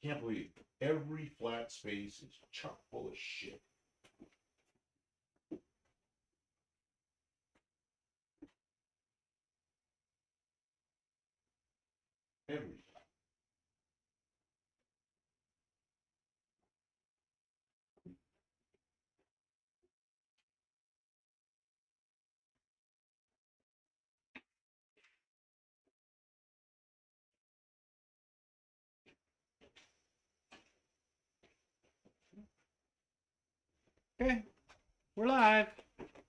Can't believe every flat space is chock full of shit. Everything. Okay, we're live.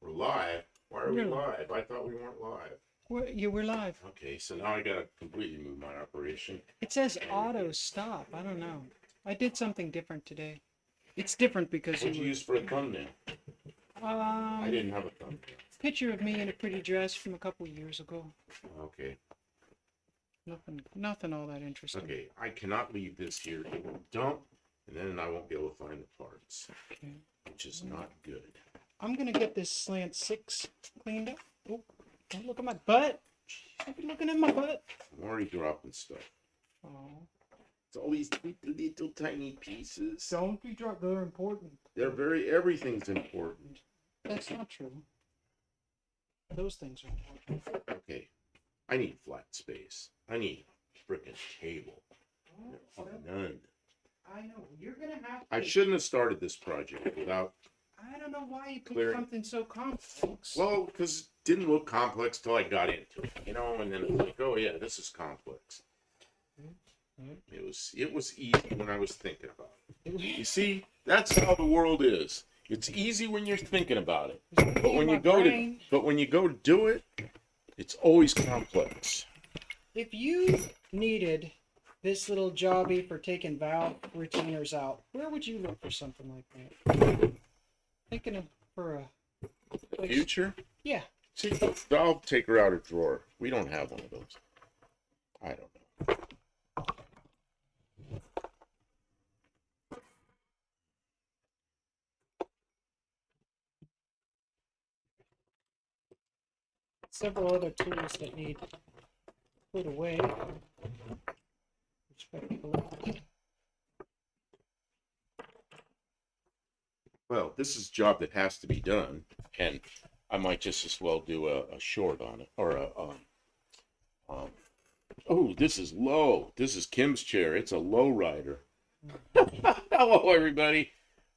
We're live. Why are we You're live? I thought we weren't live. We're live. Okay, so now I gotta completely move my operation. It says auto stop. I don't know. I did something different today. It's different because What'd you use for a thumbnail? I didn't have a thumbnail. Picture of me in a pretty dress from a couple years ago. Okay. Nothing all that interesting. Okay, I cannot leave this here. It will dump, and then I won't be able to find the parts, Okay. which is not good. I'm gonna get this Slant 6 cleaned up. Oh, don't look at my butt. Don't be looking at my butt. I'm already dropping stuff. Oh. It's all these little tiny pieces. Don't be drunk. They're important. Everything's important. That's not true. Those things are important. Okay, I need flat space. I need a frickin' table. Oh, None. I know. You're gonna have to. I shouldn't have started this project without. I don't know why you picked Clearing. something so complex. Well, because it didn't look complex till I got into it, and then it's like, oh yeah, this is complex. It was easy when I was thinking about it. You see, that's how the world is. It's easy when you're thinking about it, but when you go to do it, it's always complex. If you needed this little jobby for taking valve retainers out, where would you look for something like that? Thinking of for a place. Future? Yeah. See, I'll take her out of drawer. We don't have one of those. I don't know. Several other tools that need put away. Respectfully. Well, this is a job that has to be done, and I might just as well do a short on it, or oh, this is low. This is Kim's chair. It's a low rider. Hello, everybody.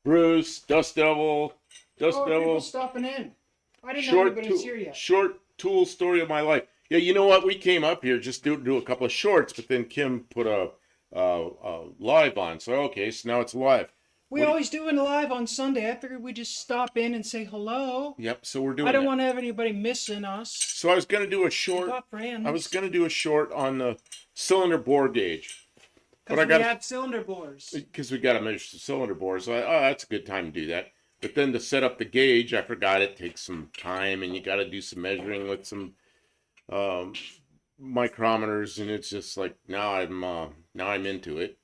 Bruce, Dust Devil, People stopping in. I didn't know anybody's here yet. Short tool story of my life. Yeah, you know what? We came up here just to do a couple of shorts, but then Kim put a live on. So okay, so now it's live. We always do it live on Sunday. I figured we'd just stop in and say hello. Yep. So we're doing. I don't want to have anybody missing us. So I was gonna do a short. I was gonna do a short on the cylinder bore gauge. Because we have cylinder bores. Because we got to measure the cylinder bores. So that's a good time to do that. But then to set up the gauge, I forgot it takes some time, and you got to do some measuring with some micrometers, and it's just like now I'm into it.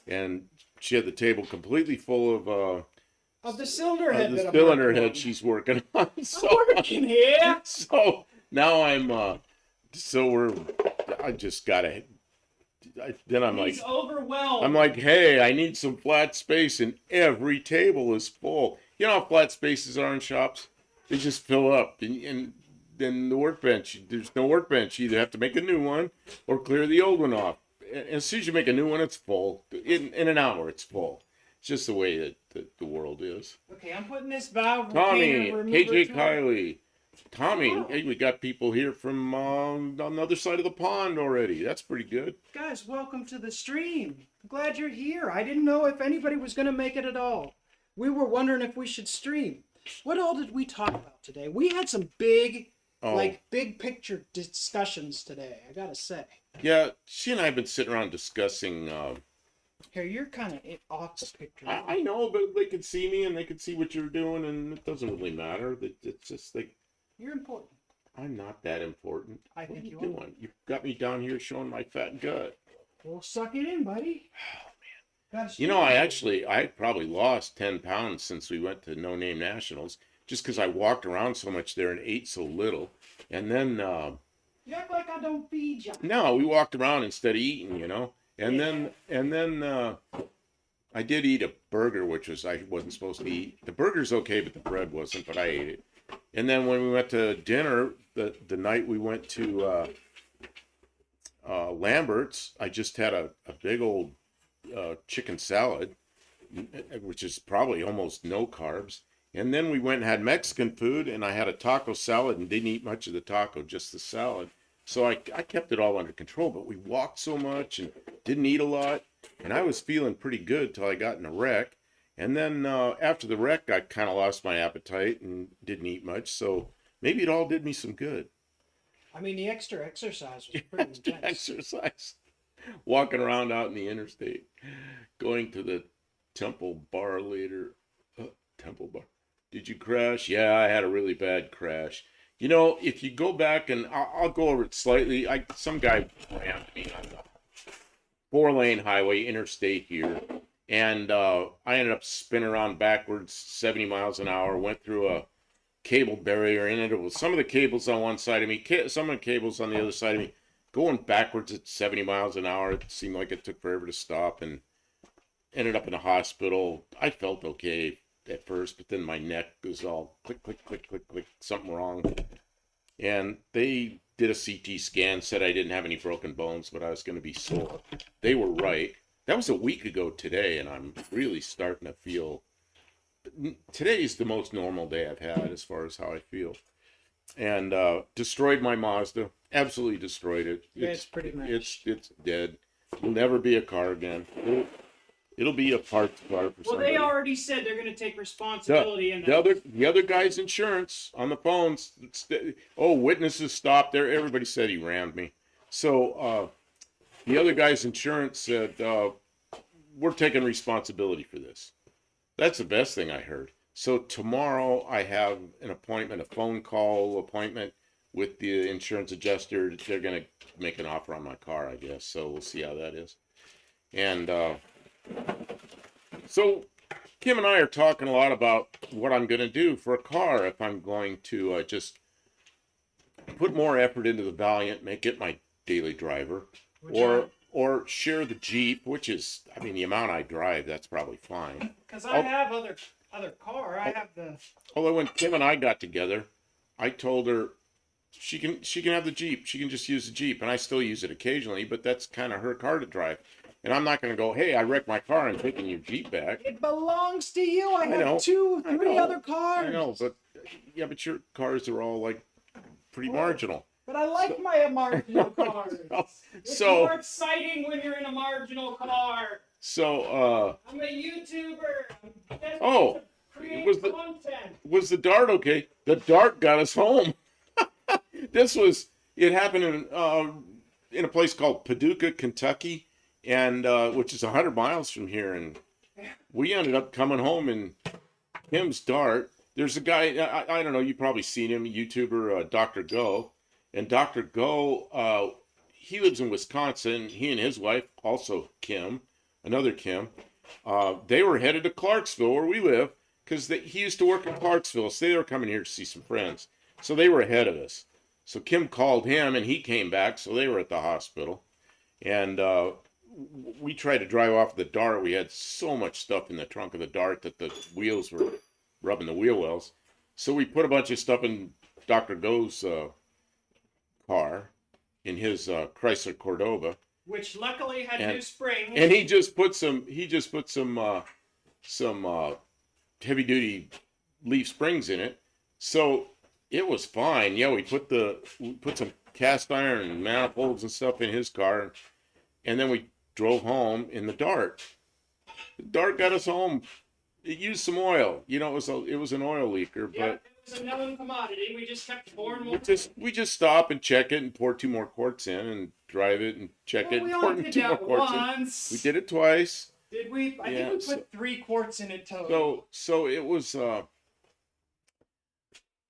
And she had the table completely full of the cylinder head. The cylinder head she's working on. So, I'm working here. So now I just gotta. Then I'm He's overwhelmed. I'm like, hey, I need some flat space, and every table is full. You know how flat spaces are in shops? They just fill up, and then the workbench. There's no workbench. You either have to make a new one or clear the old one off. And as soon as you make a new one, it's full. In an hour, it's full. It's just the way that the world is. Okay, I'm putting this valve. Tommy, KJ Kylie. Tommy, hey, we got people here from on the other side of the pond already. That's pretty good. Guys, welcome to the stream. I'm glad you're here. I didn't know if anybody was going to make it at all. We were wondering if we should stream. What all did we talk about today? We had some big picture discussions today, I got to say. Yeah, she and I have been sitting around discussing... Here, you're kind of off the picture. I know, but they could see me and they could see what you're doing, and it doesn't really matter. It's just like... You're important. I'm not that important. I think you are. Doing? You've got me down here showing my fat gut. Well, suck it in, buddy. Oh, man. You know, I probably lost 10 pounds since we went to No Name Nationals, just because I walked around so much there and ate so little. And then... you act like I don't feed you. No, we walked around instead of eating, And then I did eat a burger, which I wasn't supposed to eat. The burger's okay, but the bread wasn't, but I ate it. And then when we went to dinner, the night we went to Lambert's, I just had a big old chicken salad, which is probably almost no carbs. And then we went and had Mexican food, and I had a taco salad and didn't eat much of the taco, just the salad. So I kept it all under control, but we walked so much and didn't eat a lot, and I was feeling pretty good till I got in a wreck. And then after the wreck, I kind of lost my appetite and didn't eat much, so maybe it all did me some good. I mean, the extra exercise was pretty intense. Exercise. Walking around out in the interstate, going to the Temple bar later. Temple bar. Did you crash? Yeah, I had a really bad crash. You know, if you go back, and I'll go over it slightly. Some guy rammed me on the 4-lane highway interstate here, and I ended up spinning around backwards 70 miles an hour, went through a cable barrier, and it was some of the cables on one side of me, some of the cables on the other side of me, going backwards at 70 miles an hour. It seemed like it took forever to stop, and ended up in the hospital. I felt okay at first, but then my neck was all click, click, click, click, click, something wrong. And they did a CT scan, said I didn't have any broken bones, but I was going to be sore. They were right. That was a week ago today, and I'm really starting to feel, today's the most normal day I've had as far as how I feel. And destroyed my Mazda, absolutely destroyed it. Yeah, it's pretty much. It's dead. It'll never be a car again. It'll be a parts car for somebody. Well, they already said they're going to take responsibility. The other guy's insurance on the phones. Witnesses stopped there. Everybody said he rammed me. So the other guy's insurance said, we're taking responsibility for this. That's the best thing I heard. So tomorrow I have an appointment, a phone call appointment with the insurance adjuster. They're going to make an offer on my car, I guess. So we'll see how that is. And so Kim and I are talking a lot about what I'm going to do for a car if I'm going to just put more effort into the Valiant, make it my daily driver, or share the Jeep, which is, I mean, the amount I drive, that's probably fine. Because I have other car. I have the. Although when Kim and I got together, I told her she can have the Jeep. She can just use the Jeep, and I still use it occasionally, but that's kind of her car to drive. And I'm not going to go, hey, I wrecked my car and taking your Jeep back. It belongs to you. I have 2-3 other cars. I know, but your cars are all like pretty marginal. But I like my marginal cars. It's more exciting when you're in a marginal car. So, I'm a YouTuber. Content. Was the Dart okay? The Dart got us home. It happened in a place called Paducah, Kentucky. And which is 100 miles from here, and we ended up coming home in Kim's Dart. There's a guy, I don't know, you've probably seen him, YouTuber Dr. Go, and Dr. Go, he lives in Wisconsin. He and his wife, also Kim, another Kim, they were headed to Clarksville, where we live, because he used to work in Clarksville, so they were coming here to see some friends. So they were ahead of us. So Kim called him, and he came back, so they were at the hospital. And we tried to drive off the Dart. We had so much stuff in the trunk of the Dart that the wheels were rubbing the wheel wells. So we put a bunch of stuff in Dr. Go's car, in his Chrysler Cordoba, which luckily had new springs. And he just put some heavy duty leaf springs in it. So it was fine. Yeah, we put some cast iron manifolds and stuff in his car, and then we drove home in the Dart. The Dart got us home. It used some oil. You know, it was an oil leaker, but it was a known commodity. We just kept pouring more. We just stop and check it and pour 2 more quarts in and drive it and check it and pour 2 more quarts in. We did it twice. Did we? I think we put 3 quarts in it total. So it was.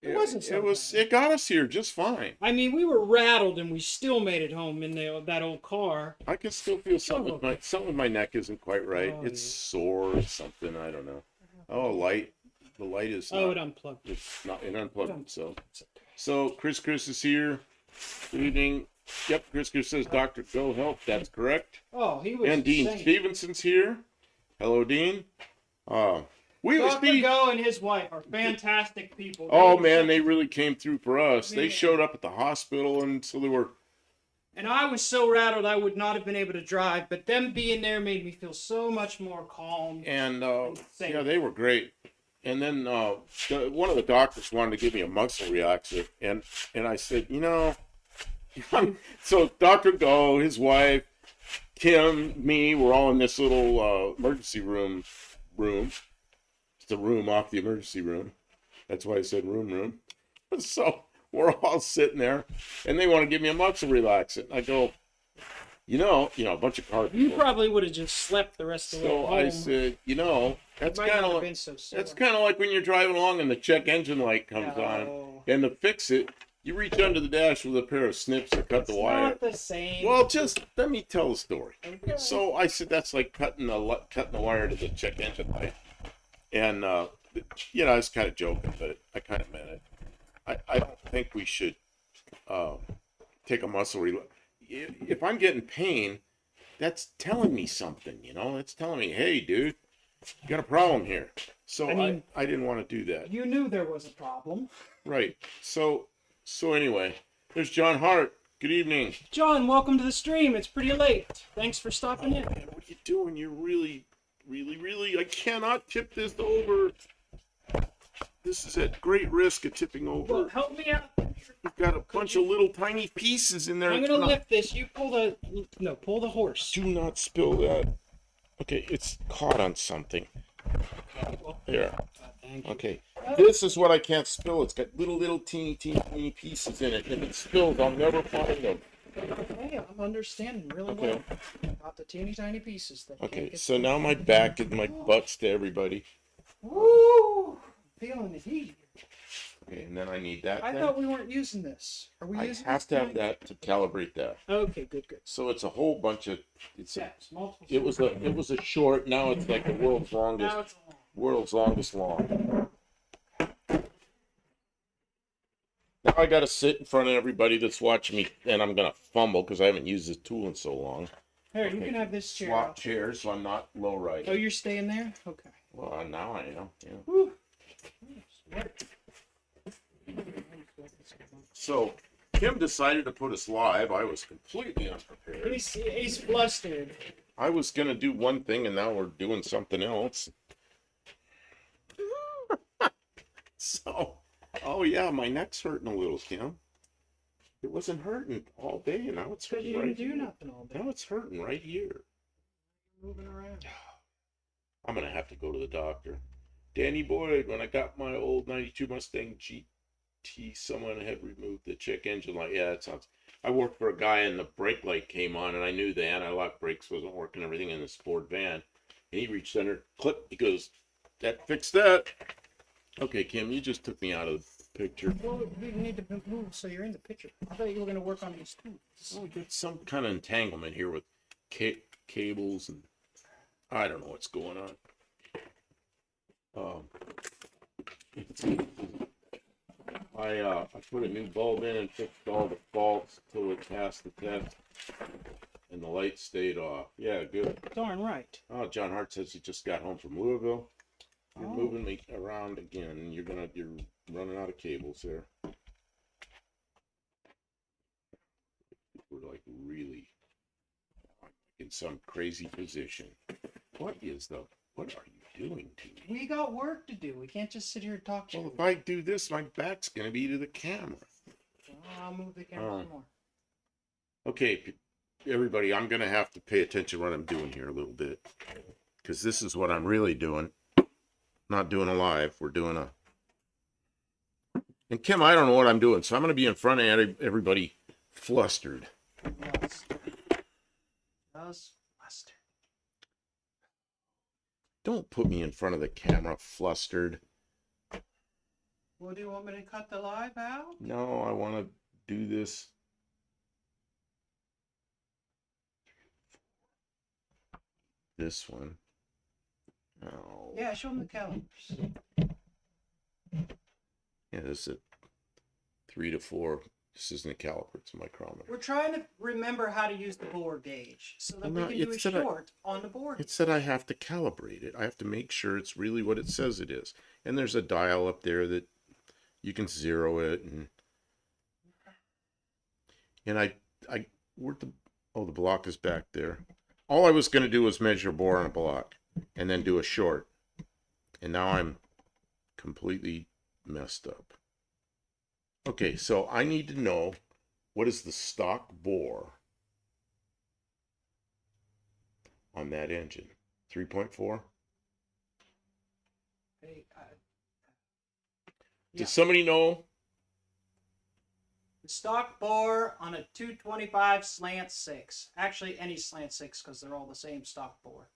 It wasn't so bad. It got us here just fine. I mean, we were rattled and we still made it home in that old car. I can still feel something with my neck isn't quite right. It's sore or something. I don't know. Oh, light. The light is. It unplugged. It's not. It unplugged. So Chris is here. Good evening. Yep, Crisker says Dr. Go help. That's correct. Oh, he was And Dean insane. Stevenson's here. Hello, Dean. Dr. Steve. Go and his wife are fantastic people. Oh man, they really came through for us. Man. They showed up at the hospital, and so they were. And I was so rattled I would not have been able to drive, but them being there made me feel so much more calm. And safe. yeah, they were great. And then one of the doctors wanted to give me a muscle relaxer, and I said, so Dr. Go, his wife, Kim, me, we're all in this little emergency room. It's a room off the emergency room. That's why I said room. So we're all sitting there, and they want to give me a muscle relaxant. I go, a bunch of car people. You probably would have just slept the rest of the way So home. I said, that's Might kind not of have been so sore. that's kind of like when you're driving along and the check engine light comes on, and to fix it, you reach under the dash with a pair of snips to cut the wire. Not the same. Well, just let me tell the story. Okay. So I said that's like cutting the wire to the check engine light, and I was kind of joking, but I kind of meant it. I don't think we should take a muscle relax. If I'm getting pain, that's telling me something, That's telling me, hey, dude, you got a problem here. So I didn't want to do that. You knew there was a problem. Right. So anyway, there's John Hart. Good evening. John, welcome to the stream. It's pretty late. Thanks for stopping in. Man, what are you doing? You're really, I cannot tip this over. This is at great risk of tipping over. Well, help me out. You've got a bunch of little tiny pieces in there. I'm gonna lift this. You pull the horse. Do not spill that. Okay, it's caught on something. Okay, well, There. thank you. Okay. This is what I can't spill. It's got little teeny pieces in it. If it spills, I'll never find them. Okay, I'm understanding really Okay. well. About the teeny tiny pieces. That Okay, can't get so now my back and my butt's to everybody. Woo! Feeling the heat. Okay, and then I need that I thing. thought we weren't using this. Are we I using have this to have tonight? that to calibrate that. Okay, good. So it's a whole bunch of. Steps, multiple It was a short. Now it's like the world's longest. Now it's a long. World's longest long. Now I gotta sit in front of everybody that's watching me, and I'm gonna fumble because I haven't used this tool in so long. Here, you Okay. can have this chair. Swap out. chairs so I'm not low riding. Oh, you're staying there? Okay. Well, now I am. Yeah. Whew. So Kim decided to put us live. I was completely unprepared. He's flustered. I was gonna do one thing, and now we're doing something else. So, oh yeah, my neck's hurting a little, Kim. It wasn't hurting all day, and now it's Because hurting you right didn't do here. nothing all day. Now it's hurting right here. Moving around. I'm gonna have to go to the doctor. Danny Boyd, when I got my old '92 Mustang GT, someone had removed the check engine light. Yeah, that sounds. I worked for a guy, and the brake light came on, and I knew the anti-lock brakes wasn't working. Everything in this Ford van, and he reached under, clip. He goes, "That fixed that." Okay, Kim, you just took me out of the picture. Well, you need to move so you're in the picture. I thought you were going to work on these too. Oh, we got some kind of entanglement here with cables, and I don't know what's going on. I put a new bulb in and fixed all the faults till it passed the test, and the light stayed off. Yeah, good. Darn right. Oh, John Hart says he just got home from Louisville. You're Oh. moving me around again. You're running out of cables there. We're like really in some crazy position. What are you doing to me? We got work to do. We can't just sit here and talk to Well, you. if I do this, my back's gonna be to the camera. I'll move the camera some more. Okay, everybody, I'm gonna have to pay attention to what I'm doing here a little bit, because this is what I'm really doing. Not doing a live. We're doing a. And Kim, I don't know what I'm doing, so I'm gonna be in front of everybody, flustered. Just flustered. Don't put me in front of the camera, flustered. Well, do you want me to cut the live out? No, I want to do this. This one. Oh. Yeah, show them the calibers. Yeah, this is 3 to 4 This isn't a caliper, it's a micrometer. We're trying to remember how to use the bore gauge so that Well, we no, can do a it said short on the board. It said I have to calibrate it. I have to make sure it's really what it says it is. And there's a dial up there that you can zero it, and where'd the block is back there. All I was going to do was measure bore on a block and then do a short. And now I'm completely messed up. Okay, so I need to know what is the stock bore on that engine. 3.4? Hey, Does somebody know? the stock bore on a 225 slant 6. Actually, any slant 6 because they're all the same stock bore.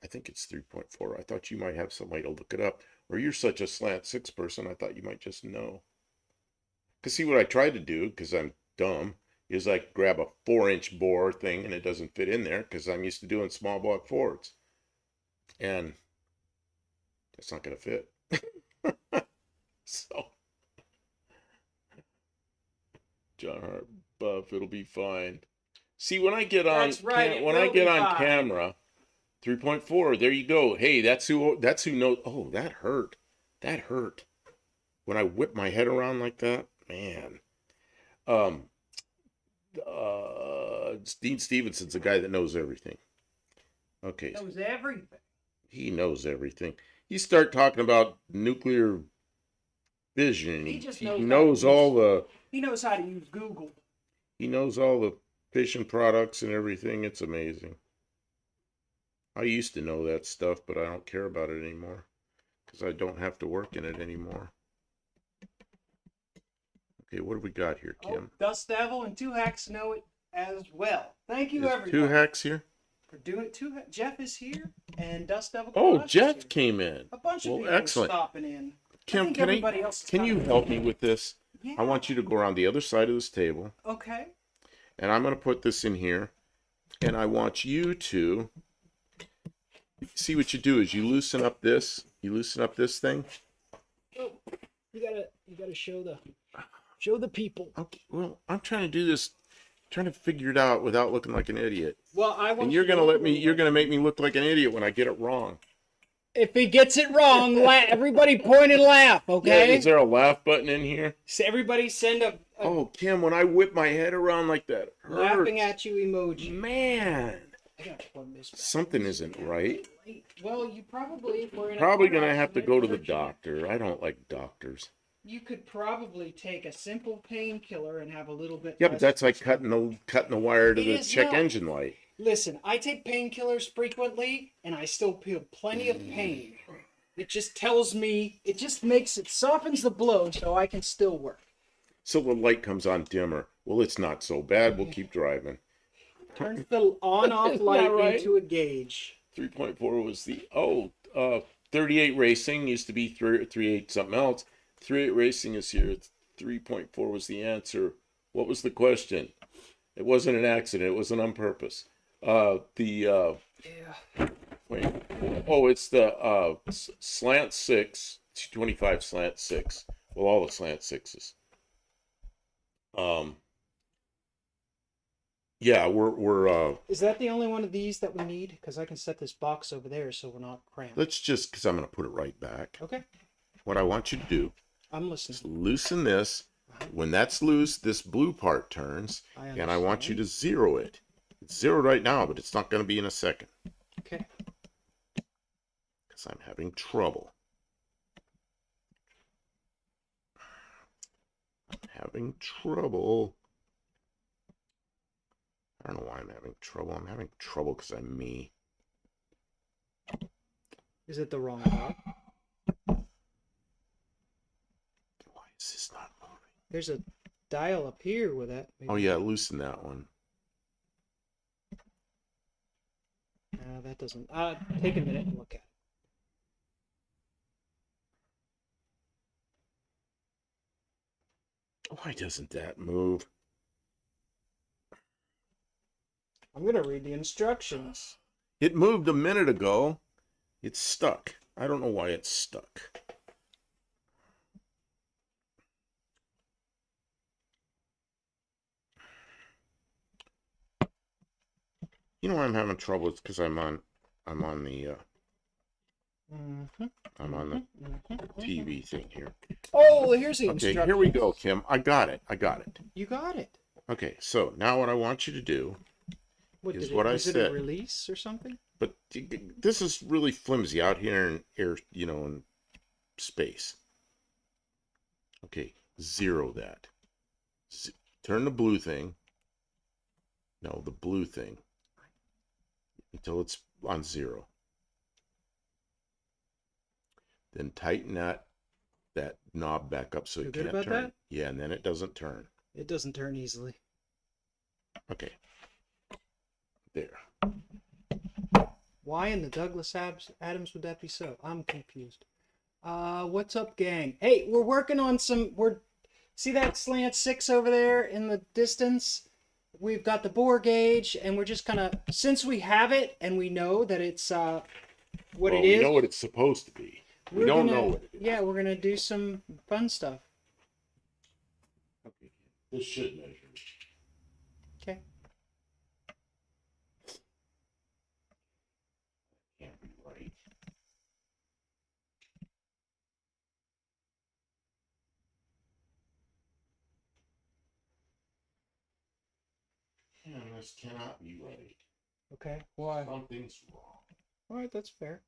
I think it's 3.4. I thought you might have some way to look it up. Or you're such a slant 6 person, I thought you might just know. Because see, what I tried to do, because I'm dumb, is I grab a 4-inch bore thing and it doesn't fit in there because I'm used to doing small block Fords. And that's not going to fit. So, John Hart buff, it'll be fine. See, when I get on, That's right, when I get on camera, 3.4, there you go. Hey, that's who knows. Oh, that hurt. That hurt. When I whip my head around like that, man. Dean Stevenson's the guy that knows everything. Okay. Knows everything. He knows everything. You start talking about nuclear fission. He just knows all the. He knows how to use Google. He knows all the fission products and everything. It's amazing. I used to know that stuff, but I don't care about it anymore because I don't have to work in it anymore. Okay, what have we got here, Kim? Dust Devil and Two Hacks know it as well. Thank you, everybody. Two Hacks here? For doing it. Jeff is here, and Dust Devil. Oh, Jeff came in. A bunch of people excellent. stopping in. Kim, can you help me with this? Yeah. I want you to go around the other side of this table. Okay. And I'm going to put this in here. And I want you to see what you do is you loosen up this. You loosen up this thing. Oh, you gotta show the people. Okay. Well, I'm trying to do this, trying to figure it out without looking like an idiot. Well, I want. And you're gonna make me look like an idiot when I get it wrong. If he gets it wrong, everybody point and laugh, okay? Yeah, is there a laugh button in here? So everybody send a Oh, Kim, when I whip my head around like that, it hurts. laughing at you emoji. Man, I gotta plug this back. something isn't right. Well, you probably Gonna have to go to the doctor. I don't like doctors. You could probably take a simple painkiller and have a little bit. Yeah, but less that's like pain. cutting the wire to It the is check not. engine light. Listen, I take painkillers frequently, and I still feel plenty of pain. It just tells me, it softens the blow so I can still work. So the light comes on dimmer. Well, it's not so bad. We'll keep driving. Turns the on-off light right? into a gauge. 3.4 was the 38 Racing used to be 38 something else. 38 Racing is here. 3.4 was the answer. What was the question? It wasn't an accident. It wasn't on purpose. Yeah. Wait. Oh, it's the Slant 6, 225 Slant 6. Well, all the Slant 6s. Yeah, we're Is that the only one of these that we need? Because I can set this box over there so we're not cramped. let's just, because I'm going to put it right back. Okay. What I want you to do I'm is listening. loosen this. When that's loose, this blue part turns, and I want you to zero it. It's zeroed right now, but it's not going to be in a second. Okay. Because I'm having trouble. I don't know why I'm having trouble. I'm having trouble because I'm me. Is it the wrong dot? Why is this not moving? There's a dial up here with that. Oh yeah, loosen that one. That doesn't. Take a minute and look at it. Why doesn't that move? I'm gonna read the instructions. It moved a minute ago. It's stuck. I don't know why it's stuck. You know, I'm having trouble. It's because I'm on the Mm-hmm. I'm on the TV thing here. Oh, here's the Okay, instructions. here we go, Kim. I got it. You got it. Okay, so now what I want you to do is what I Was it a said. release or something? But this is really flimsy out here in air, in space. Okay, zero that. Turn the blue thing. No, the blue thing. Until it's on zero. Then tighten that knob back up so You're it good can't about turn. that? Yeah, and then it doesn't turn. It doesn't turn easily. Okay. There. Why in the Douglas Adams would that be so? I'm confused. What's up, gang? Hey, we're working on see that slant 6 over there in the distance? We've got the bore gauge, and we're just kind of, since we have it and we know that it's what it is. We know what it's supposed to be. We don't know what it is. Yeah, we're gonna do some fun stuff. Okay. This should measure. Okay. Can't be right. Yeah, this cannot be right. Okay. Why? Something's wrong. All right, that's fair.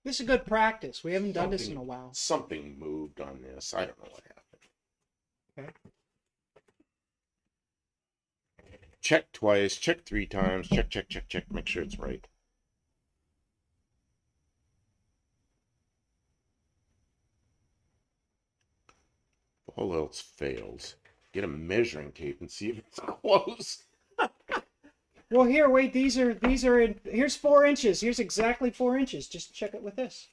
This is good practice. We haven't done this in a while. Something moved on this. I don't know what happened. Okay. Check twice, check 3 times, check, make sure it's right. All else fails. Get a measuring tape and see if it's close. Well, here, wait. These are here's 4 inches. Here's exactly 4 inches. Just check it with this.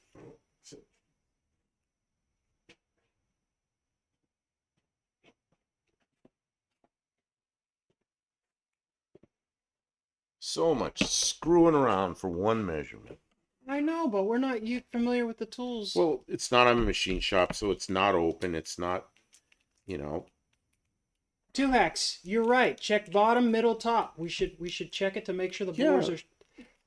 So much screwing around for one measurement. I know, but we're not familiar with the tools. Well, it's not on a machine shop, so it's not open. It's not, 2-hex. You're right. Check bottom, middle, top. We should check it to make sure the bores are.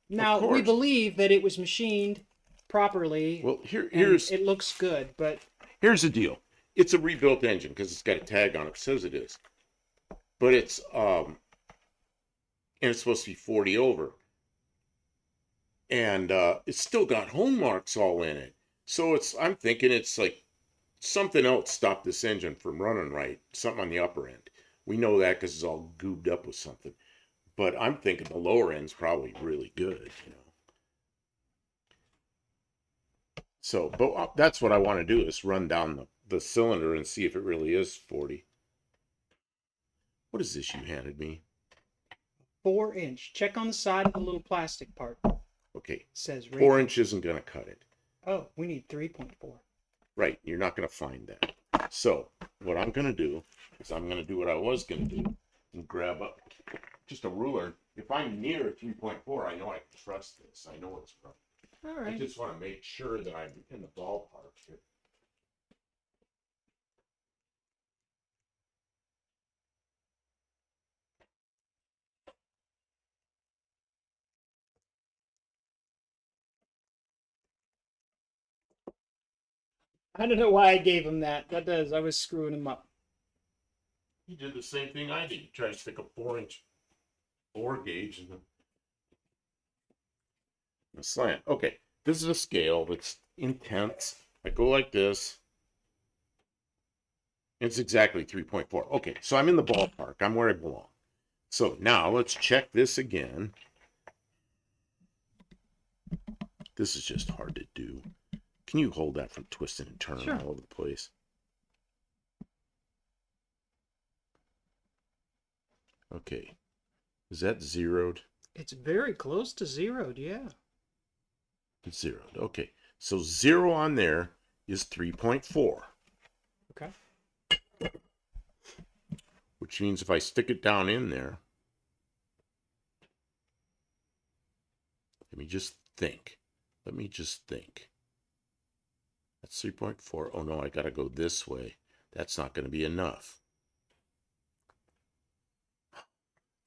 Now we believe that it was machined properly. Well, here's it looks good, but here's the deal. It's a rebuilt engine because it's got a tag on it. It says it is, but it's and it's supposed to be 40 over, and it's still got home marks all in it. So I'm thinking it's like something else stopped this engine from running right. Something on the upper end. We know that because it's all goobed up with something. But I'm thinking the lower end's probably really good, So, but that's what I want to do is run down the cylinder and see if it really is 40. What is this you handed me? 4-inch. Check on the side of the little plastic part. Okay. It says 4 inch isn't going to cut it. Oh, we need 3.4. Right. You're not going to find that. So what I'm going to do is I'm going to do what I was going to do and grab up just a ruler. If I'm near 3.4, I know I can trust this. I know it's right. All right. I just want to make sure that I'm in the ballpark here. I don't know why I gave him that. I was screwing him up. He did the same thing I did. He tried to stick a 4-inch bore gauge in the slant. Okay, this is a scale that's intense. I go like this. It's exactly 3.4. Okay, so I'm in the ballpark. I'm where I belong. So now let's check this again. This is just hard to do. Can you hold that from twisting and turning all over the place? Okay. Is that zeroed? It's very close to zeroed, yeah. It's zeroed. Okay. So 0 on there is 3.4. Okay. Which means if I stick it down in there, let me just think. That's 3.4. Oh no, I gotta go this way. That's not going to be enough.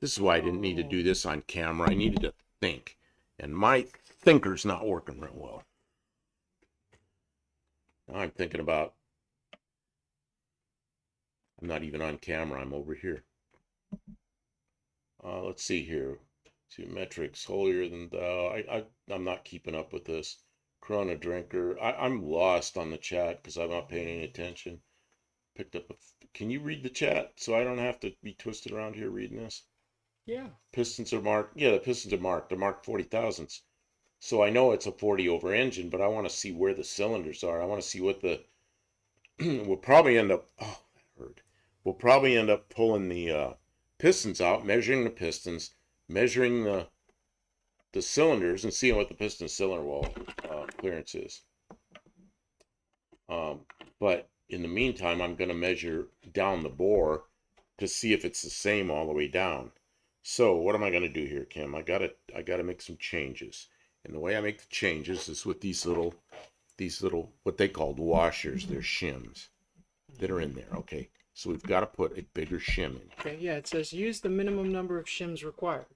This is why I didn't need to do this on camera. I needed to think. And my thinker's not working real well. Now I'm thinking about, I'm not even on camera, I'm over here. Let's see here. Geometrics, holier than thou. I'm not keeping up with this. Corona drinker. I'm lost on the chat because I'm not paying any attention. Picked up can you read the chat so I don't have to be twisted around here reading this? Yeah. Pistons are marked. Yeah, the pistons are marked. They're marked 40,000s. So I know it's a 40 over engine, but I want to see where the cylinders are. I want to see what the we'll probably end up we'll probably end up pulling the pistons out, measuring the pistons, measuring the cylinders, and seeing what the piston cylinder wall clearance is. But in the meantime, I'm going to measure down the bore to see if it's the same all the way down. So what am I going to do here, Kim? I gotta make some changes. And the way I make the changes is with these little what they called washers. They're shims that are in there. Okay, so we've got to put a bigger shim in. Okay, yeah, it says use the minimum number of shims required.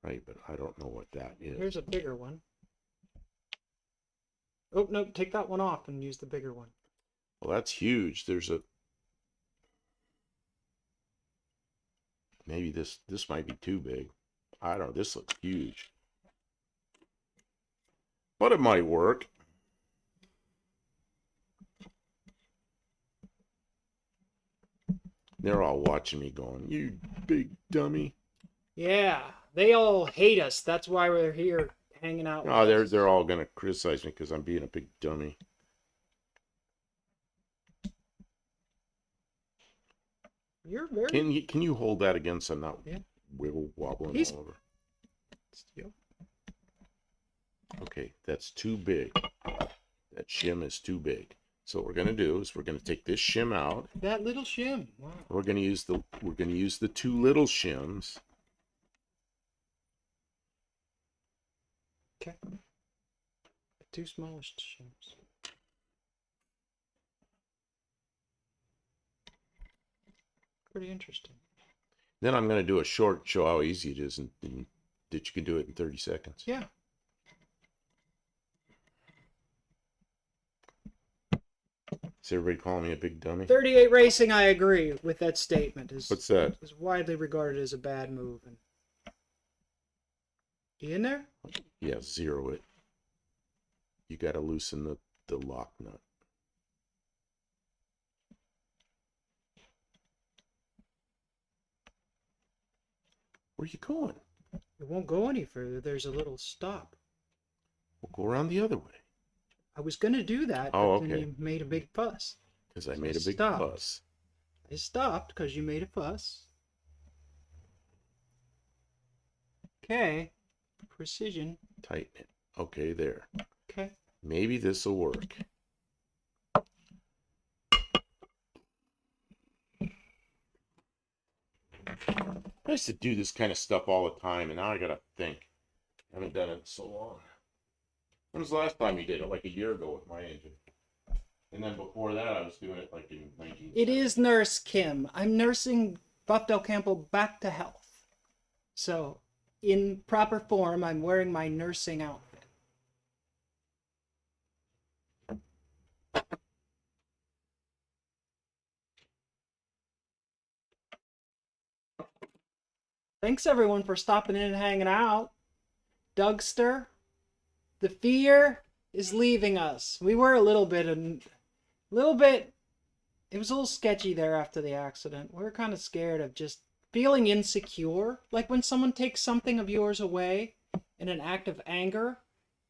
Right, but I don't know what that is. Here's a bigger one. Oh, no, take that one off and use the bigger one. Well, that's huge. There's a... Maybe this might be too big. I don't know. This looks huge. But it might work. They're all watching me going, you big dummy. Yeah, they all hate us. That's why we're here hanging out. Oh, they're all gonna criticize me because I'm being a big dummy. You're very. Can you hold that again so I'm not wiggle wobbling all over? Yep. Okay, that's too big. That shim is too big. So what we're gonna do is we're gonna take this shim out. That little shim. Wow. We're gonna use the two little shims. Okay. The two smallest shims. Pretty interesting. Then I'm gonna do a short, show how easy it is, and that you can do it in 30 seconds. Yeah. Is everybody calling me a big dummy? 38 Racing, I agree with that statement. What's that? Is widely regarded as a bad move. And... You in there? Yeah, zero it. You gotta loosen the lock nut. Where you going? It won't go any further. There's a little stop. We'll go around the other way. I was going to do that, Oh, but okay. then you made a big fuss. Because I made a big stopped. fuss. I stopped because you made a fuss. Okay. Precision. Tighten it. Okay, there. Okay. Maybe this will work. I used to do this kind of stuff all the time, and now I gotta think. I haven't done it in so long. When was the last time you did it? Like a year ago with my engine. And then before that, I was doing it like in 19. It is Nurse Kim. I'm nursing Buff Del Campo back to health. So, in proper form, I'm wearing my nursing outfit. Thanks everyone for stopping in and hanging out. Dougster, the fear is leaving us. We were it was a little sketchy there after the accident. We were kind of scared of just feeling insecure. Like when someone takes something of yours away in an act of anger,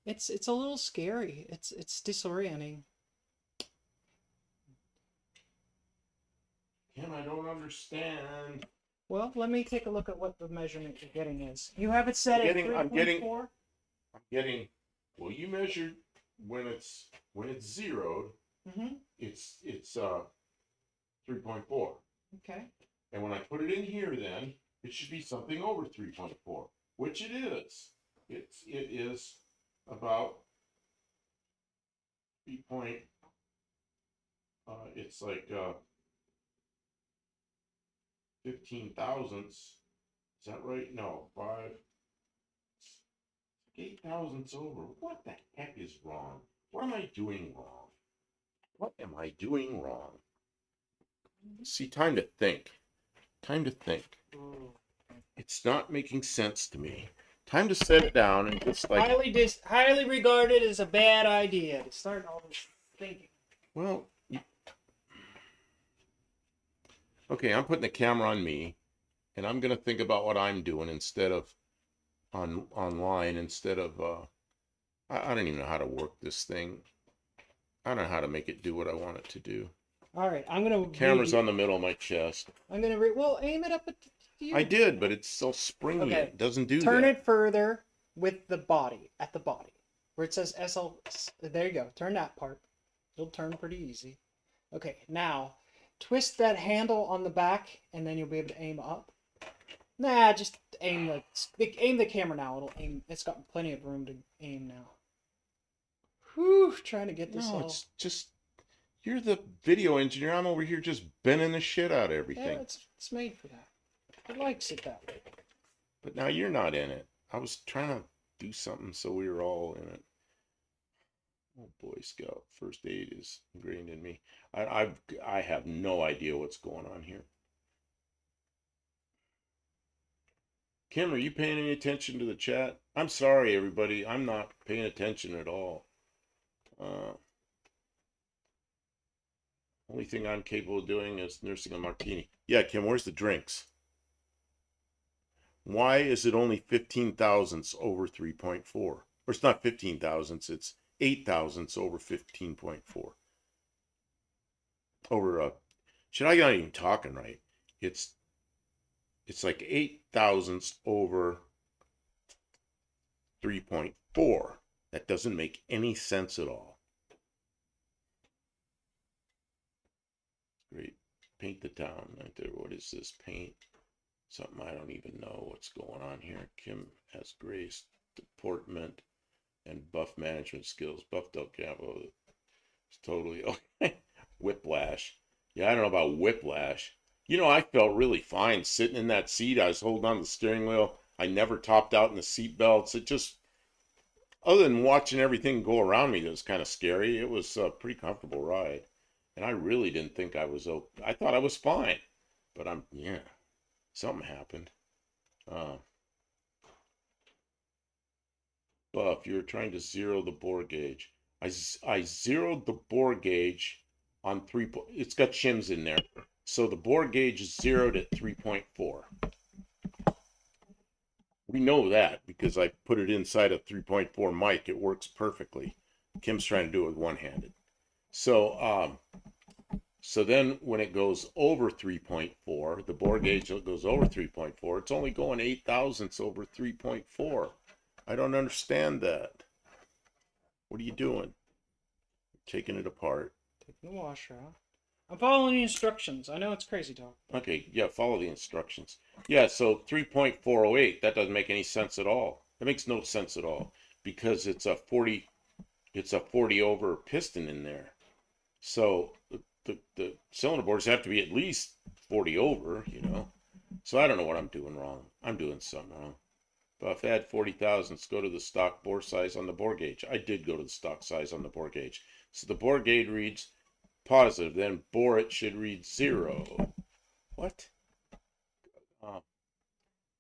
it's a little scary. It's disorienting. Kim, I don't understand. Well, let me take a look at what the measurement you're getting is. You have it set at 3.4? I'm getting, well, you measured when it's zeroed, Mm-hmm. it's 3.4. Okay. And when I put it in here, then it should be something over 3.4, which it is. It is about 3.4. It's like 15 thousandths. Is that right? No, 8 thousandths over. What the heck is wrong? What am I doing wrong? What am I doing wrong? See, time to think. Time to think. It's not making sense to me. Time to set it down and just like. Highly regarded as a bad idea to start all this thinking. Well, okay, I'm putting the camera on me, and I'm gonna think about what I'm doing instead of online instead of I don't even know how to work this thing. I don't know how to make it do what I want it to do. All right, I'm gonna. Camera's on the middle of my chest. I'm gonna well, aim it up at you. I did, but it's so springy. Okay. It doesn't do Turn that. it further with the body, at the body, where it says SL. There you go. Turn that part. It'll turn pretty easy. Okay, now twist that handle on the back, and then you'll be able to aim up. Nah, just aim the camera now. It'll aim. It's got plenty of room to aim now. Whew, trying to get this. No, it's just you're the video engineer. I'm over here just bending the shit out of everything. Yeah, it's made for that. It likes it that way. But now you're not in it. I was trying to do something so we were all in it. Oh, Boy Scout first aid is ingrained in me. I have no idea what's going on here. Kim, are you paying any attention to the chat? I'm sorry, everybody. I'm not paying attention at all. Only thing I'm capable of doing is nursing a martini. Yeah, Kim, where's the drinks? Why is it only 15 thousandths over 3.4? Or it's not 15 thousandths, it's 8 thousandths over 15.4. Over should I not even talking right? It's like 8 thousandths over 3.4. That doesn't make any sense at all. Great. Paint the town right there. What is this? Paint. Something I don't even know what's going on here. Kim has grace, deportment, and buff management skills. Buffed up Campo. It's totally okay. Whiplash. Yeah, I don't know about whiplash. You know, I felt really fine sitting in that seat. I was holding on to the steering wheel. I never topped out in the seat belts. It just, other than watching everything go around me that was kind of scary, it was a pretty comfortable ride. And I really didn't think I was okay. I thought I was fine. But yeah, something happened. Buff, you're trying to zero the bore gauge. I zeroed the bore gauge on it's got shims in there. So the bore gauge is zeroed at 3.4. We know that because I put it inside a 3.4 mic. It works perfectly. Kim's trying to do it with one-handed. So then when it goes over 3.4, the bore gauge goes over 3.4, it's only going 8 thousandths over 3.4. I don't understand that. What are you doing? Taking it apart. Taking the washer out. I'm following the instructions. I know it's crazy talk. Okay, yeah, follow the instructions. Yeah, so 3.408, that doesn't make any sense at all. That makes no sense at all because it's a 40 over piston in there. So the cylinder bores have to be at least 40 over, you know. So I don't know what I'm doing wrong. I'm doing something wrong. Buff, add 40 thousandths, go to the stock bore size on the bore gauge. I did go to the stock size on the bore gauge. So the bore gauge reads positive, then bore it should read 0. What?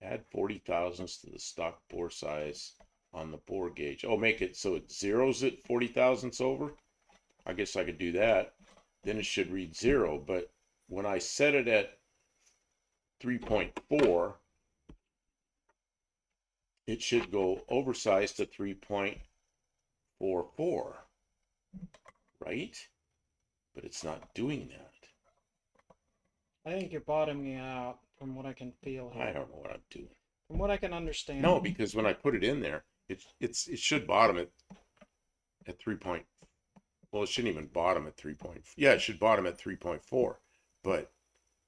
Add 40 thousandths to the stock bore size on the bore gauge. Oh, make it so it zeros it 40 thousandths over? I guess I could do that. Then it should read 0. But when I set it at 3.4, it should go oversized to 3.44, right? But it's not doing that. I think you're bottoming out from what I can feel here. I don't know what I'm doing. From what I can understand. No, because when I put it in there, it should bottom at 3. Well, it shouldn't even bottom at 3. Yeah, it should bottom at 3.4, but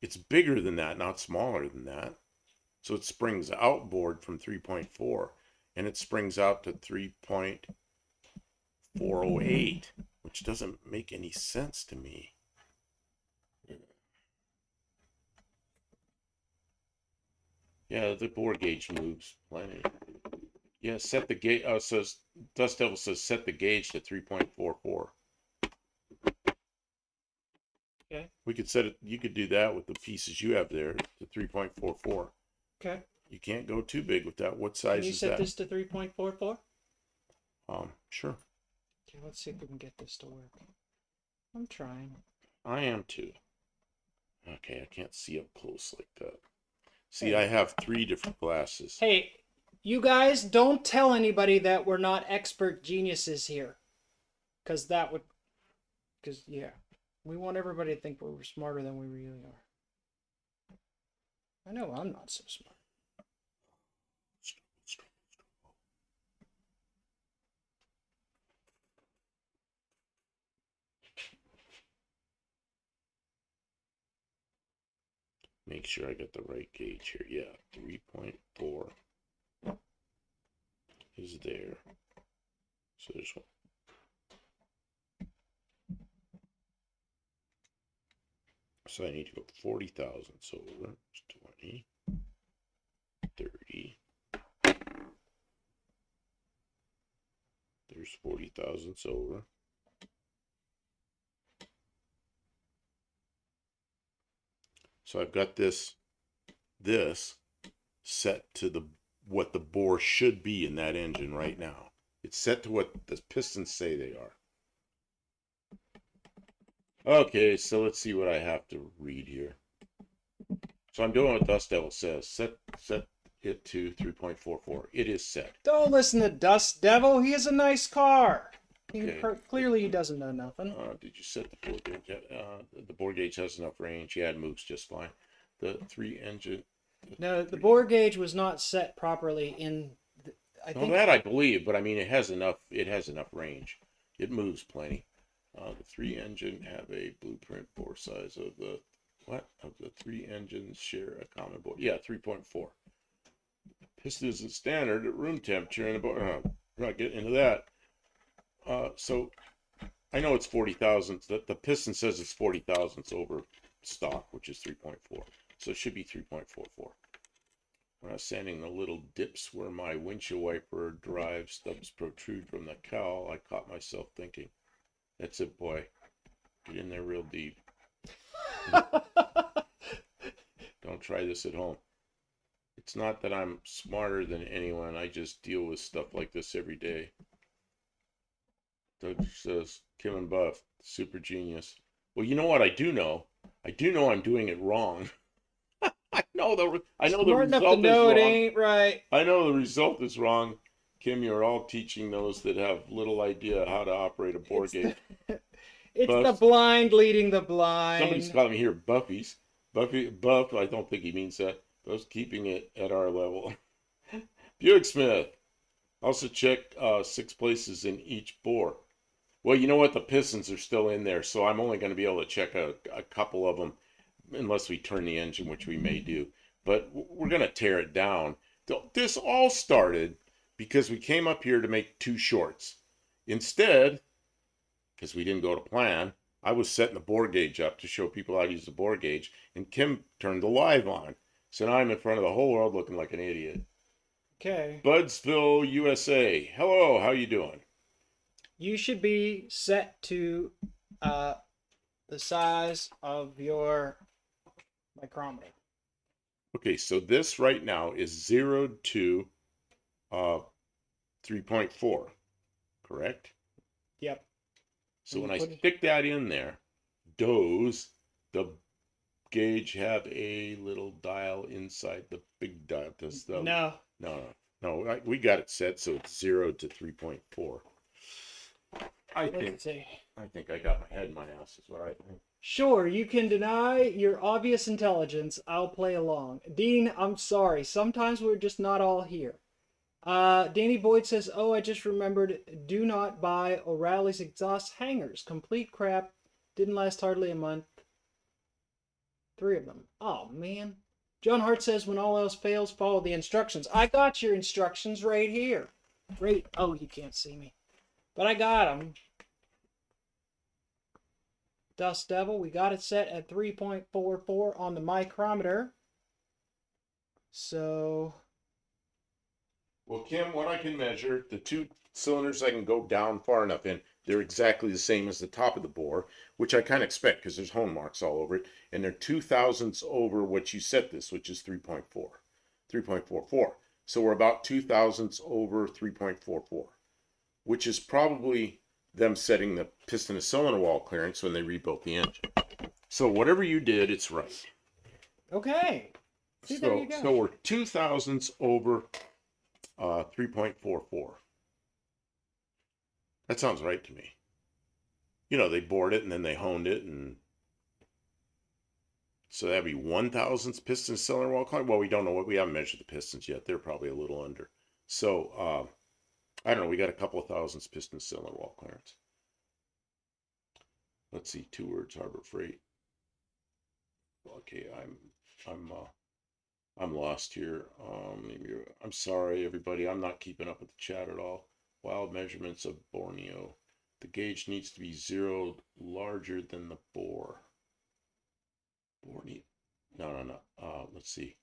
it's bigger than that, not smaller than that. So it springs outboard from 3.4, and it springs out to 3.408, which doesn't make any sense to me. Yeah, the bore gauge moves plenty. Yeah, set the gauge. Says Dust Devil says set the gauge to 3.44. Okay. We could set it. You could do that with the pieces you have there to 3.44. Okay. You can't go too big with that. What Can size you is set that? this to 3.44? Sure. Okay, let's see if we can get this to work. I'm trying. I am too. Okay, I can't see up close like that. See, Hey. I have 3 different glasses. Hey, you guys, don't tell anybody that we're not expert geniuses here. Because yeah. We want everybody to think we're smarter than we really are. I know I'm not so smart. Make sure I got the right gauge here. Yeah, 3.4 is there. So there's one. So I need to go 40 thousandths over. It's 20, 30. There's 40 thousandths over. So I've got this set to what the bore should be in that engine right now. It's set to what the pistons say they are. Okay, so let's see what I have to read here. So I'm doing what Dust Devil says. Set it to 3.44. It is set. Don't listen to Dust Devil. He has a nice car. Okay. Clearly he doesn't know nothing. Did you set the bore gauge? The bore gauge has enough range. Yeah, it moves just fine. The 3 engine. No, the bore gauge was not set properly in. I think that I believe, but I mean it has enough. It has enough range. It moves plenty. The 3 engine have a blueprint bore size of the of the 3 engines share a common bore. Yeah, 3.4. Piston isn't standard at room temperature, and we're not getting into that. So I know it's 40 thousandths. The piston says it's 40 thousandths over stock, which is 3.4. So it should be 3.44. When I was sanding the little dips where my windshield wiper drive stubs protrude from the cowl, I caught myself thinking, that's it, boy. Get in there real deep. Don't try this at home. It's not that I'm smarter than anyone. I just deal with stuff like this every day. Doug says, Kim and Buff, super genius. Well, you know what I do know? I do know I'm doing it wrong. I know the result is wrong. It ain't right. I know the result is wrong. Kim, you're all teaching those that have little idea how to operate a bore gauge. It's the blind leading the blind. Somebody's calling me here Buffies. Buff, I don't think he means that. But keeping it at our level. Buick Smith. Also check 6 places in each bore. Well, you know what? The pistons are still in there, so I'm only going to be able to check a couple of them unless we turn the engine, which we may do. But we're going to tear it down. This all started because we came up here to make 2 shorts. Instead, because we didn't go to plan, I was setting the bore gauge up to show people how to use the bore gauge, and Kim turned the live on. So now I'm in front of the whole world looking like an idiot. Okay. Budsville, USA. Hello, how you doing? You should be set to the size of your micrometer. Okay, so this right now is 0 to 3.4, correct? Yep. So when I stick that in there, does the gauge have a little dial inside the big dial? No, we got it set so it's 0 to 3.4. I think I got my head in my ass is what I think. Sure, you can deny your obvious intelligence. I'll play along. Dean, I'm sorry. Sometimes we're just not all here. Danny Boyd says, oh, I just remembered, do not buy O'Reilly's exhaust hangers. Complete crap. Didn't last hardly a month. 3 of them. Oh, man. John Hart says, when all else fails, follow the instructions. I got your instructions right here. Great. Oh, you can't see me. But I got them. Dust Devil, we got it set at 3.44 on the micrometer. So, Well, Kim, what I can measure, the two cylinders I can go down far enough in, they're exactly the same as the top of the bore, which I kind of expect because there's hone marks all over it, and they're 2 thousandths over what you set this, which is 3.4, 3.44. So we're about 2 thousandths over 3.44, which is probably them setting the piston to cylinder wall clearance when they rebuilt the engine. So whatever you did, it's right. okay. See, there you go. So we're 2 thousandths over 3.44. That sounds right to me. You know, they bored it and then they honed it, and so that'd be 1 thousandths piston cylinder wall climb. Well, we don't know what, we haven't measured the pistons yet. They're probably a little under. So I don't know. We got a couple of thousandths piston cylinder wall clearance. Let's see. 2 words, Harbor Freight. Okay, I'm lost here. I'm sorry, everybody. I'm not keeping up with the chat at all. Wild measurements of Borneo. The gauge needs to be zeroed larger than the bore. Borneo. No. Let's see.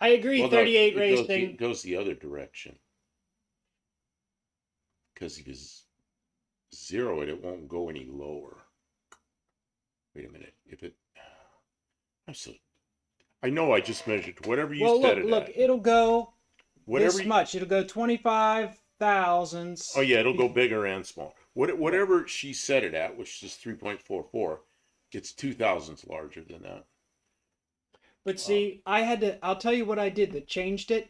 I agree. Well, 38 no, racing. it goes the other direction. Because if you zero it, it won't go any lower. Wait a minute. I know I just measured whatever you said it look, at. it'll go Whatever this much. It'll go 25 thousandths. Oh yeah, it'll go bigger and smaller. Whatever she set it at, which is 3.44, it's 2 thousandths larger than that. But see, I'll tell you what I did that changed it.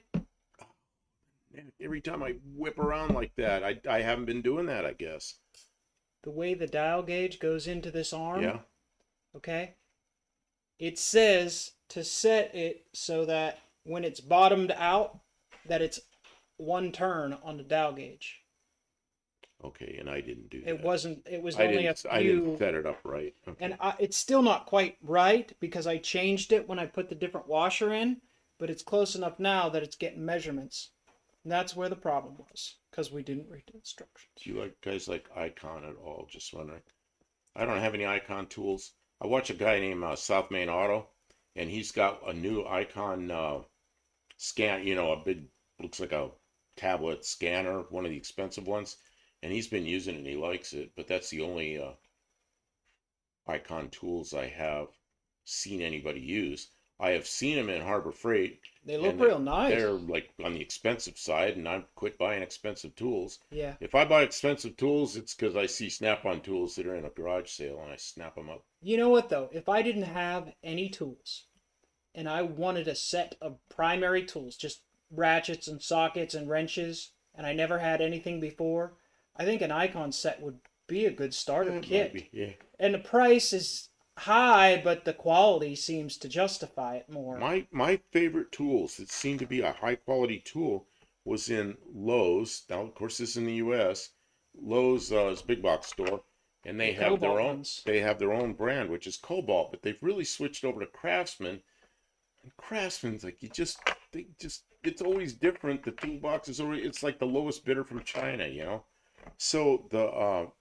Every time I whip around like that, I haven't been doing that, I guess. The way the dial gauge goes into this arm. Yeah. Okay. It says to set it so that when it's bottomed out, that it's one turn on the dial gauge. Okay, and I didn't do that. It was only a few. I didn't set it up right. Okay. And it's still not quite right because I changed it when I put the different washer in, but it's close enough now that it's getting measurements. And that's where the problem was, because we didn't read the instructions. Do you guys like Icon at all? Just wondering. I don't have any Icon tools. I watch a guy named South Main Auto, and he's got a new Icon scan, a big, looks like a tablet scanner, one of the expensive ones. And he's been using it and he likes it, but that's the only Icon tools I have seen anybody use. I have seen them in Harbor Freight. They look real nice. They're like on the expensive side, and I've quit buying expensive tools. Yeah. If I buy expensive tools, it's because I see Snap-on tools that are in a garage sale and I snap them up. You know what though? If I didn't have any tools and I wanted a set of primary tools, just ratchets and sockets and wrenches, and I never had anything before, I think an Icon set would be a good starter kit. Yeah. And the price is high, but the quality seems to justify it more. My favorite tools that seemed to be a high quality tool was in Lowe's. Now, of course, this is in the U.S. Lowe's is a big box store, and they have their own. Ones. They have their own brand, which is Cobalt, but they've really switched over to Craftsman. And Craftsman's like it's always different. The toolbox is always, it's like the lowest bidder from China, So the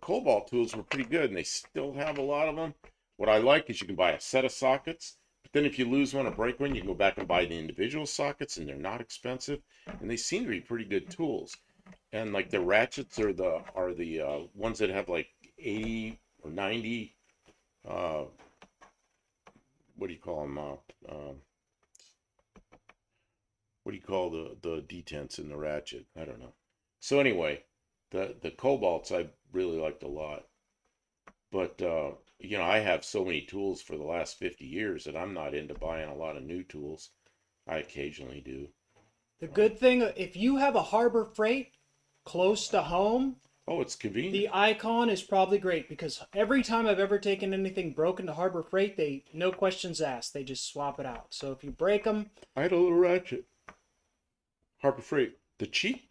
Cobalt tools were pretty good, and they still have a lot of them. What I like is you can buy a set of sockets, but then if you lose one or break one, you can go back and buy the individual sockets, and they're not expensive, and they seem to be pretty good tools. And like the ratchets are the ones that have like 80 or 90. What do you call them? What do you call the detents in the ratchet? I don't know. So anyway, the Cobalts I really liked a lot, but I have so many tools for the last 50 years that I'm not into buying a lot of new tools. I occasionally do. The good thing, if you have a Harbor Freight close to home, oh, it's convenient. The Icon is probably great because every time I've ever taken anything broken to Harbor Freight, they no questions asked. They just swap it out. So if you break them, I had a little ratchet. Harbor Freight, the cheap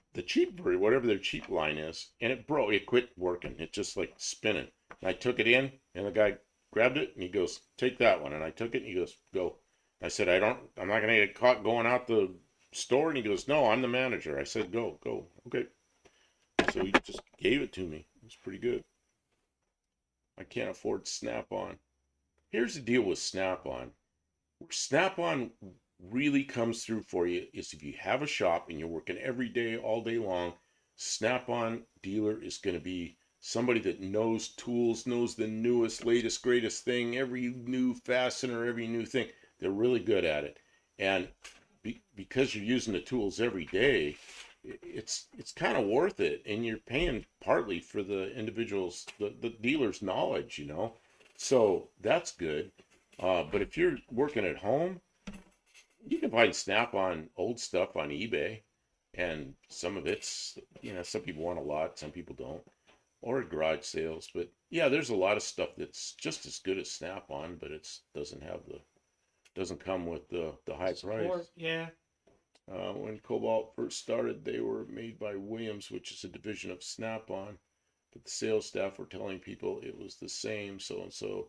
version, whatever their cheap line is, and it broke. It quit working. It just like spinning. And I took it in, and the guy grabbed it, and he goes, "Take that one." And I took it, and he goes, "Go." I said, I'm not gonna get caught going out the store. And he goes, "No, I'm the manager." I said, "Go." Okay. So he just gave it to me. It was pretty good. I can't afford Snap-on. Here's the deal with Snap-on. Snap-on really comes through for you is if you have a shop and you're working every day, all day long, Snap-on dealer is going to be somebody that knows tools, knows the newest, latest, greatest thing, every new fastener, every new thing. They're really good at it. And because you're using the tools every day, it's kind of worth it, and you're paying partly for the individual's the dealer's knowledge, so that's good. But if you're working at home, you can find Snap-on old stuff on eBay, and some of it's, some people want a lot, some people don't, or at garage sales. But yeah, there's a lot of stuff that's just as good as Snap-on, but it doesn't come with the high price. Yeah. When Cobalt first started, they were made by Williams, which is a division of Snap-on, but the sales staff were telling people it was the same, so and so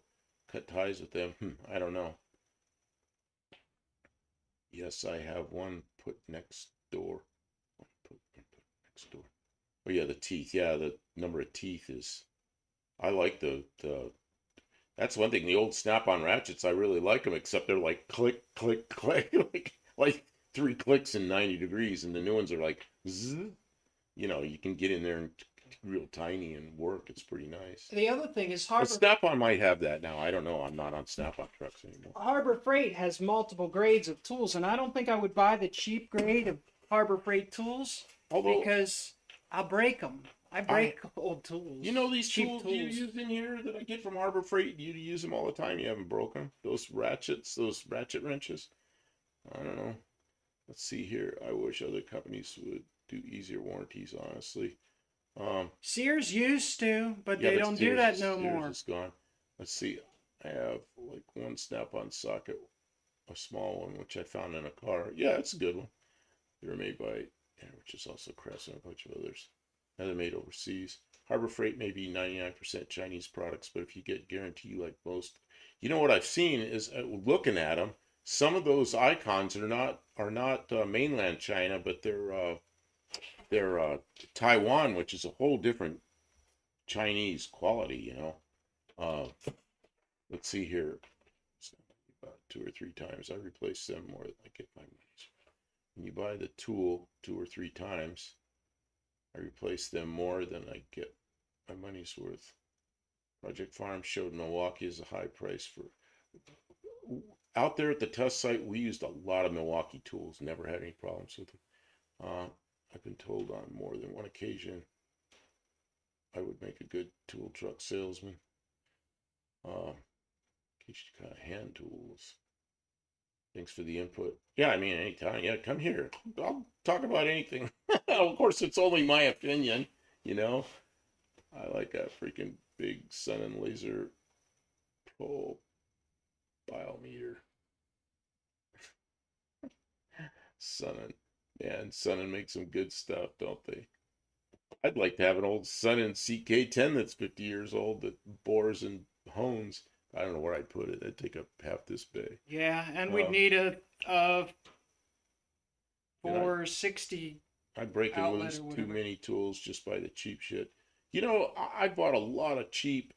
cut ties with them. I don't know. Yes, I have one put next door. Put next door. Oh yeah, the teeth. Yeah, the number of teeth is. I like the. That's one thing. The old Snap-on ratchets, I really like them, except they're like click, click, click, like 3 clicks in 90 degrees, and the new ones are like zzz. You can get in there and real tiny and work. It's pretty nice. The other thing is But Snap-on might have that now. I don't know. I'm not on Snap-on trucks anymore. Harbor Freight has multiple grades of tools, and I don't think I would buy the cheap grade of Harbor Freight tools because I'll break them. I break old tools. These cheap tools you use in here that I get from Harbor Freight, you use them all the time. You haven't broken those ratchets, those ratchet wrenches. I don't know. Let's see here. I wish other companies would do easier warranties, honestly. Sears used to, but they don't do that no more. Sears is gone. Let's see. I have like one Snap-on socket, a small one, which I found in a car. Yeah, it's a good one. They were made by, which is also Crest and a bunch of others. Now they're made overseas. Harbor Freight may be 99% Chinese products, but if you get guarantee like most, what I've seen is looking at them. Some of those icons are not mainland China, but they're Taiwan, which is a whole different Chinese quality. Let's see here. About 2 or 3 times I replace them more than I get my money's. When you buy the tool 2 or 3 times, I replace them more than I get my money's worth. Project Farm showed Milwaukee as a high price for. Out there at the test site, we used a lot of Milwaukee tools. Never had any problems with them. I've been told on more than one occasion I would make a good tool truck salesman. Kind of hand tools. Thanks for the input. Yeah, anytime. Yeah, come here. I'll talk about anything. Of course, it's only my opinion, I like a freaking big Sun and Laser Pro biometer. Sun and makes some good stuff, don't they? I'd like to have an old Sun and CK10 that's 50 years old that bores and hones. I don't know where I'd put it. It'd take up half this bay. Yeah, and we'd need a 460. I'd break and lose too many tools just by the cheap shit. I bought a lot of cheap.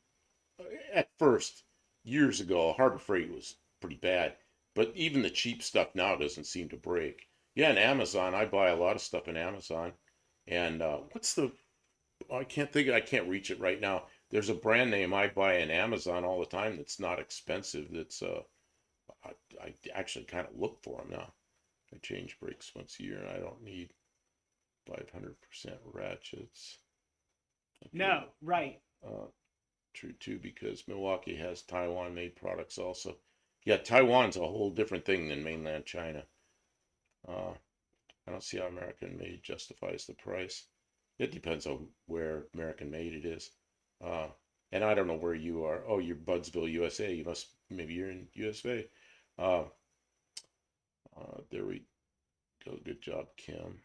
At first, years ago, Harbor Freight was pretty bad. But even the cheap stuff now doesn't seem to break. Yeah, and Amazon, I buy a lot of stuff in Amazon. And I can't reach it right now. There's a brand name I buy in Amazon all the time that's not expensive. That's I actually kind of look for them now. I change brakes once a year, and I don't need 500% ratchets. Okay. No, right. True too, because Milwaukee has Taiwan-made products also. Yeah, Taiwan's a whole different thing than mainland China. I don't see how American-made justifies the price. It depends on where American-made it is. And I don't know where you are. Oh, you're Budsville, USA. Maybe you're in USA. There we go. Good job, Kim.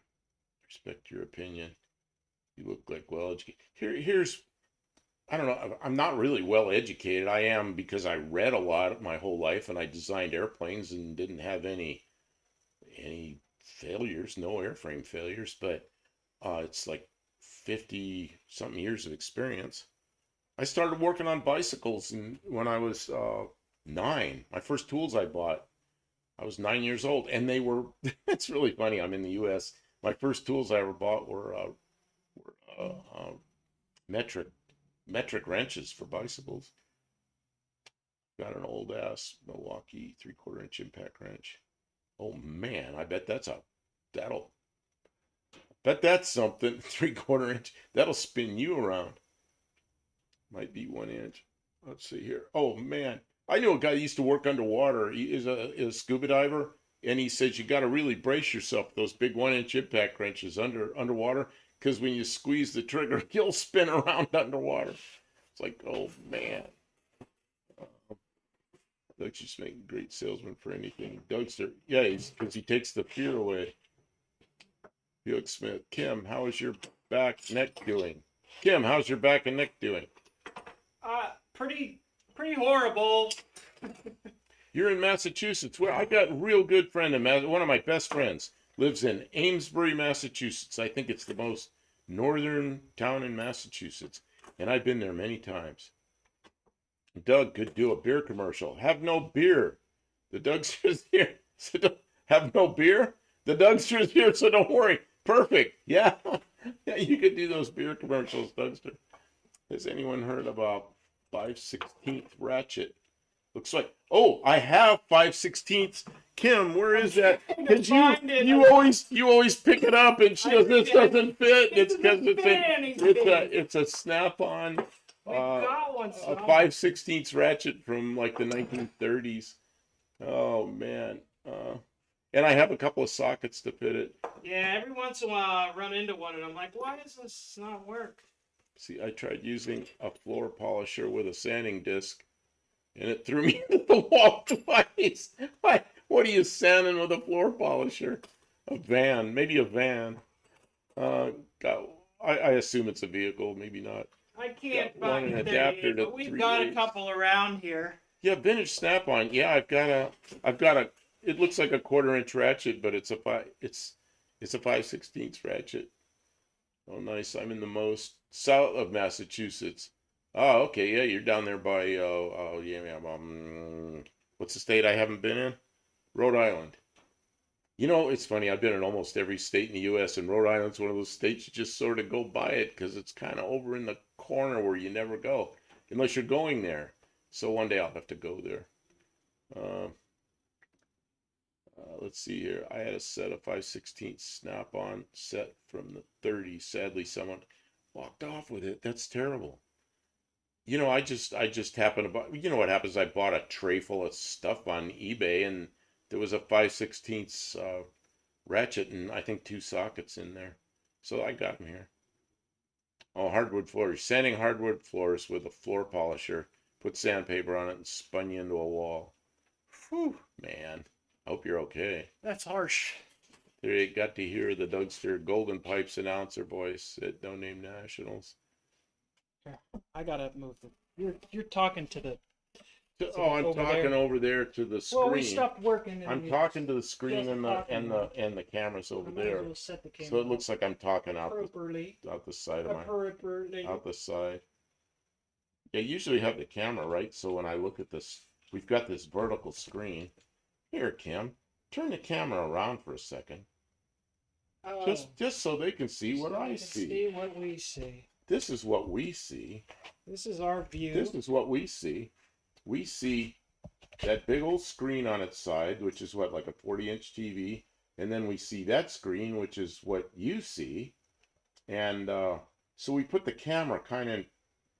Respect your opinion. You look like well educated. Here's, I don't know. I'm not really well educated. I am because I read a lot my whole life, and I designed airplanes and didn't have any failures, no airframe failures. But it's like 50 something years of experience. I started working on bicycles when I was 9. My first tools I bought I was 9 years old, and they were. It's really funny. I'm in the U.S. My first tools I ever bought were uh, uh, metric wrenches for bicycles. Got an old ass Milwaukee 3/4 inch impact wrench. Oh man, I bet that'll bet that's something. 3/4 inch that'll spin you around. Might be 1 inch. Let's see here. Oh man, I knew a guy who used to work underwater. He is a scuba diver, and he says you got to really brace yourself with those big 1 inch impact wrenches underwater, because when you squeeze the trigger, you'll spin around underwater. It's like, oh man. Doug's just making a great salesman for anything. Dougster, yeah, because he takes the fear away. Felix Smith, Kim, how is your back neck doing? Kim, how's your back and neck doing? Pretty horrible. You're in Massachusetts. Where I got a real good friend in one of my best friends lives in Amesbury, Massachusetts. I think it's the most northern town in Massachusetts, and I've been there many times. Doug could do a beer commercial. Have no beer. The Dougster's here. So have no beer? The Dougster's here, so don't worry. Perfect. Yeah. Yeah, you could do those beer commercials, Dougster. Has anyone heard about 5/16 ratchet? Looks like, oh, I have 5/16. Kim, where is that? Because you always pick it up and she goes, this doesn't fit. It's because it's a snap-on. A 5/16 ratchet from like the 1930s. Oh man. And I have a couple of sockets to fit it. Yeah, every once in a while I run into one and I'm like, why does this not work? See, I tried using a floor polisher with a sanding disc, and it threw me into the wall twice. What are you sanding with a floor polisher? A van, maybe a van. God, I assume it's a vehicle, maybe not. I can't find an adapter to but we've got a couple around here. Yeah, vintage snap-on. Yeah, I've got a. It looks like a 1/4 inch ratchet, but it's a 5/16 ratchet. Oh, nice. I'm in the most south of Massachusetts. Oh, okay. Yeah, you're down there by what's the state I haven't been in? Rhode Island. You know, it's funny. I've been in almost every state in the U.S., and Rhode Island's one of those states you just sort of go by it because it's kind of over in the corner where you never go unless you're going there. So one day I'll have to go there. Let's see here. I had a set of 5/16 snap-on set from the 30s. Sadly, someone walked off with it. That's terrible. You know, I just happened to buy. You know what happens? I bought a tray full of stuff on eBay, and there was a 5/16 ratchet and I think 2 sockets in there. So I got them here. Oh, hardwood floors. Sanding hardwood floors with a floor polisher. Put sandpaper on it and spun you into a wall. Whew, man. I hope you're okay. That's harsh. There you got to hear the Dougster Golden Pipes announcer voice at No Name Nationals. Yeah, I gotta move the. You're talking to the. I'm talking over there to the screen. Well, we stopped working. I'm talking to the screen and the cameras over there. Set the camera so it looks like I'm talking out the side of out the side. Yeah, usually have the camera right, so when I look at this, we've got this vertical screen. Here, Kim, turn the camera around for a second. Just so they can see what I see. See what we see. This is what we see. This is our view. This is what we see. We see that big old screen on its side, which is what, like a 40-inch TV, and then we see that screen, which is what you see, and so we put the camera kind of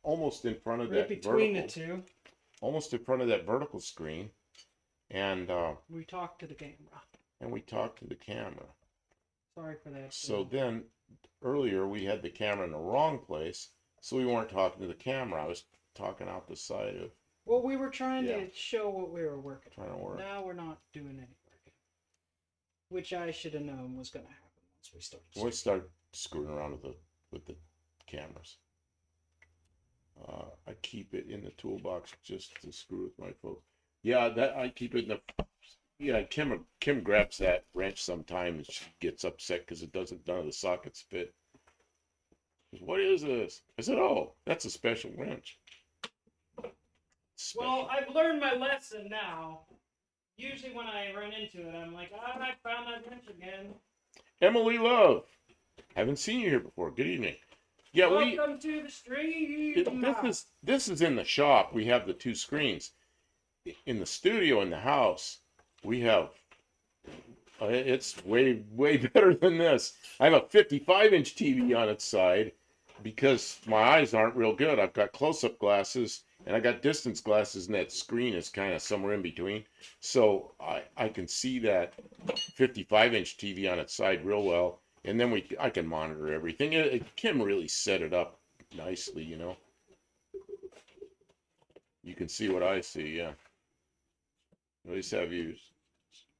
almost in front of that between the two, almost in front of that vertical screen, and we talk to the camera. Sorry for that. So then earlier we had the camera in the wrong place, so we weren't talking to the camera. I was talking out the side of. Well, we were trying to show what we were working on. Trying to work. Now we're not doing any working, which I should have known was going to happen once we started. We started screwing around with the cameras. I keep it in the toolbox just to screw with my folks. Yeah, that I keep it in the. Yeah, Kim grabs that wrench sometimes. She gets upset because none of the sockets fit. What is this? I said, oh, that's a special wrench. Well, I've learned my lesson now. Usually when I run into it, I'm like, ah, I found that wrench again. Emily Love, haven't seen you here before. Good evening. Yeah, Welcome to the stream. this is in the shop. We have the two screens. In the studio in the house, we have it's way better than this. I have a 55-inch TV on its side because my eyes aren't real good. I've got close-up glasses and I got distance glasses, and that screen is kind of somewhere in between. So I can see that 55-inch TV on its side real well, and then I can monitor everything. It can really set it up nicely, you know. You can see what I see, yeah. At least have you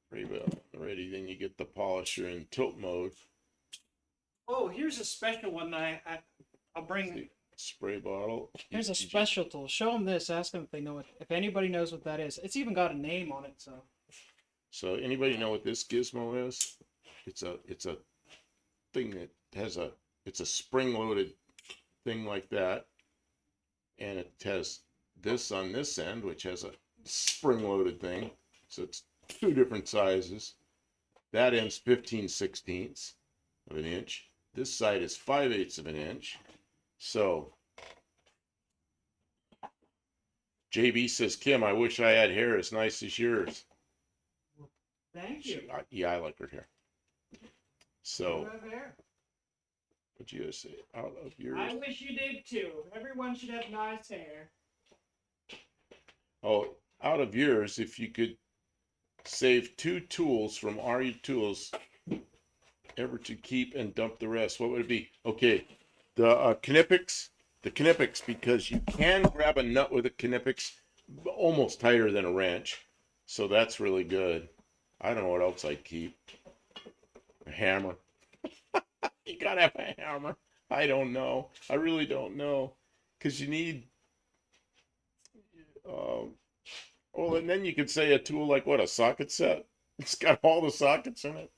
spray bottle ready, then you get the polisher in tilt mode. Oh, here's a special one that I'll bring. See, spray bottle. Here's a special tool. Show them this. Ask them if they know it. If anybody knows what that is. It's even got a name on it. So anybody know what this gizmo is? It's a thing that has it's a spring-loaded thing like that, and it has this on this end, which has a spring-loaded thing. So it's two different sizes. That end's 15/16 of an inch. This side is 5/8 of an inch. So JB says, Kim, I wish I had hair as nice as yours. Thank you. Yeah, I like her hair. So, You have hair. what'd you say? Out of yours. I wish you did too. Everyone should have nice hair. Oh, out of yours, if you could save 2 tools from RE Tools ever to keep and dump the rest, what would it be? Okay, the Knipex, because you can grab a nut with a Knipex almost tighter than a wrench, so that's really good. I don't know what else I'd keep. A hammer. You gotta have a hammer. I don't know. I really don't know, because you need. Well, and then you could say a tool like what, a socket set? It's got all the sockets in it.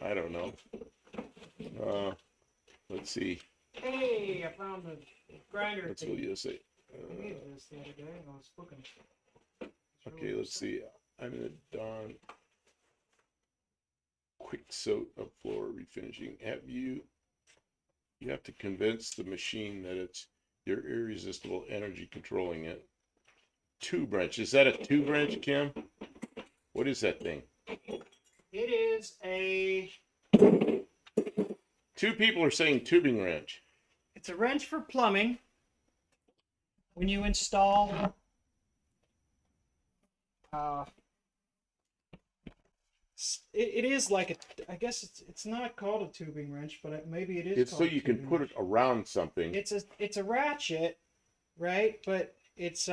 I don't know. Let's see. Hey, I found the grinder. That's what you say. I made this the other day and I was looking. Okay, let's see. I'm gonna don quick soak of floor refinishing. You have to convince the machine that it's your irresistible energy controlling it. Tube wrench. Is that a tube wrench, Kim? What is that thing? It is a. 2 people are saying tubing wrench. It's a wrench for plumbing. When you install. It is like a. I guess it's not called a tubing wrench, but maybe it is. It's so you can put it around something. It's a ratchet, right? But it's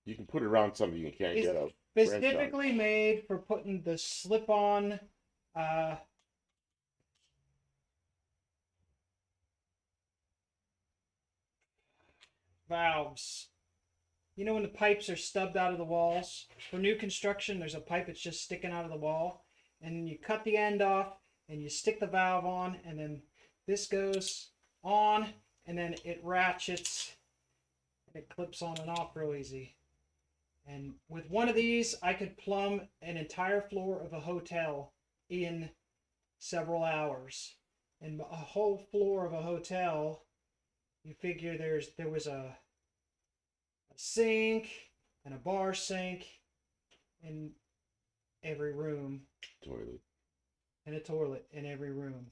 You can put it around something you can't get out. Specifically made for putting the slip-on valves. You know when the pipes are stubbed out of the walls? For new construction, there's a pipe that's just sticking out of the wall. And you cut the end off, and you stick the valve on, and then this goes on, and then it ratchets, and it clips on and off real easy. And with one of these, I could plumb an entire floor of a hotel in several hours. And a whole floor of a hotel, you figure there was a sink and a bar sink in every room. Toilet. And a toilet in every room.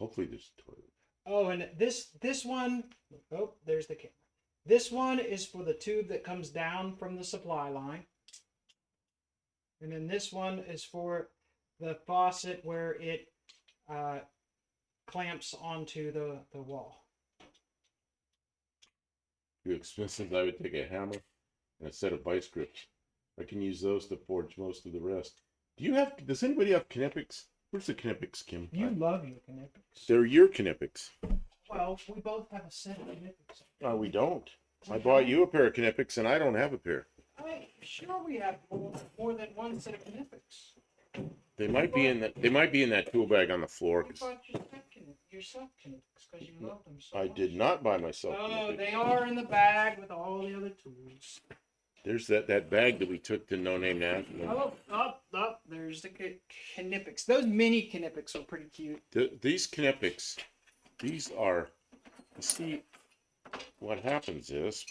Hopefully there's a toilet. Oh, and this one, oh, there's the camera. This one is for the tube that comes down from the supply line. And then this one is for the faucet where it clamps onto the wall. Too expensive, I would take a hammer and a set of vice grips. I can use those to forge most of the rest. Does anybody have Knipex? Where's the Knipex, Kim? You love your Knipex. They're your Knipex. Well, we both have a set of Knipex. No, we don't. I bought you a pair of Knipex and I don't have a pair. I'm sure we have more than one set of Knipex. They might be in that tool bag on the floor. You bought yourself Knipex because you love them so I much. did not buy myself Oh, Knipex. they are in the bag with all the other tools. There's that bag that we took to No Name National. Oh, there's the Knipex. Those mini Knipex are pretty cute. These Knipex, these are, you see, what happens is,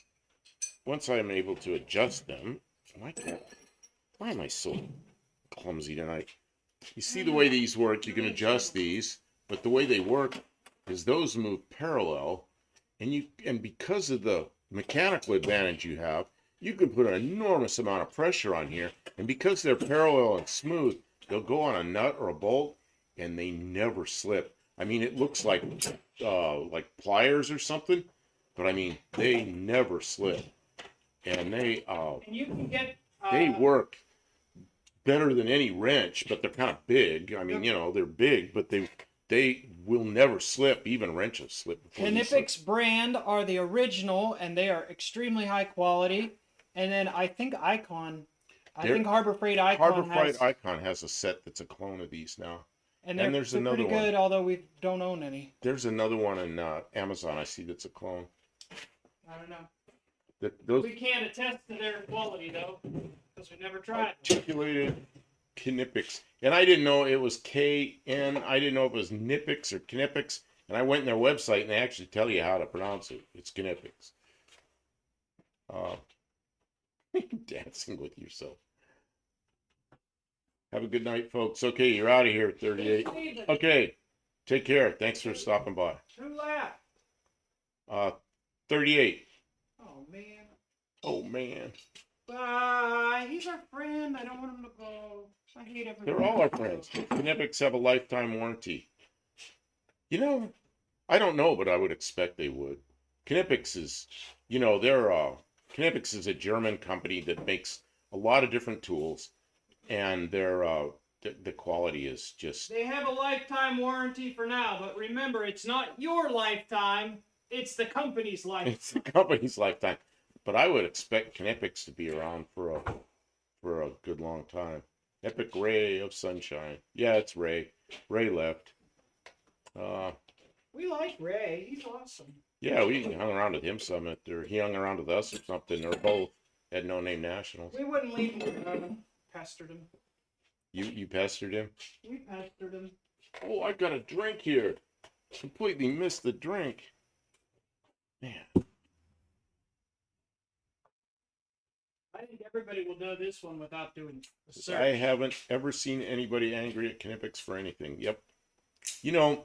once I'm able to adjust them, why am I so clumsy tonight? You see the way these work, you can adjust these, but the way they work is those move parallel, and because of the mechanical advantage you have, you can put an enormous amount of pressure on here, and because they're parallel and smooth, they'll go on a nut or a bolt, and they never slip. I mean, it looks like pliers or something, but I mean, they never slip, and they And you can get. they work better than any wrench, but they're kind of big. I mean, you know, they're big, but they will never slip. Even wrenches slip. Knipex brand are the original, and they are extremely high quality. And then I think Harbor Freight Icon has a set that's a clone of these now. And there's they're another pretty one. good, although we don't own any. There's another one in Amazon I see that's a clone. I don't know. Those We can't attest to their quality, though, because we never tried. articulated Knipex. And I didn't know it was KN. I didn't know it was Knipex or Knipex. And I went in their website and they actually tell you how to pronounce it. It's Knipex. Dancing with yourself. Have a good night, folks. Okay, you're out of here at 38. Okay, take care. Thanks for stopping by. Who laughed? 38. Oh, man. Oh, man. Bye. He's our friend. I don't want him to go. I hate everyone. They're all our friends. Knipex have a lifetime warranty. You know, I don't know, but I would expect they would. Knipex is, you know, Knipex is a German company that makes a lot of different tools, and the quality is just. They have a lifetime warranty for now, but remember, it's not your lifetime. It's the company's lifetime. It's the company's lifetime. But I would expect Knipex to be around for a good long time. Epic ray of sunshine. Yeah, it's Ray. Ray left. We like Ray. He's awesome. Yeah, we hung around with him some, or he hung around with us or something, or both at No Name Nationals. We wouldn't leave him. Pestered him. You pestered him? We pestered him. Oh, I got a drink here. Completely missed the drink. Man. I think everybody will know this one without doing a search. I haven't ever seen anybody angry at Knipex for anything. Yep. You know,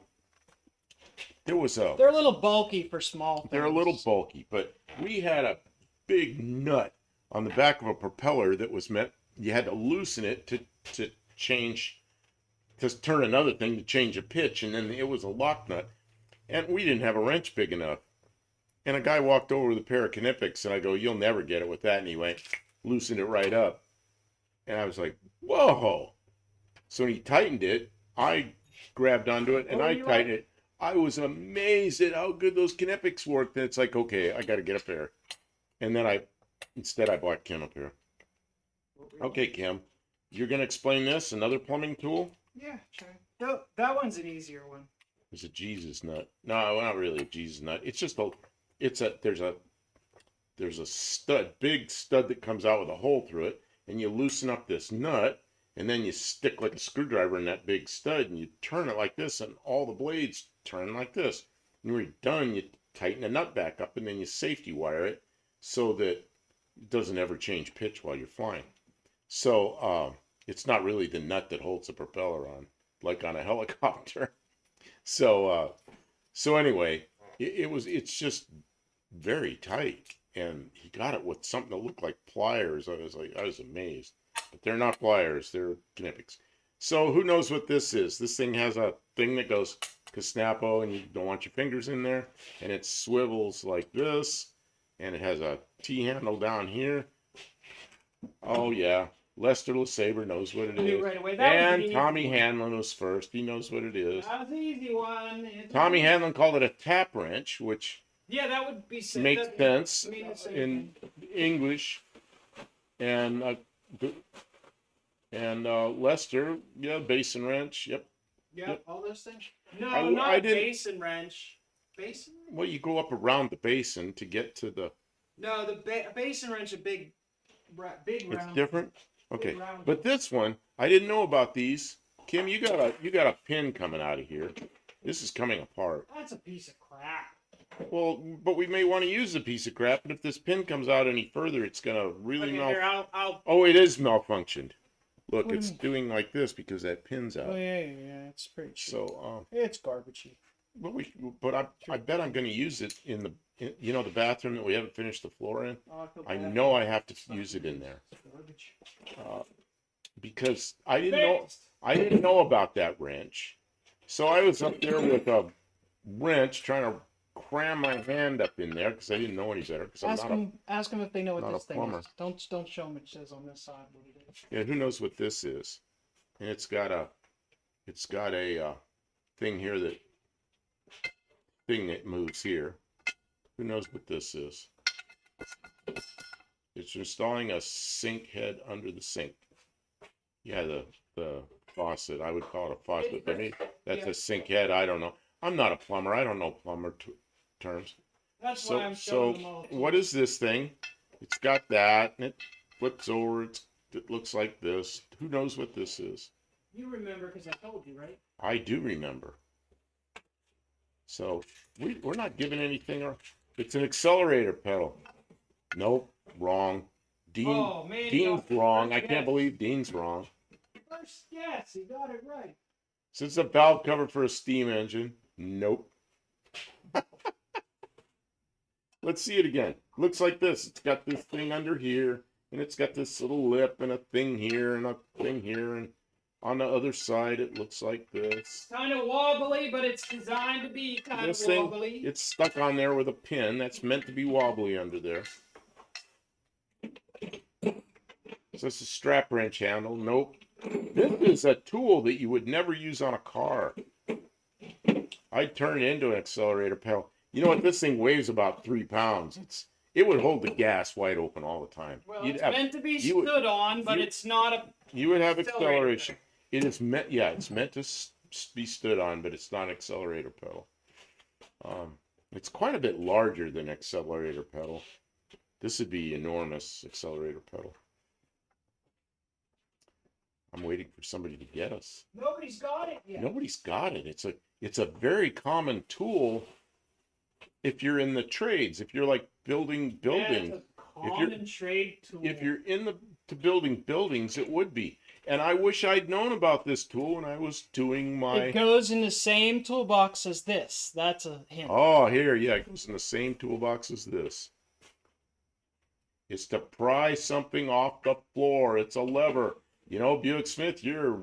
they're a little bulky for small things. They're a little bulky, but we had a big nut on the back of a propeller that was meant, you had to loosen it to change, to turn another thing to change a pitch, and then it was a lock nut. And we didn't have a wrench big enough. And a guy walked over with a pair of Knipex, and I go, "You'll never get it with that." And he went, loosened it right up. And I was like, whoa. So when he tightened it, I grabbed onto it, and I tightened it. I was amazed at how good those Knipex worked. And it's like, okay, I got to get a pair. And then instead I bought Kim a pair. Okay, Kim, you're going to explain this, another plumbing tool? Yeah, sure. No, that one's an easier one. It's a Jesus nut. No, not really a Jesus nut. It's just there's a stud, big stud that comes out with a hole through it, and you loosen up this nut, and then you stick like a screwdriver in that big stud, and you turn it like this, and all the blades turn like this. And when you're done, you tighten the nut back up, and then you safety wire it so that it doesn't ever change pitch while you're flying. So it's not really the nut that holds the propeller on, like on a helicopter. So anyway, it's just very tight, and he got it with something that looked like pliers. I was amazed, but they're not pliers; they're Knipex. So who knows what this is? This thing has a thing that goes snapo, and you don't want your fingers in there, and it swivels like this, and it has a T handle down here. Oh yeah, Lester LeSabre knows what it is. Right away. And Tommy Hanlon was first. He knows what it is. That was an easy one. Tommy Hanlon called it a tap wrench, which that would be makes sense in English. And Lester, basin wrench. Yep. Yep. All those things. No, not basin wrench. Basin? Well, you go up around the basin to get to the. No, the basin wrench is a big big It's round. different. Okay, round. but this one I didn't know about these. Kim, you got a pin coming out of here. This is coming apart. That's a piece of crap. Well, but we may want to use the piece of crap. But if this pin comes out any further, it's gonna really Here, I'll. Oh, it is malfunctioned. Look, What do it's you mean? doing like this because that pin's out. Oh yeah, it's pretty cheap. So, It's garbagey. but I bet I'm going to use it in the bathroom that we haven't finished the floor in. I know I have to use it in there because I didn't know about that wrench. So I was up there with a wrench trying to cram my hand up in there because I didn't know any better. Because Ask them if they know what not this a thing plumber. is. Don't show them it says on this side what it is. Yeah, who knows what this is? And it's got a thing here that moves here. Who knows what this is? It's installing a sink head under the sink. Yeah, the faucet. I would call it a faucet, but maybe that's a sink head. I don't know. I'm not a plumber. I don't know plumber terms. That's why I'm showing them all. What is this thing? It's got that, and it flips over. It looks like this. Who knows what this is? You remember because I told you, right? I do remember. So we're not giving anything. It's an accelerator pedal. Nope, wrong. Dean's wrong. I can't believe Dean's wrong. First guess, he got it right. So it's a valve cover for a steam engine. Nope. Let's see it again. Looks like this. It's got this thing under here, and it's got this little lip and a thing here and a thing here, and on the other side it looks like this. Kind of wobbly, but it's designed to be kind of wobbly. It's stuck on there with a pin that's meant to be wobbly under there. So it's a strap wrench handle. Nope. This is a tool that you would never use on a car. I'd turn it into an accelerator pedal. You know what? This thing weighs about 3 pounds. It would hold the gas wide open all the time. Well, it's meant to be stood on, but it's not a. You would have acceleration. It is meant. Yeah, it's meant to be stood on, but it's not an accelerator pedal. It's quite a bit larger than accelerator pedal. This would be enormous accelerator pedal. I'm waiting for somebody to get us. Nobody's got it yet. Nobody's got it. It's a very common tool if you're in the trades. If you're like building. Yeah, it's a common trade tool. If you're to building buildings, it would be. And I wish I'd known about this tool when I was doing my. It goes in the same toolbox as this. That's a hint. Oh, here, yeah, it goes in the same toolbox as this. It's to pry something off the floor. It's a lever. You know, Buick Smith, you're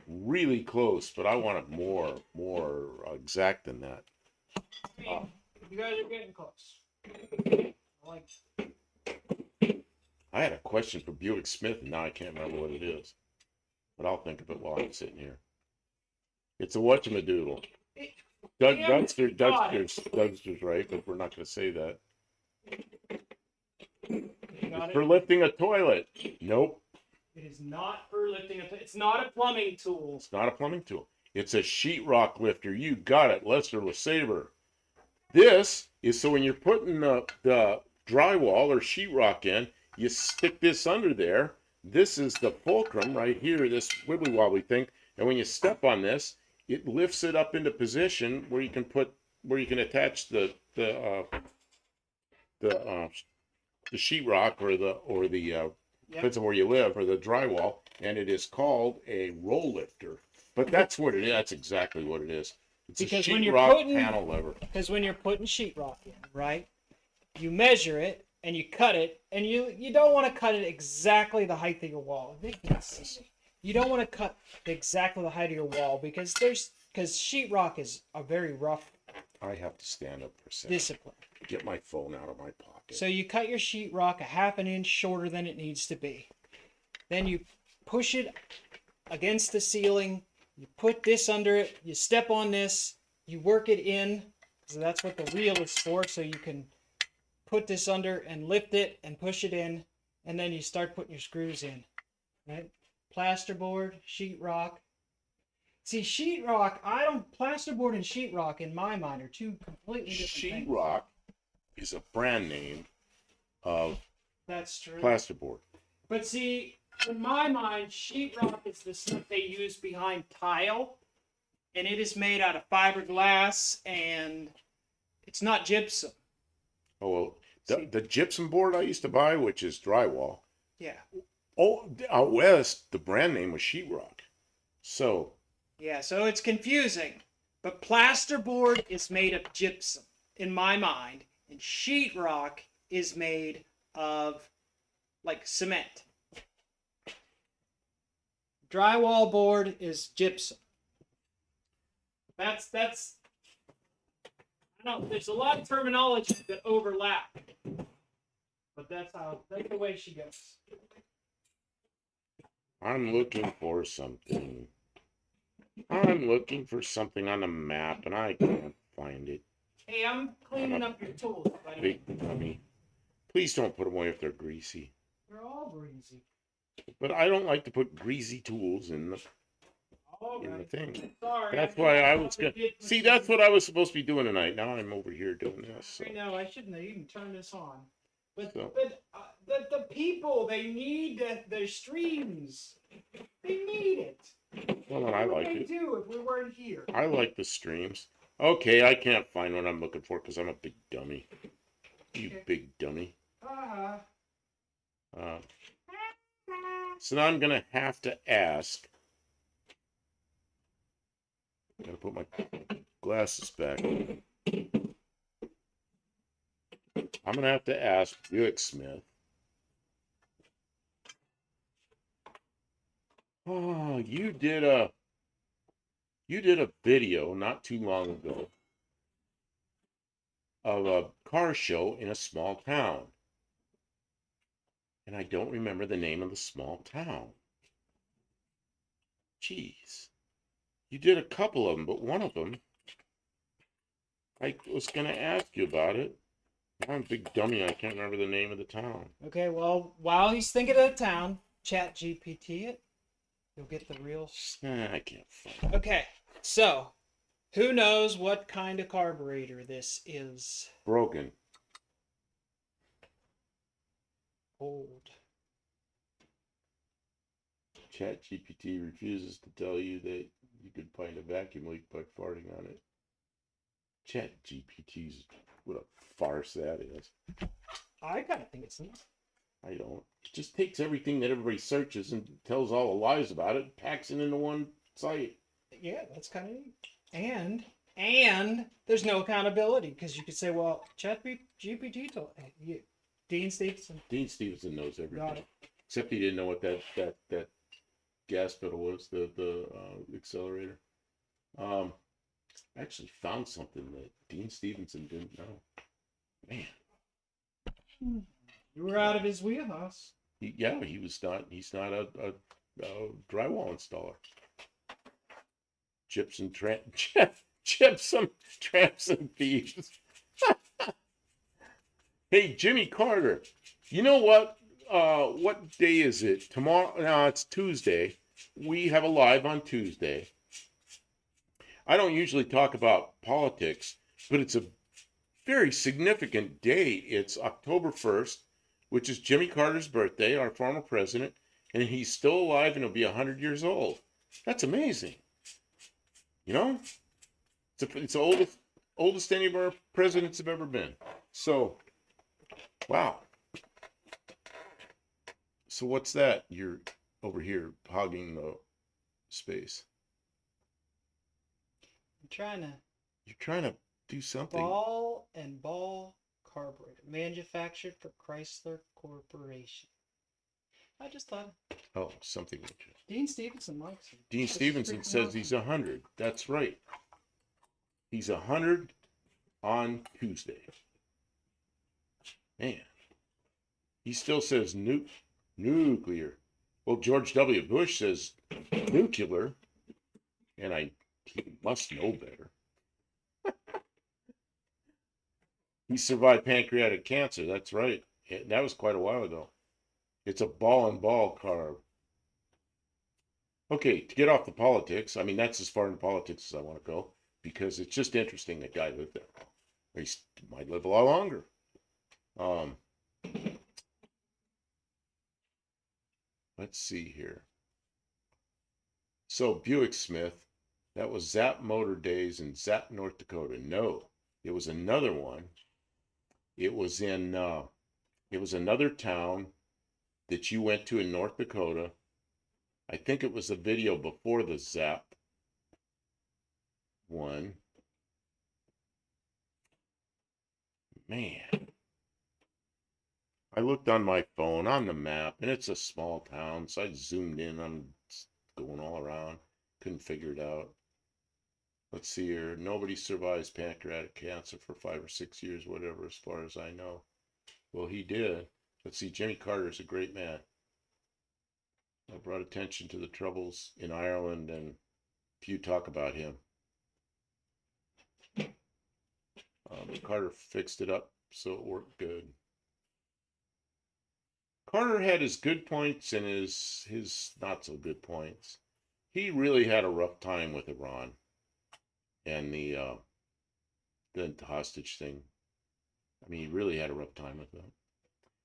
really close, but I want it more exact than that. You guys are getting close. I had a question for Buick Smith, and now I can't remember what it is. But I'll think of it while I'm sitting here. It's a whatchamadoodle. Dougster's right, but we're not going to say that. It's for lifting a toilet. Nope. It is not for lifting it's not a plumbing tool. It's not a plumbing tool. It's a sheetrock lifter. You got it, Lester LeSabre. This is so when you're putting the drywall or sheetrock in, you stick this under there. This is the fulcrum right here, this wibbly wobbly thing. And when you step on this, it lifts it up into position where you can attach the sheetrock or the depends on where you live, or the drywall, and it is called a roll lifter. But that's what it is. That's exactly what it is. It's because a sheetrock panel lever. Because when you're putting sheetrock in, right, you measure it and you cut it, and you don't want to cut it exactly the height of your wall. You don't want to cut exactly the height of your wall because sheetrock is a very rough. I have to stand up for a second. Discipline. Get my phone out of my pocket. So you cut your sheetrock a half an inch shorter than it needs to be. Then you push it against the ceiling. You put this under it. You step on this. You work it in. So that's what the wheel is for. So you can put this under and lift it and push it in. And then you start putting your screws in. Right? Plasterboard, sheetrock. See, sheetrock, plasterboard and sheetrock in my mind are two completely different things. Sheetrock is a brand name of That's true. plasterboard. But see, in my mind, sheetrock is the stuff they use behind tile, and it is made out of fiberglass, and it's not gypsum. Oh, well, the gypsum board I used to buy, which is drywall. Yeah. Oh, out west, the brand name was sheetrock. So. Yeah, so it's confusing. But plasterboard is made of gypsum, in my mind, and sheetrock is made of, like, cement. Drywall board is gypsum. That's I don't, there's a lot of terminology that overlap. But that's the way she goes. I'm looking for something. I'm looking for something on the map and I can't find it. Hey, I'm cleaning up your tools, buddy. Big dummy. Please don't put them away if they're greasy. They're all greasy. But I don't like to put greasy tools in the thing. Sorry. That's why I was gonna see. That's what I was supposed to be doing tonight. Now I'm over here doing this. So. I know. I shouldn't have even turned this on. But So. the people, they need their streams. They need it. Well, and I like it. What would they do if we weren't here? I like the streams. Okay, I can't find what I'm looking for because I'm a big dummy. You big dummy. So now I'm gonna have to ask. I gotta put my glasses back. I'm gonna have to ask Buick Smith. Oh, you did a video not too long ago of a car show in a small town. And I don't remember the name of the small town. Jeez. You did a couple of them, but one of them, I was going to ask you about it. I'm a big dummy. I can't remember the name of the town. Okay, well, while he's thinking of the town, chat GPT it. You'll get the real... I can't find it. Okay, so, who knows what kind of carburetor this is? Broken. Old. Chat GPT refuses to tell you that you could find a vacuum leak by farting on it. Chat GPT's what a farce that is. I kind of think it's neat. I don't. It just takes everything that everybody searches and tells all the lies about it, packs it into one site. Yeah, that's kind of neat. And there's no accountability because you could say, well, chat GPT told you. Dean Stevenson. Dean Stevenson knows everything. Got it. Except he didn't know what that gas pedal was, the accelerator. I actually found something that Dean Stevenson didn't know. Man. You were out of his wheelhouse. He's not a drywall installer. Gypsum tramps and thieves. Hey, Jimmy Carter, you know what? What day is it? Tomorrow? No, it's Tuesday. We have a live on Tuesday. I don't usually talk about politics, but it's a very significant day. It's October 1st, which is Jimmy Carter's birthday, our former president, and he's still alive and he'll be 100 years old. That's amazing. You know? It's the oldest any of our presidents have ever been. So, wow. So what's that? You're over here hogging the space. You're trying to do something. Ball and ball carburetor, manufactured for Chrysler Corporation. I just thought. Oh, something. Dean Stevenson likes him. Dean Stevenson says he's 100. That's right. He's 100 on Tuesday. Man. He still says nuclear. Well, George W. Bush says nuclear. And he must know better. He survived pancreatic cancer. That's right. That was quite a while ago. It's a ball and ball carb. Okay, to get off the politics, I mean, that's as far into politics as I want to go, because it's just interesting that guy lived there. He might live a lot longer. Let's see here. So Buick Smith, that was Zap Motor Days in Zap, North Dakota. No, it was another one. It was in it was another town that you went to in North Dakota. I think it was a video before the Zap one. Man, I looked on my phone on the map, and it's a small town, so I zoomed in. I'm going all around, couldn't figure it out. Let's see here. Nobody survives pancreatic cancer for 5 or 6 years, whatever, as far as I know. Well, he did. Let's see. Jimmy Carter's a great man. I brought attention to the troubles in Ireland, and few talk about him. Carter fixed it up, so it worked good. Carter had his good points and his not so good points. He really had a rough time with Iran and the hostage thing. I mean, he really had a rough time with them.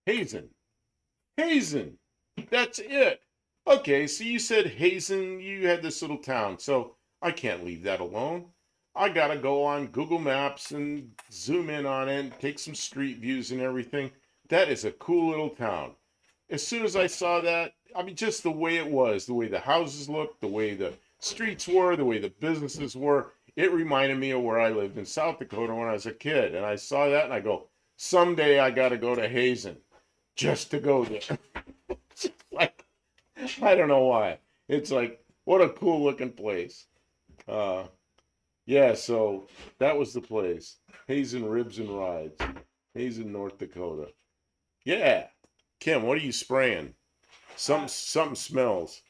Hazen, that's it. Okay, so you said Hazen, you had this little town, so I can't leave that alone. I gotta go on Google Maps and zoom in on it and take some street views and everything. That is a cool little town. As soon as I saw that, I mean, just the way it was, the way the houses looked, the way the streets were, the way the businesses were, it reminded me of where I lived in South Dakota when I was a kid. And I saw that and I go, someday I got to go to Hazen just to go there. Just like, I don't know why. It's like, what a cool looking place. Yeah, so that was the place. Hazen Ribs and Rides. Hazen, North Dakota. Yeah. Kim, what are you spraying? Something smells.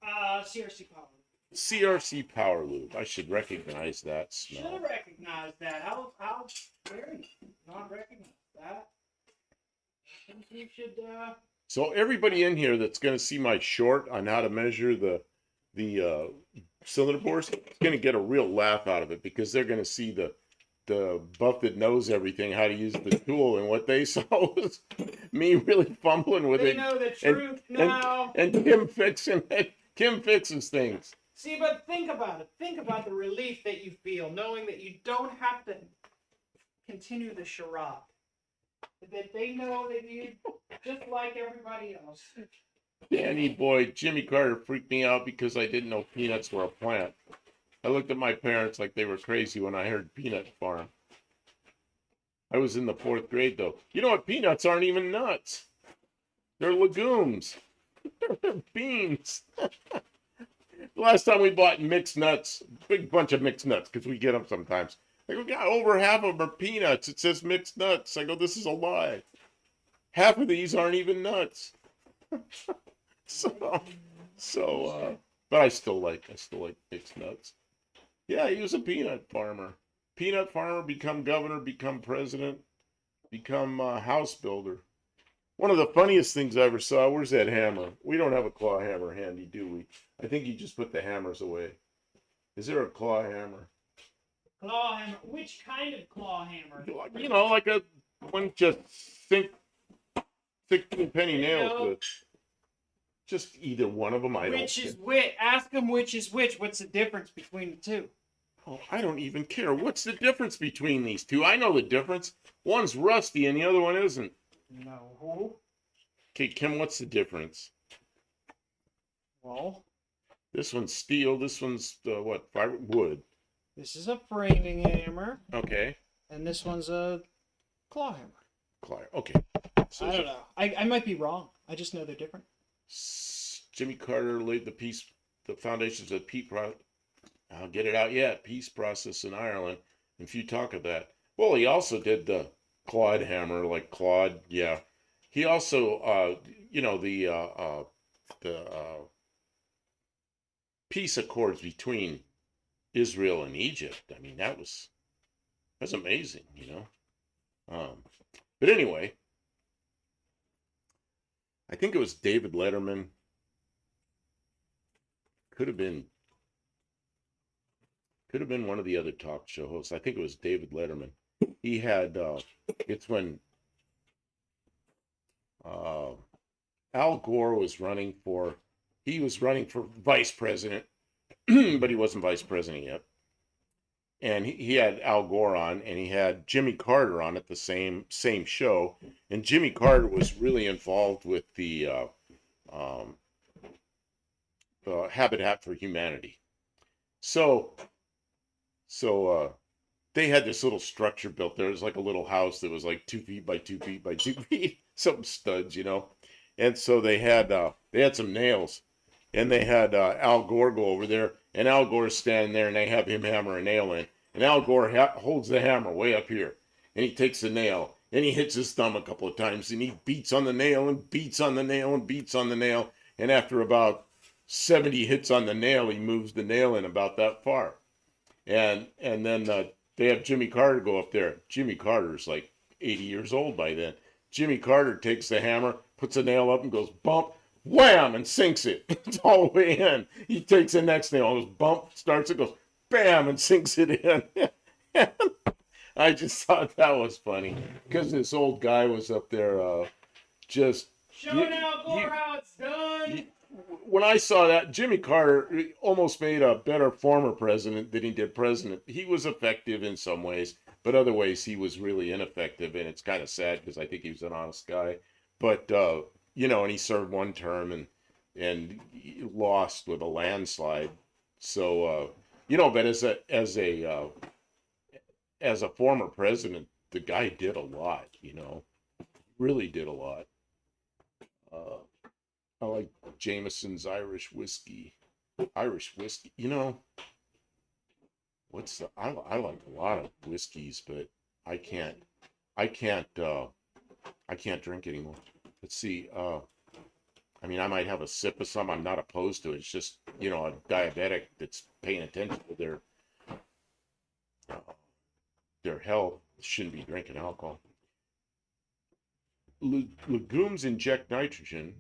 CRC Power. CRC Power Lube. I should recognize that smell. Should have recognized that. How dare you not recognize that? I think you should. So everybody in here that's going to see my short on how to measure the cylinder bores is going to get a real laugh out of it, because they're going to see the buff that knows everything, how to use the tool, and what they saw was me really fumbling with They it. know the truth now. And Kim fixing it. Kim fixes things. See, but think about it. Think about the relief that you feel knowing that you don't have to continue the charade. That they know that you just like everybody else. Danny boy, Jimmy Carter freaked me out because I didn't know peanuts were a plant. I looked at my parents like they were crazy when I heard peanut farm. I was in the 4th grade though. You know what? Peanuts aren't even nuts. They're legumes. They're beans. The last time we bought mixed nuts, big bunch of mixed nuts, because we get them sometimes. I go, yeah, over half of them are peanuts. It says mixed nuts. I go, this is a lie. Half of these aren't even nuts. But I still like mixed nuts. Yeah, he was a peanut farmer. Peanut farmer, become governor, become president, become house builder. One of the funniest things I ever saw, where's that hammer? We don't have a claw hammer handy, do we? I think you just put the hammers away. Is there a claw hammer? Claw hammer? Which kind of claw hammer? You know, like a one just 16 penny nails with. Just either one of them. Which is which? Ask them which is which. What's the difference between the two? Oh, I don't even care. What's the difference between these two? I know the difference. One's rusty and the other one isn't. No. Okay, Kim, what's the difference? Well, this one's steel. This one's what? Fiber wood. This is a framing hammer. Okay. And this one's a claw hammer. Claw. Okay. So I don't know. I might be wrong. I just know they're different. Jimmy Carter laid the foundations of peace I'll get it out yet. Peace process in Ireland. And few talk of that. Well, he also did the Claude hammer, like Claude. Yeah. He also, the peace accords between Israel and Egypt. I mean, that's amazing, But anyway, I think it was David Letterman. Could have been one of the other talk show hosts. I think it was David Letterman. He had it's when Al Gore was running for, he was running for vice president, but he wasn't vice president yet. And he had Al Gore on, and he had Jimmy Carter on at the same show. And Jimmy Carter was really involved with the um, Habitat for Humanity. So so they had this little structure built there. It was like a little house that was like 2 feet by 2 feet by 2 feet, some studs, you know. And so they had some nails, and they had Al Gore go over there, and Al Gore's standing there, and they have him hammer a nail in, and Al Gore holds the hammer way up here, and he takes the nail, and he hits his thumb a couple of times, and he beats on the nail and beats on the nail and beats on the nail, and after about 70 hits on the nail, he moves the nail in about that far, and then they have Jimmy Carter go up there. Jimmy Carter's like 80 years old by then. Jimmy Carter takes the hammer, puts a nail up, and goes bump, wham, and sinks it. It's all the way in. He takes the next nail, goes bump, starts it, goes bam, and sinks it in. I just thought that was funny because this old guy was up there just Showing Al Gore how it's done. When I saw that, Jimmy Carter almost made a better former president than he did president. He was effective in some ways, but other ways he was really ineffective, and it's kind of sad because I think he was an honest guy. But and he served one term and he lost with a landslide. So but as a former president, the guy did a lot. Really did a lot. Uh, I like Jameson's Irish whiskey. Irish whiskey. I like a lot of whiskeys, but I can't I can't drink anymore. Let's see. I might have a sip of some. I'm not opposed to it. It's just, a diabetic that's paying attention to their health shouldn't be drinking alcohol. Legumes inject nitrogen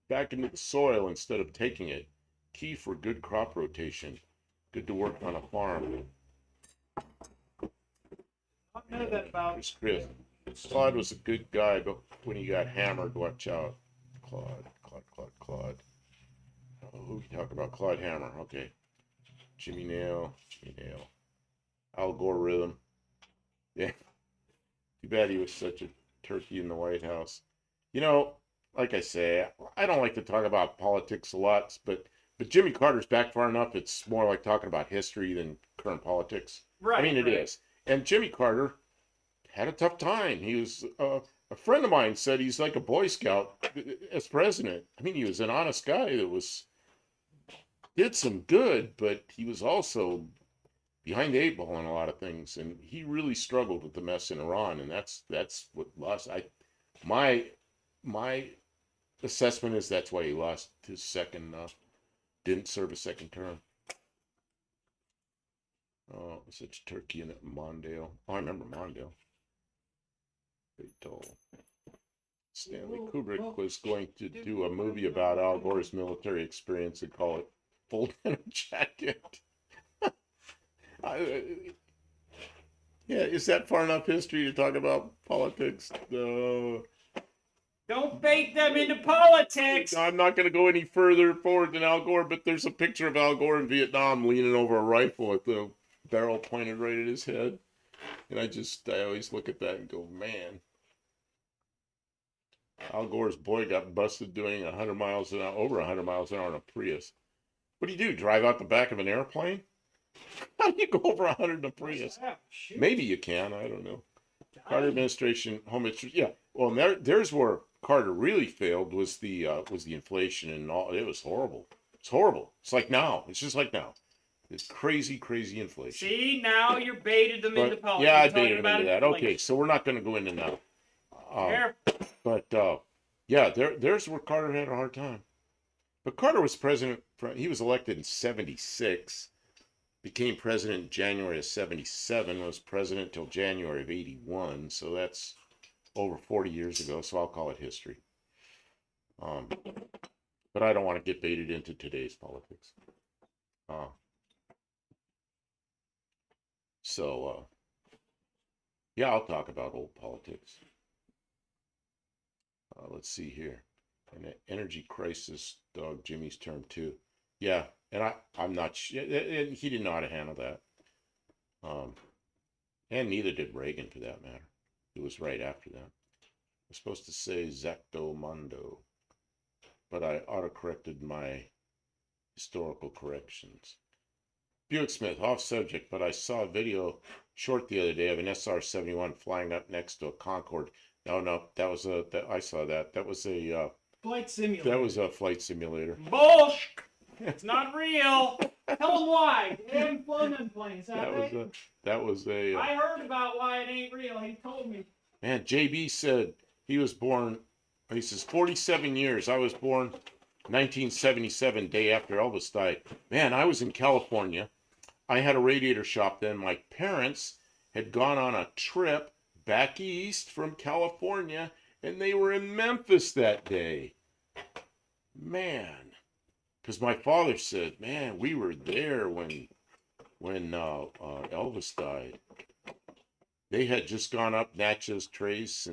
back into the soil instead of taking it. Key for good crop rotation. Good to work on a farm. I know that about Chris. Claude was a good guy, but when he got hammered, watch out. Claude. Oh, who you talk about? Claude Hammer. Okay. Jimmy Nail. Algorithm. Yeah. Too bad he was such a turkey in the White House. Like I say, I don't like to talk about politics a lot, but Jimmy Carter's back far enough. It's more like talking about history than current politics. right. It is. And Jimmy Carter had a tough time. He was a friend of mine said he's like a Boy Scout as president. He was an honest guy that did some good, but he was also behind the eight ball on a lot of things, and he really struggled with the mess in Iran, and that's what lost. My assessment is that's why he lost his second. Didn't serve a second term. Oh, such turkey in Mondale. Oh, I remember Mondale. Stanley Kubrick was going to do a movie about Al Gore's military experience and call it Full Denim Jacket. Yeah, is that far enough history to talk about politics? No. Don't bait them into politics. I'm not going to go any further forward than Al Gore, but there's a picture of Al Gore in Vietnam leaning over a rifle with the barrel pointed right at his head. And I always look at that and go, man. Al Gore's boy got busted doing 100 miles an hour, over 100 miles an hour in a Prius. What do you do? Drive out the back of an airplane? How do you go over 100 in a Prius? Maybe you can. I don't know. Carter administration, home administration. Yeah. Well, there's where Carter really failed was the inflation and all. It was horrible. It's horrible. It's like now. It's just like now. It's crazy inflation. See, now you're baited them into politics. Yeah, I baited them into that. Okay, so we're not going to go into now. There's where Carter had a hard time. But Carter was president. He was elected in '76. Became president in January of '77. Was president till January of '81. So that's over 40 years ago. So I'll call it history. But I don't want to get baited into today's politics. I'll talk about old politics. Let's see here. And an energy crisis dog, Jimmy's term too. Yeah, and I'm not sure. He didn't know how to handle that. And neither did Reagan for that matter. It was right after that. I was supposed to say Zacto Mondo, but I autocorrected my historical corrections. Buick Smith, off subject, but I saw a video short the other day of an SR-71 flying up next to a Concorde. No, I saw that. That was a flight simulator. That was a flight simulator. Bullshit! It's not real. Tell them why. They haven't flown them planes, have they? That was a. I heard about why it ain't real. He told me. Man, JB said he was born. He says 47 years. I was born 1977, day after Elvis died. Man, I was in California. I had a radiator shop then. My parents had gone on a trip back east from California, and they were in Memphis that day. Man, because my father said, man, we were there when Elvis died. They had just gone up Natchez Trace,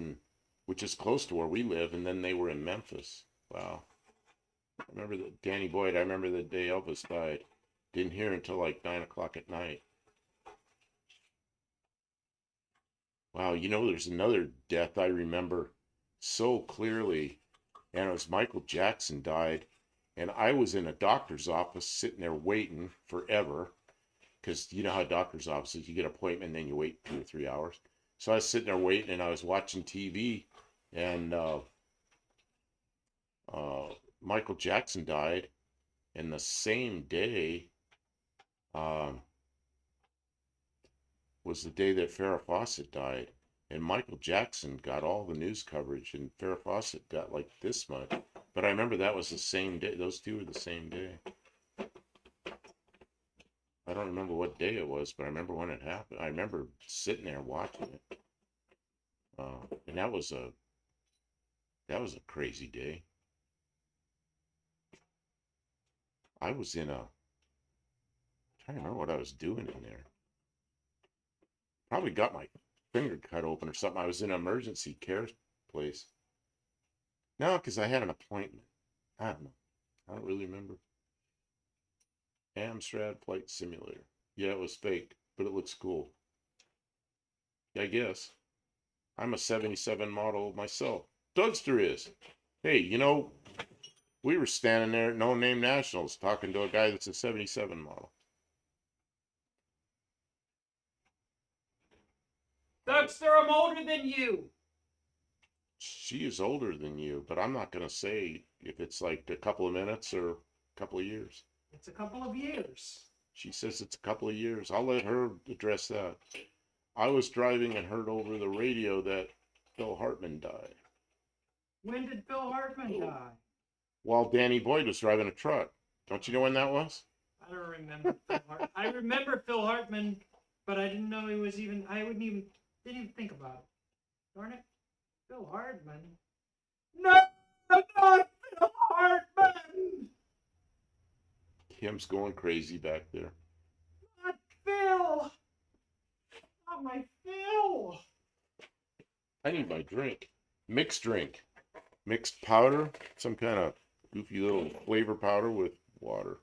which is close to where we live, and then they were in Memphis. Wow. I remember that Danny Boyd. I remember the day Elvis died. Didn't hear until like 9 o'clock at night. Wow, there's another death I remember so clearly, and it was Michael Jackson died, and I was in a doctor's office sitting there waiting forever, because you know how doctor's offices, you get an appointment and then you wait 2 or 3 hours. So I was sitting there waiting, and I was watching TV, and Michael Jackson died, and the same day was the day that Farrah Fawcett died, and Michael Jackson got all the news coverage, and Farrah Fawcett got like this much. But I remember that was the same day. Those two were the same day. I don't remember what day it was, but I remember when it happened. I remember sitting there watching it, and that was a crazy day. I was in I'm trying to remember what I was doing in there. Probably got my finger cut open or something. I was in an emergency care place. No, because I had an appointment. I don't know. I don't really remember. Amstrad Flight Simulator. Yeah, it was fake, but it looks cool. I guess. I'm a 77 model myself. Dougster is. Hey, we were standing there at No Name Nationals talking to a guy that's a 77 model. Dougster, I'm older than you. She is older than you, but I'm not going to say if it's like a couple of minutes or a couple of years. It's a couple of years. She says it's a couple of years. I'll let her address that. I was driving and heard over the radio that Phil Hartman died. When did Phil Hartman die? While Danny Boyd was driving a truck. Don't you know when that was? I don't remember Phil Hartman. I remember Phil Hartman, but I didn't know he was even. Didn't even think about it. Darn it, Phil Hartman. No, not Phil Hartman. Kim's going crazy back there. Not Phil. Not my Phil. I need my drink. Mixed drink. Mixed powder. Some kind of goofy little flavor powder with water.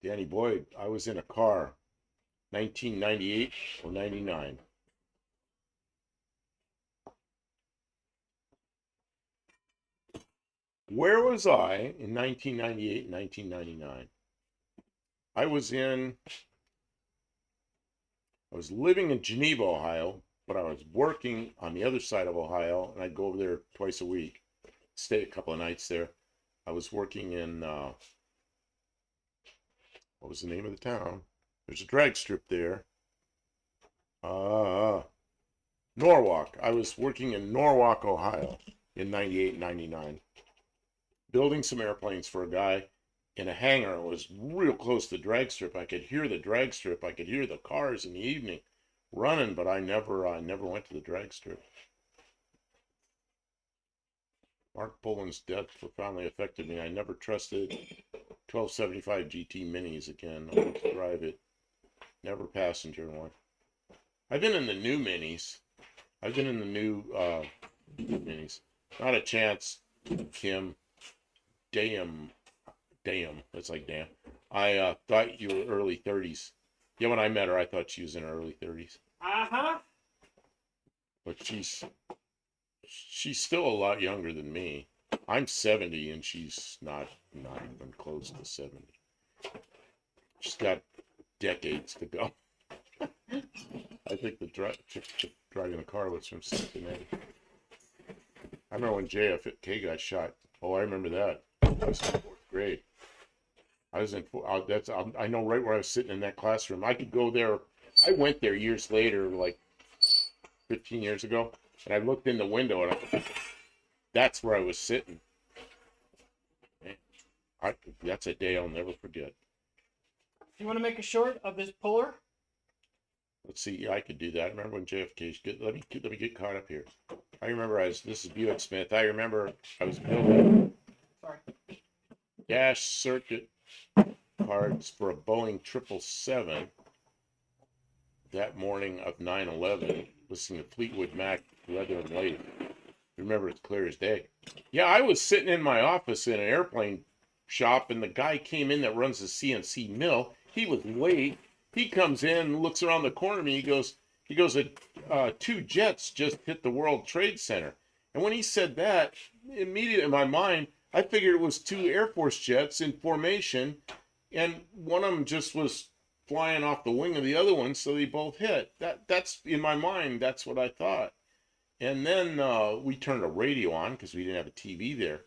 Danny Boyd, I was in a car. 1998 or 99. Where was I in 1998 and 1999? I was living in Geneva, Ohio, but I was working on the other side of Ohio, and I'd go over there twice a week, stay a couple of nights there. I was working in, what was the name of the town? There's a drag strip there. Norwalk. I was working in Norwalk, Ohio in 98 and 99. Building some airplanes for a guy in a hangar. It was real close to the drag strip. I could hear the drag strip. I could hear the cars in the evening running, but I never went to the drag strip. Mark Bullen's death profoundly affected me. I never trusted 1275 GT Minis again. I went to drive it. Never passenger one. I've been in the new Minis. I've been in the new minis. Not a chance, Kim. Damn. That's like damn. I thought you were early 30s. Yeah, when I met her, I thought she was in her early 30s. Uh-huh. But she's still a lot younger than me. I'm 70 and she's not even close to 70. She's got decades to go. I think the driving the car was from Cincinnati. I remember when JFK got shot. Oh, I remember that. I was in 4th grade. I was in. I know right where I was sitting in that classroom. I could go there. I went there years later, like 15 years ago, and I looked in the window, and that's where I was sitting. That's a day I'll never forget. You want to make a short of this puller? Let's see. Yeah, I could do that. I remember when JFK's good. Let me get caught up here. I remember this is Buick Smith. I remember I was building dash circuit cards for a Boeing 777 that morning of 9/11, listening to Fleetwood Mac, Leather and Lady. Remember it's clear as day. Yeah, I was sitting in my office in an airplane shop, and the guy came in that runs the CNC mill. He was late. He comes in, looks around the corner of me. He goes, 2 jets just hit the World Trade Center. And when he said that, immediately in my mind, I figured it was 2 Air Force jets in formation, and one of them just was flying off the wing of the other one, so they both hit. That's in my mind. That's what I thought. And then we turned a radio on because we didn't have a TV there,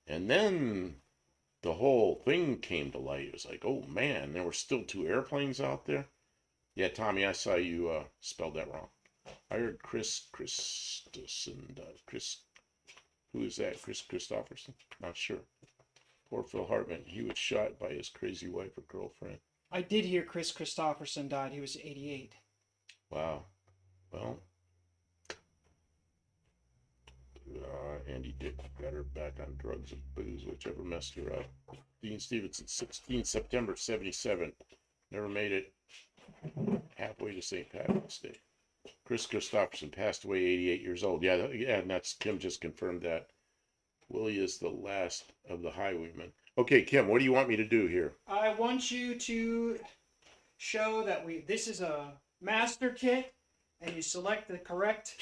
and then the whole thing came to light. It was like, oh man, there were still 2 airplanes out there. Yeah, Tommy, I saw you spelled that wrong. I heard Chris who is that? Chris Christopherson? Not sure. Poor Phil Hartman. He was shot by his crazy wife or girlfriend. I did hear Chris Christopherson died. He was 88. Wow. Well, Andy Dick got her back on drugs and booze, whichever messed her up. Dean Stevenson, 16 September 77. Never made it halfway to St. Patrick's Day. Chris Christopherson passed away 88 years old. Yeah, and that's Kim just confirmed that. Willie is the last of the highwaymen. Okay, Kim, what do you want me to do here? I want you to show that this is a master kit, and you select the correct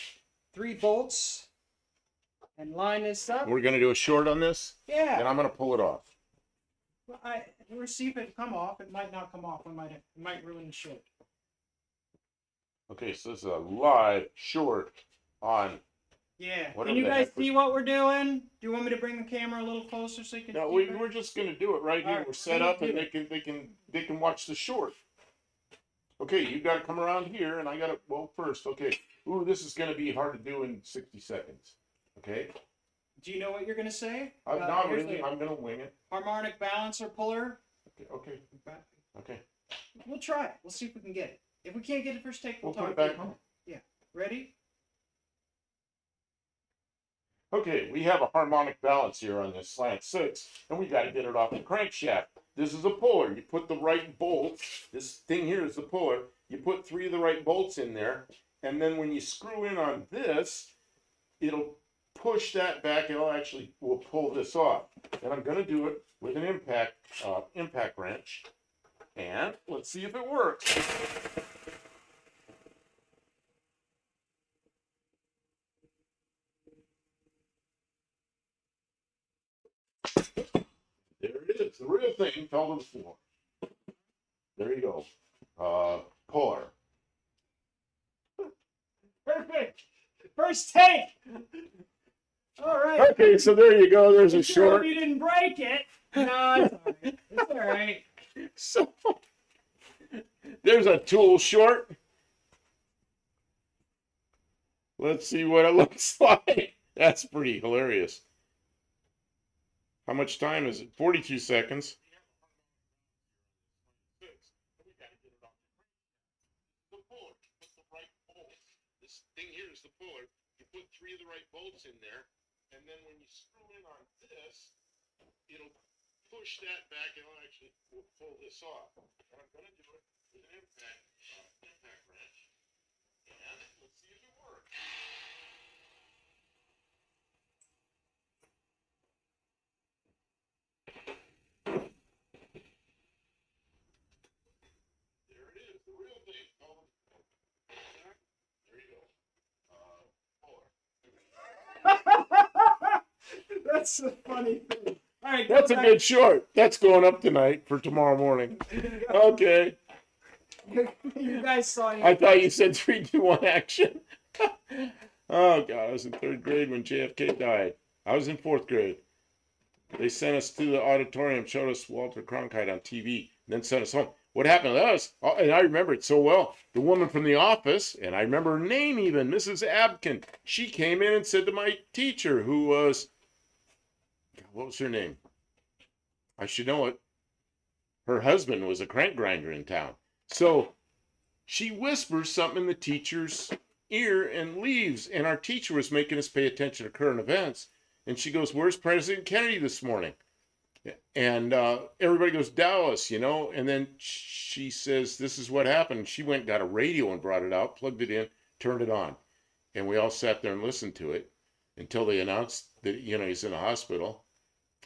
3 bolts and line this up. We're going to do a short on this? Yeah. And I'm going to pull it off. Well, we'll see if it come off. It might not come off. It might ruin the short. Okay, so this is a live short on. Yeah. Can you guys see what we're doing? Do you want me to bring the camera a little closer so you can? No, we're just going to do it right here. Right, we're set up, and they can watch the short. Okay, you got to come around here, and I got to first. Okay. Ooh, this is going to be hard to do in 60 seconds. Okay. Do you know what you're going to say? Not really. I'm going to wing it. Harmonic balancer puller. Okay. We'll try it. We'll see if we can get it. If we can't get it first take, we'll put talk it back about it. home. Yeah. Ready? Okay, we have a harmonic balance here on this Slant 6, and we got to get it off the crankshaft. This is a puller. You put the right bolts. This thing here is the puller. You put 3 of the right bolts in there, and then when you screw in on this, it'll push that back, and we'll pull this off. And I'm going to do it with an impact wrench, and let's see if it works. There it is. The real thing fell to the floor. There you go. Puller. Perfect. First take. All right. Okay, so there you go. There's a short. You didn't break it. No, it's all right. It's all right. So there's a tool short. Let's see what it looks like. That's pretty hilarious. How much time is it? 42 seconds. This thing here is the puller. You put 3 of the right bolts in there, and then when you screw in on this, it'll push that back, and we'll pull this off. And I'm going to do it with an impact wrench, and let's see if it works. That's a funny thing. All right, That's a good short. That's going up tonight for tomorrow morning. Okay. You guys saw it. I thought you said 3, 2, 1 action. Oh God, I was in 3rd grade when JFK died. I was in 4th grade. They sent us to the auditorium, showed us Walter Cronkite on TV, and then sent us home. What happened to us? And I remember it so well. The woman from the office, and I remember her name even, Mrs. Abkin. She came in and said to my teacher, who was, what was her name? I should know it. Her husband was a crank grinder in town. So she whispers something in the teacher's ear and leaves. And our teacher was making us pay attention to current events. And she goes, "Where's President Kennedy this morning?" And everybody goes, "Dallas," you know. And then she says, "This is what happened." She went and got a radio and brought it out, plugged it in, turned it on. And we all sat there and listened to it until they announced that, you know, he's in the hospital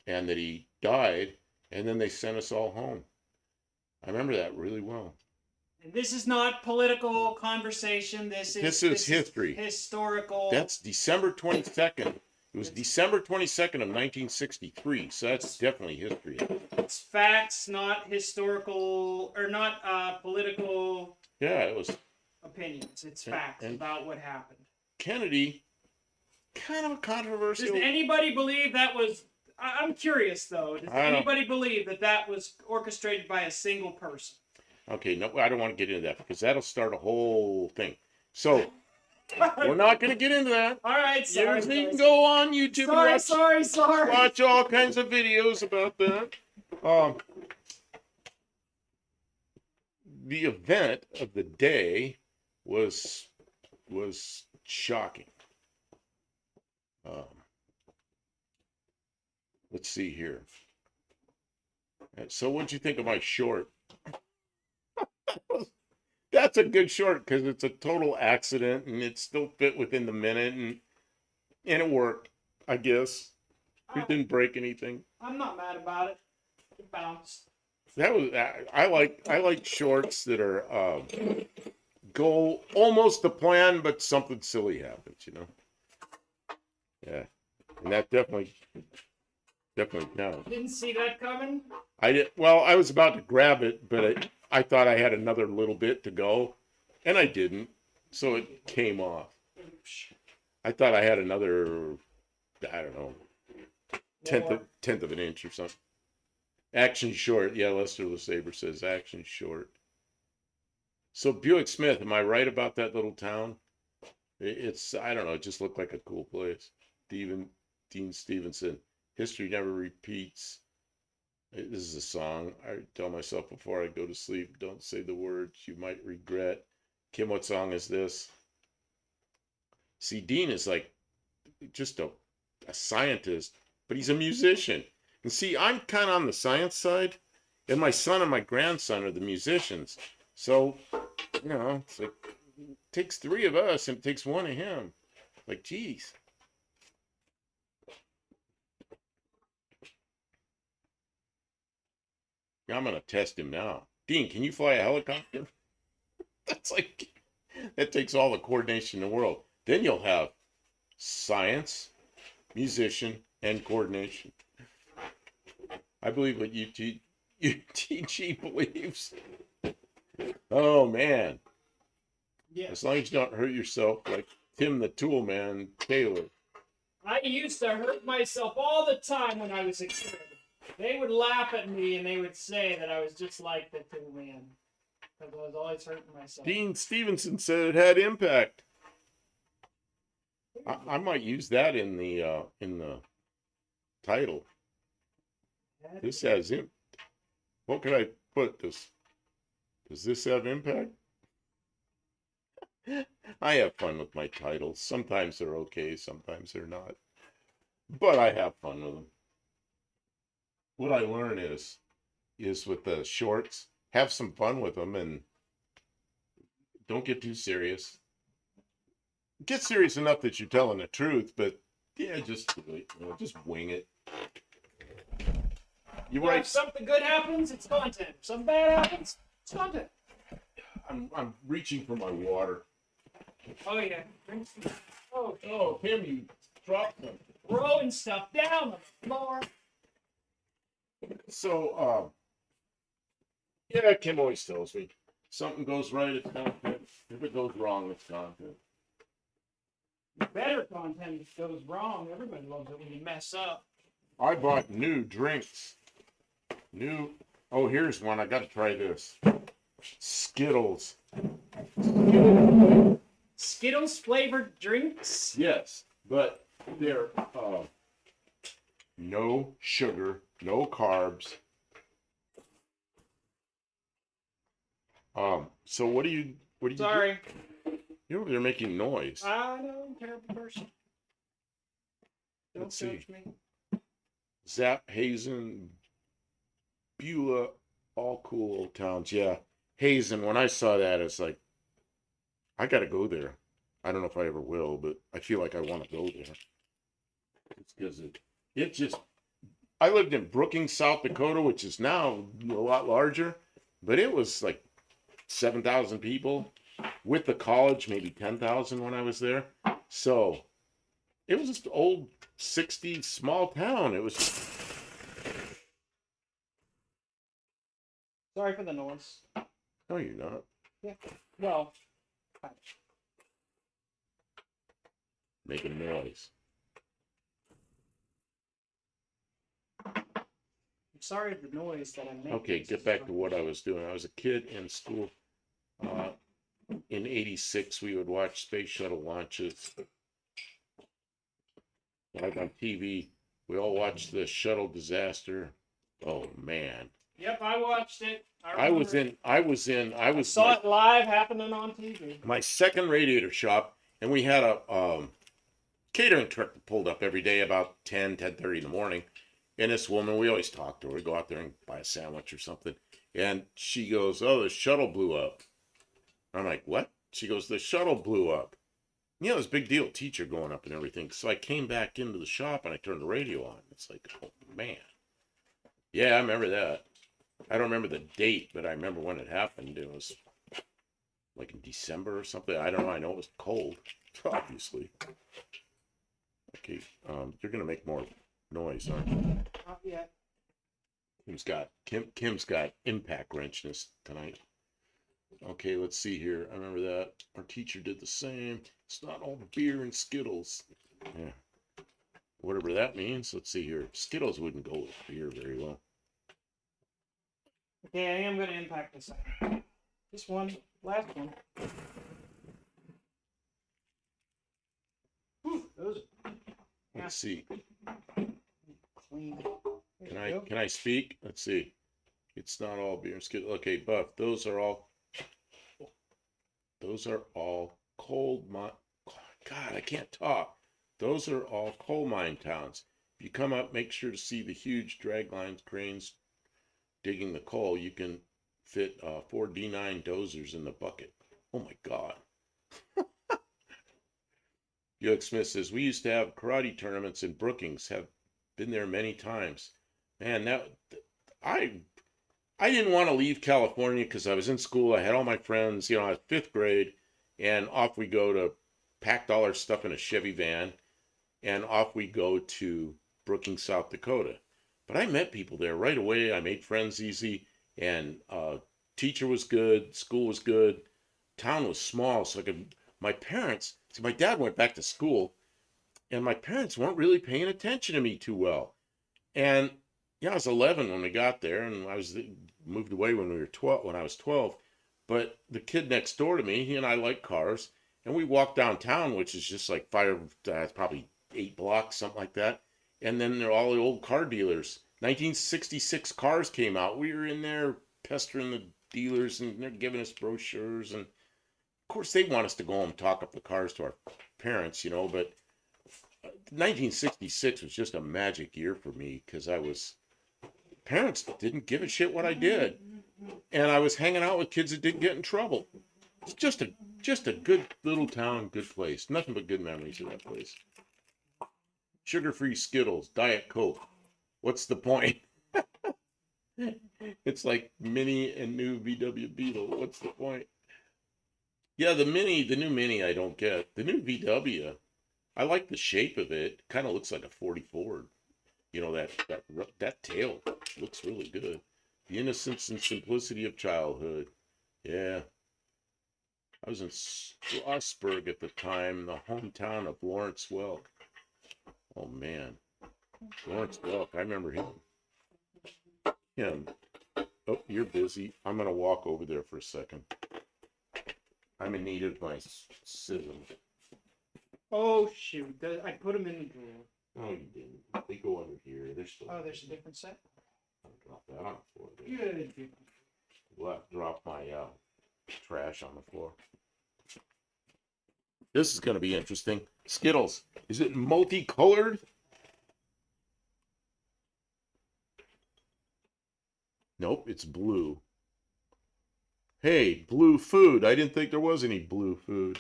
and that he died. And then they sent us all home. I remember that really well. And this is not political conversation. This is history. Historical. That's December 22nd. It was December 22nd of 1963, so that's definitely history. It's facts, not historical, or not political. Yeah, it was opinions. It's facts about what happened. Kennedy, kind of a controversial. Does anybody believe that was? I'm curious though. Does anybody believe that that was orchestrated by a single person? Okay, no, I don't want to get into that because that'll start a whole thing. So. We're not going to get into that. All right, sorry. You can go on YouTube and watch all kinds of videos about that. The event of the day was shocking. Let's see here. So what'd you think of my short? That's a good short because it's a total accident and it still fit within the minute and it worked, I guess. It didn't break anything. I'm not mad about it. It bounced. That was I like shorts that are go almost to plan, but something silly happens, you know. Yeah, and that definitely no. Didn't see that coming. I did. Well, I was about to grab it, but I thought I had another little bit to go, and I didn't, so it came off. I thought I had another, I don't know, tenth of an inch or something. Action short. Yeah, Lester LeSabre says action short. So Buick Smith, am I right about that little town? It's, I don't know, it just looked like a cool place. Dean Stevenson, history never repeats. This is a song. I tell myself before I go to sleep, don't say the words you might regret. Kim, what song is this? See, Dean is like just a scientist, but he's a musician. And see, I'm kind of on the science side, and my son and my grandson are the musicians. So, you know, it's like, it takes 3 of us and it takes 1 of him. Like, geez. I'm going to test him now. Dean, can you fly a helicopter? That takes all the coordination in the world. Then you'll have science, musician, and coordination. I believe what UTG believes. Oh, man. Yeah. As long as you don't hurt yourself like Tim the Tool Man Taylor. I used to hurt myself all the time when I was a kid. They would laugh at me and they would say that I was just like the Tool Man. Because I was always hurting myself. Dean Stevenson said it had impact. I might use that in the title. This has impact. What could I put this? Does this have impact? I have fun with my titles. Sometimes they're okay, sometimes they're not. But I have fun with them. What I learn is with the shorts, have some fun with them and don't get too serious. Get serious enough that you're telling the truth, but yeah, just wing it. If something good happens, it's content. If something bad happens, it's content. I'm reaching for my water. Oh yeah. Oh, Tim, you dropped them. throwing stuff down on the floor. So, yeah, Kim always tells me something goes right, it's content. If it goes wrong, it's content. Better content if it goes wrong. Everybody loves it when you mess up. I bought new drinks. Oh, here's one. I got to try this. Skittles. Skittles flavored drinks? Yes, but they're no sugar, no carbs. So what do you Sorry. You're over there making noise. I know, I'm a terrible person. Don't Let's judge see. me. Zap, Hazen, Beulah, all cool old towns. Yeah, Hazen. When I saw that, it's like, I got to go there. I don't know if I ever will, but I feel like I want to go there. It's because it just. I lived in Brookings, South Dakota, which is now a lot larger, but it was like 7,000 people. With the college, maybe 10,000 when I was there. So it was just old 60s small town. It was. Sorry for the noise. No, you're not. Yeah. Well, Making noise. I'm sorry for the noise that I'm making. Okay, get back to what I was doing. I was a kid in school. In '86, we would watch space shuttle launches. Live on TV. We all watched the shuttle disaster. Oh man. Yep, I watched it. I was saw it live happening on TV. My second radiator shop, and we had a catering truck that pulled up every day about 10:30 in the morning. And this woman, we always talk to her. We go out there and buy a sandwich or something. And she goes, "Oh, the shuttle blew up." I'm like, "What?" She goes, "The shuttle blew up." You know, it was a big deal, teacher going up and everything. So I came back into the shop and I turned the radio on. It's like, oh man. Yeah, I remember that. I don't remember the date, but I remember when it happened. It was like in December or something. I don't know. I know it was cold, obviously. Okay, you're gonna make more noise, aren't you? Not yet. Kim's got impact wrenchness tonight. Okay, let's see here. I remember that. Our teacher did the same. It's not all beer and Skittles. Yeah. Whatever that means. Let's see here. Skittles wouldn't go with beer very well. Okay, I am going to impact this one. This one, last one. Whew, those. Let's see. Clean. Can I speak? Let's see. It's not all beer and Skittles. Okay, Buff. Those are all coal mine. God, I can't talk. Those are all coal mine towns. If you come up, make sure to see the huge drag lines, cranes digging the coal. You can fit 4 D9 dozers in the bucket. Oh my God. Felix Smith says, we used to have karate tournaments in Brookings. Have been there many times. Man, I didn't want to leave California because I was in school. I had all my friends, I was 5th grade, and off we go to packed all our stuff in a Chevy van, and off we go to Brookings, South Dakota. But I met people there right away. I made friends easy, and teacher was good, school was good, town was small, so my parents, see, my dad went back to school, and my parents weren't really paying attention to me too well. And I was 11 when we got there, and I was moved away when I was 12. But the kid next door to me, he and I like cars, and we walked downtown, which is just like probably 8 blocks, something like that. And then there are all the old car dealers. 1966 cars came out. We were in there pestering the dealers, and they're giving us brochures. And of course, they want us to go home and talk up the cars to our parents, but 1966 was just a magic year for me because parents didn't give a shit what I did. And I was hanging out with kids that didn't get in trouble. It's just a good little town, good place. Nothing but good memories of that place. Sugar-free Skittles, Diet Coke. What's the point? It's like Mini and new VW Beetle. What's the point? Yeah, the new Mini I don't get. The new VW, I like the shape of it. Kind of looks like a 40 Ford. You know, that tail looks really good. The innocence and simplicity of childhood. Yeah. I was in Strasburg at the time, the hometown of Lawrence Welk. Oh man. Lawrence Welk, I remember him. Oh, you're busy. I'm gonna walk over there for a second. I'm in need of my scissors. Oh shoot! I put them in the drawer. No, you didn't. They go under here. They're still. Oh, there's a different set. I'll drop that on the floor. Good. We'll have to drop my trash on the floor. This is gonna be interesting. Skittles. Is it multicolored? Nope, it's blue. Hey, blue food. I didn't think there was any blue food.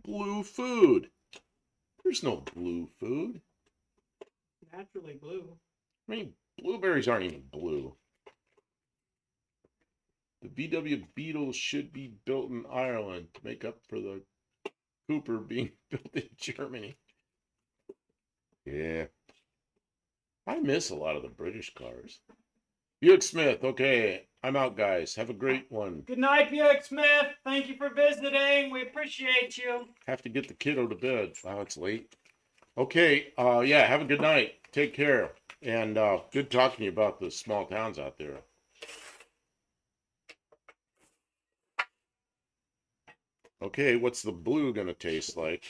Blue food. There's no blue food. Naturally blue. I mean, blueberries aren't even blue. The VW Beetles should be built in Ireland to make up for the Cooper being built in Germany. Yeah. I miss a lot of the British cars. Buick Smith, okay. I'm out, guys. Have a great one. Good night, Buick Smith. Thank you for visiting. We appreciate you. Have to get the kiddo to bed. Wow, it's late. Okay, yeah, have a good night. Take care. And good talking to you about the small towns out there. Okay, what's the blue gonna taste like?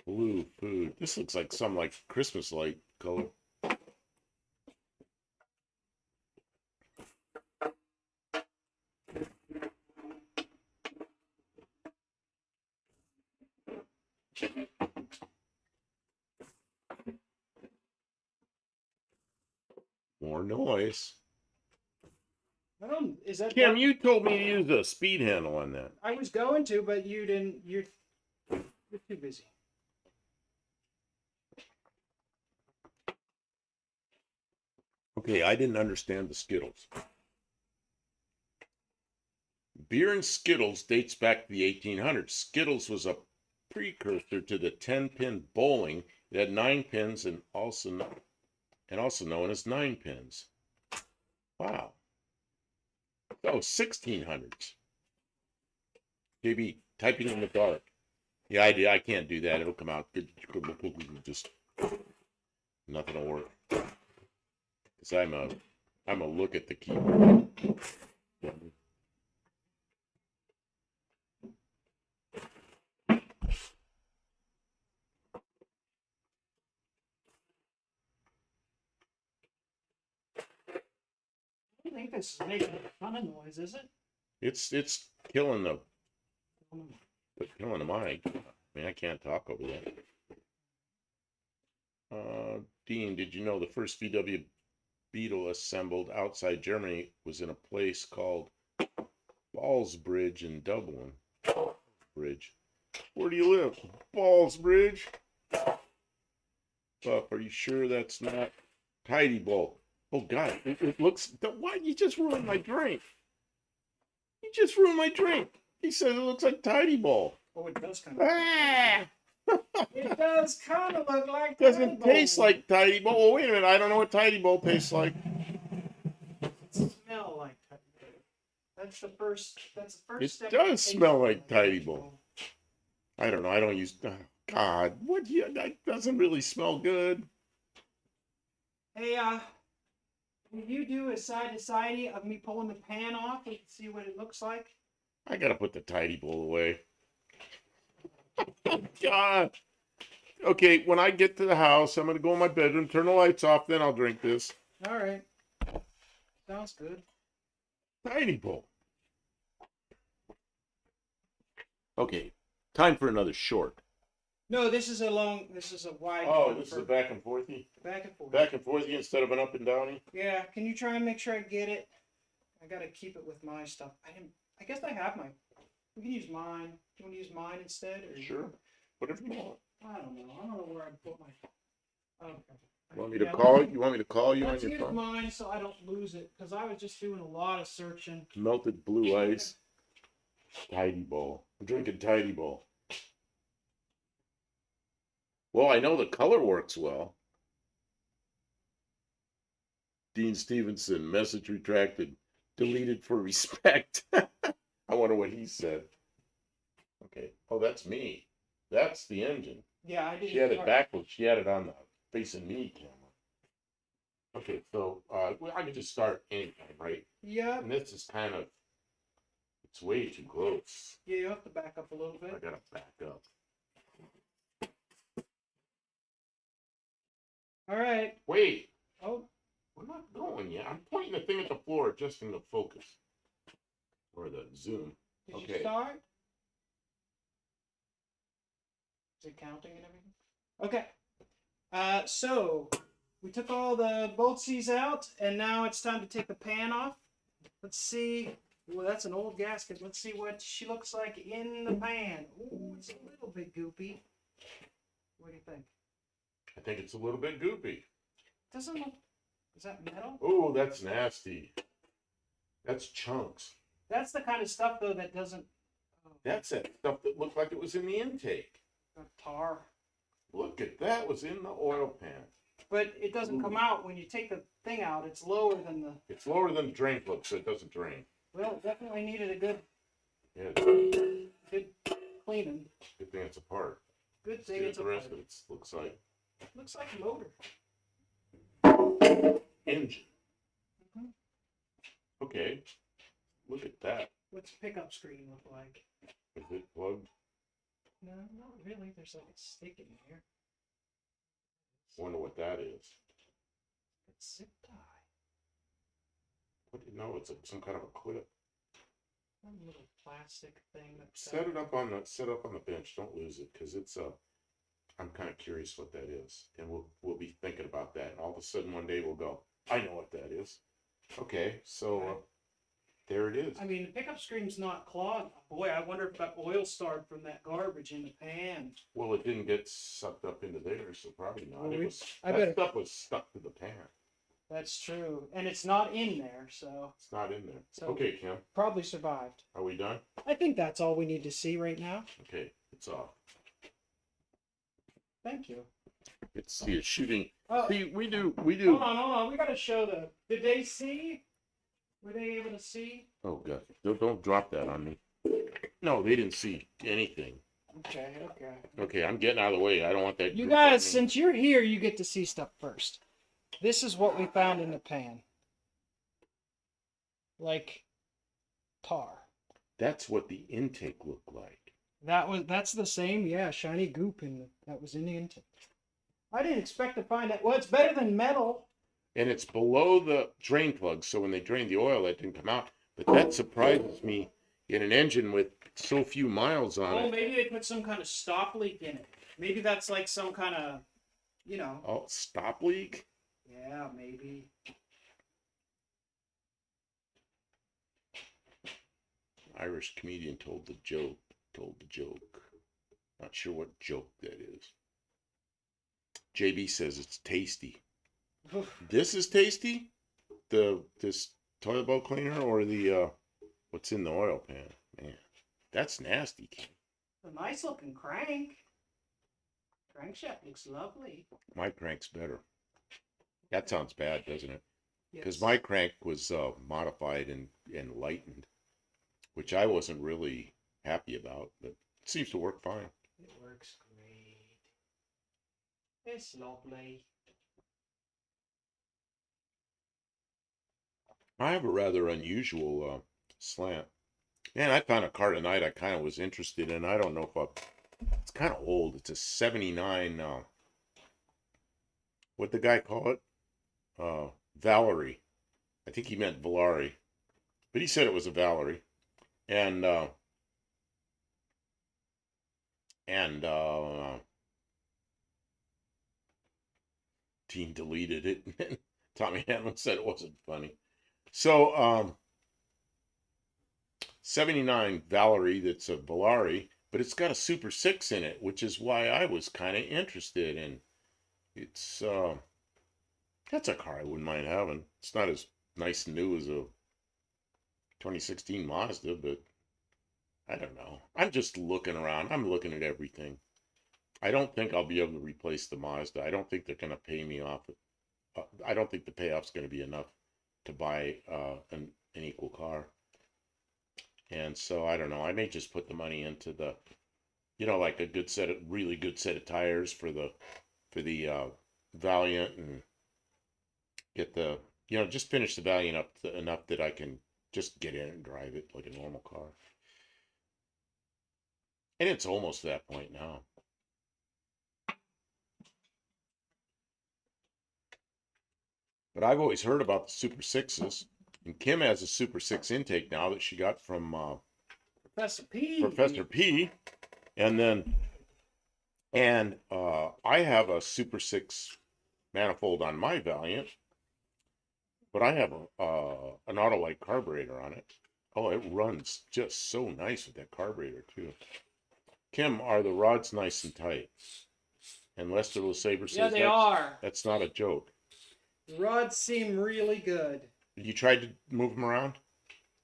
Blue food. This looks like some like Christmas light color. More noise. Is that Kim, you told me to use a speed handle on that. I was going to, but you didn't. You're too busy. Okay, I didn't understand the Skittles. Beer and Skittles dates back to the 1800s. Skittles was a precursor to the 10-pin bowling. It had 9 pins and also known as 9 pins. Wow. Oh, 1600s. JB, typing in the dark. Yeah, I can't do that. It'll come out. Just nothing will work. Because I'm a look at the keyboard. I don't think this is making a ton of noise, is it? It's killing the mic. I mean, I can't talk over that. Dean, did you know the first VW Beetle assembled outside Germany was in a place called Ballsbridge in Dublin? Bridge. Where do you live? Ballsbridge. Buff, are you sure that's not Tidy Bowl? Oh God, it looks. Why you just ruined my drink? You just ruined my drink. He said it looks like Tidy Bowl. Oh, it does kind of. It does kind of look like. Doesn't taste like Tidy Bowl. Oh, wait a minute, I don't know what Tidy Bowl tastes like. It smells like Tidy Bowl. That's the first. It step. does smell like Tidy Bowl. I don't know. I don't use. Oh, God, what? That doesn't really smell good. Hey, will you do a side to sidey of me pulling the pan off? We can see what it looks like. I gotta put the Tidy Bowl away. God. Okay, when I get to the house, I'm gonna go in my bedroom, turn the lights off, then I'll drink this. All right. Sounds good. Tidy Bowl. Okay, time for another short. No, this is a wide. Oh, this is a back and forthy? Back and forth. Back and forthy instead of an up and downy? Yeah, can you try and make sure I get it? I gotta keep it with my stuff. I guess I have mine. We can use mine. Do you want to use mine instead? Or Sure. Whatever you want. I don't know. I don't know where I put my. Okay. Want me to Yeah, call? You want me to call you on let's your use phone? mine so I don't lose it, because I was just doing a lot of searching. Melted blue ice. Tidy bowl. I'm drinking tidy bowl. Well, I know the color works well. Dean Stevenson, message retracted, deleted for respect. I wonder what he said. Okay. Oh, that's me. That's the engine. Yeah, I didn't. She had it backwards. She had it on the facing me camera. Okay, so well, I can just start anytime, right? Yeah. And this is kind of, it's way too close. Yeah, you have to back up a little I bit. gotta back up. All right. Wait, Oh, we're not going yet. I'm pointing the thing at the floor, adjusting the focus or the zoom. did you Okay. start? Is it counting and everything? Okay. So we took all the boltsies out, and now it's time to take the pan off. Let's see. Well, that's an old gasket. Let's see what she looks like in the pan. Oh, it's a little bit goopy. What do you think? I think it's a little bit goopy. Doesn't look. Is that metal? Oh, that's nasty. That's chunks. That's the kind of stuff though that doesn't. That's that stuff that looked like it was in the intake. Tar. Look at that, was in the oil pan. But it doesn't come out when you take the thing out. It's lower than the. It's lower than the drain plug, so it doesn't drain. Well, it definitely needed a good Yeah, good cleaning. good thing it's apart. Good See thing what it's the a rest of it looks like. looks like a motor. Engine. Mhm. Okay, look at that. What's the pickup screen look like? Is it plugged? No, not really. There's like a stick in here. Wonder what that is. It's zip tie. What do you know? It's some kind of a clip. Some little plastic thing. Set it up on the bench. Don't lose it, because it's I'm kind of curious what that is, and we'll be thinking about that. And all of a sudden one day we'll go, I know what that is. Okay, so there it is. I mean, the pickup screen's not clogged. Boy, I wonder if that oil started from that garbage in the pan. Well, it didn't get sucked up into there, so probably not. Well, It was I that bet stuff was stuck to the pan. That's true, and it's not in there, so It's not in there. So- Okay, Kim, probably survived. are we done? I think that's all we need to see right now. Okay, it's off. Thank you. It's see it's shooting. Oh, See, we do. hold on. We got to show the. Did they see? Were they able to see? Oh god, don't drop that on me. No, they didn't see anything. Okay. Okay, I'm getting out of the way. I don't want that. You group on guys, me. since you're here, you get to see stuff first. This is what we found in the pan. Like tar. That's what the intake looked like. That's the same, yeah, shiny goop that was in the intake. I didn't expect to find that. Well, it's better than metal. And it's below the drain plug, so when they drained the oil, that didn't come out. But that surprises me in an engine with so few miles on Oh, it. maybe they put some kind of stop leak in it. Maybe that's like some kind of, you know. Oh, stop leak? Yeah, maybe. Irish comedian told the joke. Not sure what joke that is. JB says it's tasty. This is tasty? This toilet bowl cleaner or the what's in the oil pan? Man, that's nasty. A nice looking crank. Crankshaft looks lovely. My crank's better. That sounds bad, doesn't it? Because Yes. my crank was modified and lightened, which I wasn't really happy about, but it seems to work fine. It works great. It's lovely. I have a rather unusual slant. Man, I found a car tonight I kind of was interested in. I don't know if it's kind of old. It's a 79, what'd the guy call it? Valerie. I think he meant Valari. But he said it was a Valerie. And Dean deleted it. Tommy Hanlon said it wasn't funny. So, 79 Valerie, that's a Valari, but it's got a Super 6 in it, which is why I was kind of interested in. It's That's a car I wouldn't mind having. It's not as nice and new as a 2016 Mazda, but I don't know. I'm just looking around. I'm looking at everything. I don't think I'll be able to replace the Mazda. I don't think they're going to pay me off. I don't think the payoff's going to be enough to buy an equal car. And so I don't know. I may just put the money into the, like a really good set of tires for the Valiant, and get the, just finish the Valiant up enough that I can just get in and drive it like a normal car. And it's almost that point now. But I've always heard about the Super 6s. And Kim has a Super 6 intake now that she got from Professor P. Professor P. And I have a Super 6 manifold on my Valiant. But I have an Autolite carburetor on it. Oh, it runs just so nice with that carburetor, too. Kim, are the rods nice and tight? And Lester LeSabre says, yeah, they are. That's not a joke. The rods seem really good. You tried to move them around?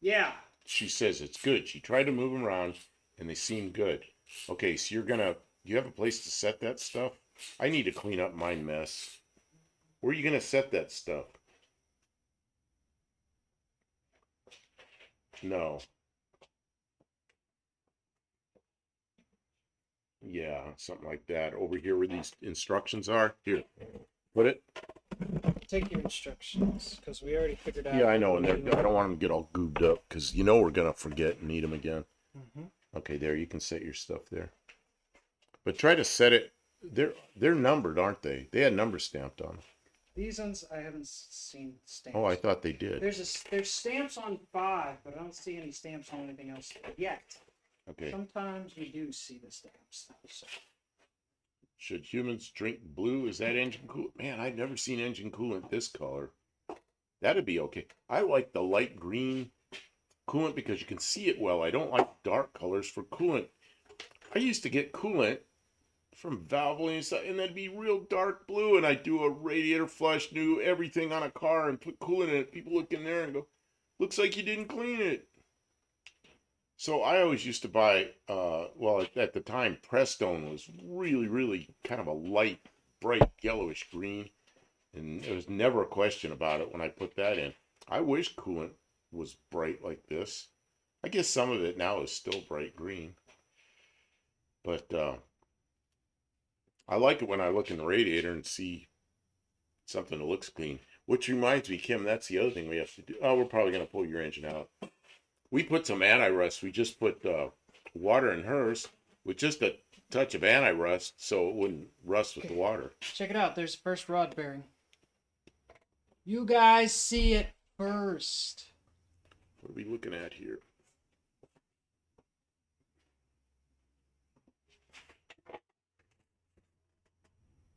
Yeah. She says it's good. She tried to move them around, and they seem good. Okay, so you have a place to set that stuff? I need to clean up my mess. Where are you going to set that stuff? No. Yeah, something like that. Over here where these instructions are. Here, put it. Take your instructions, because we already figured out. Yeah, I know, and I don't want them to get all goobed up, because we're going to forget and need them again. Mm-hmm. Okay, there, you can set your stuff there. But try to set it. They're numbered, aren't they? They had numbers stamped on them. These ones I haven't seen stamps. Oh, I thought they did. There's stamps on 5, but I don't see any stamps on anything else yet. Okay. Sometimes we do see the stamps. So. Should humans drink blue? Is that engine coolant? Man, I've never seen engine coolant this color. That'd be okay. I like the light green coolant because you can see it well. I don't like dark colors for coolant. I used to get coolant from Valvoline and stuff, and that'd be real dark blue, and I'd do a radiator flush, do everything on a car and put coolant in it. People look in there and go, looks like you didn't clean it. So I always used to buy, at the time, Prestone was really, really kind of a light, bright, yellowish green. And there was never a question about it when I put that in. I wish coolant was bright like this. I guess some of it now is still bright green. But I like it when I look in the radiator and see something that looks clean. Which reminds me, Kim, that's the other thing we have to do. Oh, we're probably going to pull your engine out. We put some anti-rust. We just put water in hers with just a touch of anti-rust so it wouldn't rust with the water. Check it out. There's the first rod bearing. You guys see it first. What are we looking at here?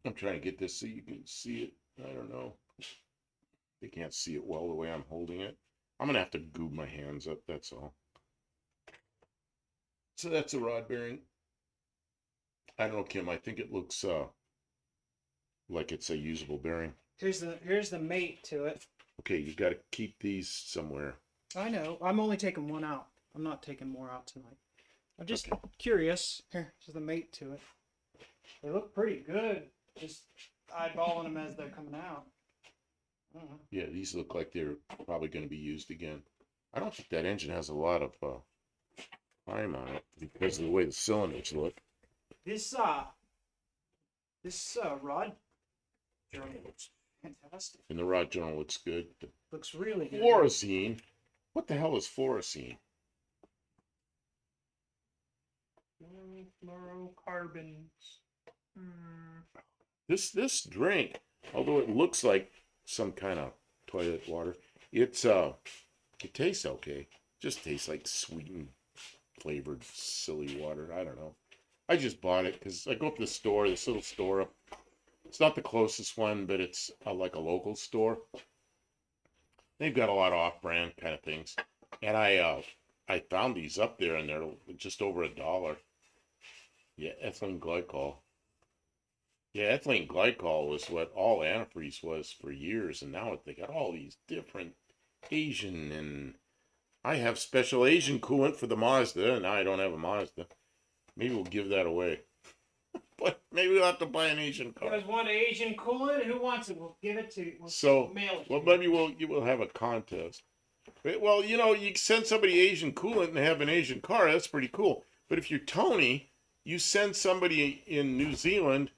I'm trying to get this so you can see it. I don't know. They can't see it well the way I'm holding it. I'm going to have to goob my hands up, that's all. So that's a rod bearing. I don't know, Kim. I think it looks like it's a usable bearing. Here's the mate to it. Okay, you got to keep these somewhere. I know. I'm only taking one out. I'm not taking more out tonight. I'm just curious. Here's the mate to it. They look pretty good. Just eyeballing them as they're coming out. Yeah, these look like they're probably going to be used again. I don't think that engine has a lot of time on it because of the way the cylinders look. This rod journal looks fantastic. And the rod journal looks good. Looks really good. Fluorescein. What the hell is fluorescein? Fluorocarbons. This drink, although it looks like some kind of toilet water, it tastes okay. Just tastes like sweetened, flavored, silly water. I don't know. I just bought it because I go up to the store, this little store. It's not the closest one, but it's like a local store. They've got a lot of off-brand kind of things, and I found these up there, and they're just over $1. Yeah, ethylene glycol. Yeah, ethylene glycol was what all antifreeze was for years, and now they got all these different Asian, and I have special Asian coolant for the Mazda, and I don't have a Mazda. Maybe we'll give that away. But maybe we'll have to buy an Asian You car. guys want Asian coolant? Who wants it? We'll give it to. We'll So, mail it. well, to maybe you will have a contest. Well, you know, you send somebody Asian coolant and have an Asian car. That's pretty cool. But if you're Tony, you send somebody in New Zealand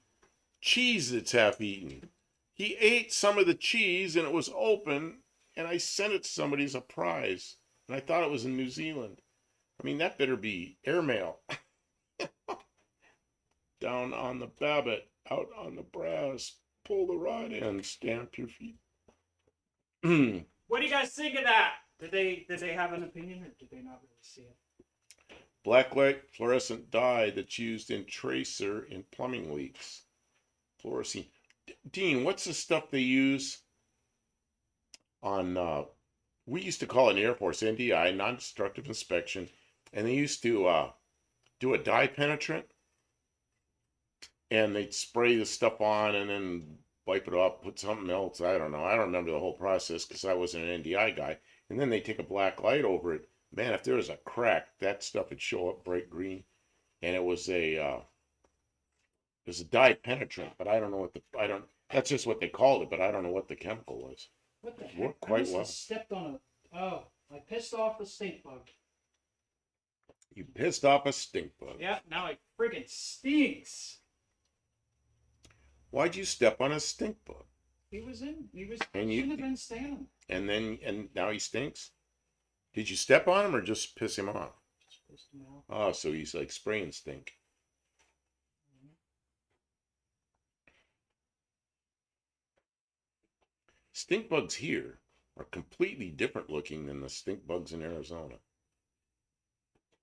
cheese that's half eaten. He ate some of the cheese and it was open, and I sent it to somebody as a prize. And I thought it was in New Zealand. I mean, that better be airmail. Down on the Babbitt, out on the brass, pull the rod in, stamp your feet. What do you guys think of that? Did they have an opinion, or did they not really see it? Blacklight fluorescent dye that's used in tracer in plumbing leaks. Fluorescent. Dean, what's the stuff they use on, we used to call it in the Air Force NDI, non-destructive inspection, and they used to do a dye penetrant, and they'd spray the stuff on and then wipe it off, put something else. I don't know. I don't remember the whole process because I wasn't an NDI guy. And then they take a black light over it. Man, if there was a crack, that stuff would show up bright green. And it was a dye penetrant, but I don't know what that's just what they called it, but I don't know what the chemical was. What the heck? Worked quite well. I stepped on I pissed off a stink bug. You pissed off a stink bug. Yeah, now it friggin' stinks. Why'd you step on a stink bug? He And shouldn't have been standing. And now he stinks? Did you step on him or just piss him off? Just pissed him off. Oh, so he's like spraying stink. Stink bugs here are completely different looking than the stink bugs in Arizona.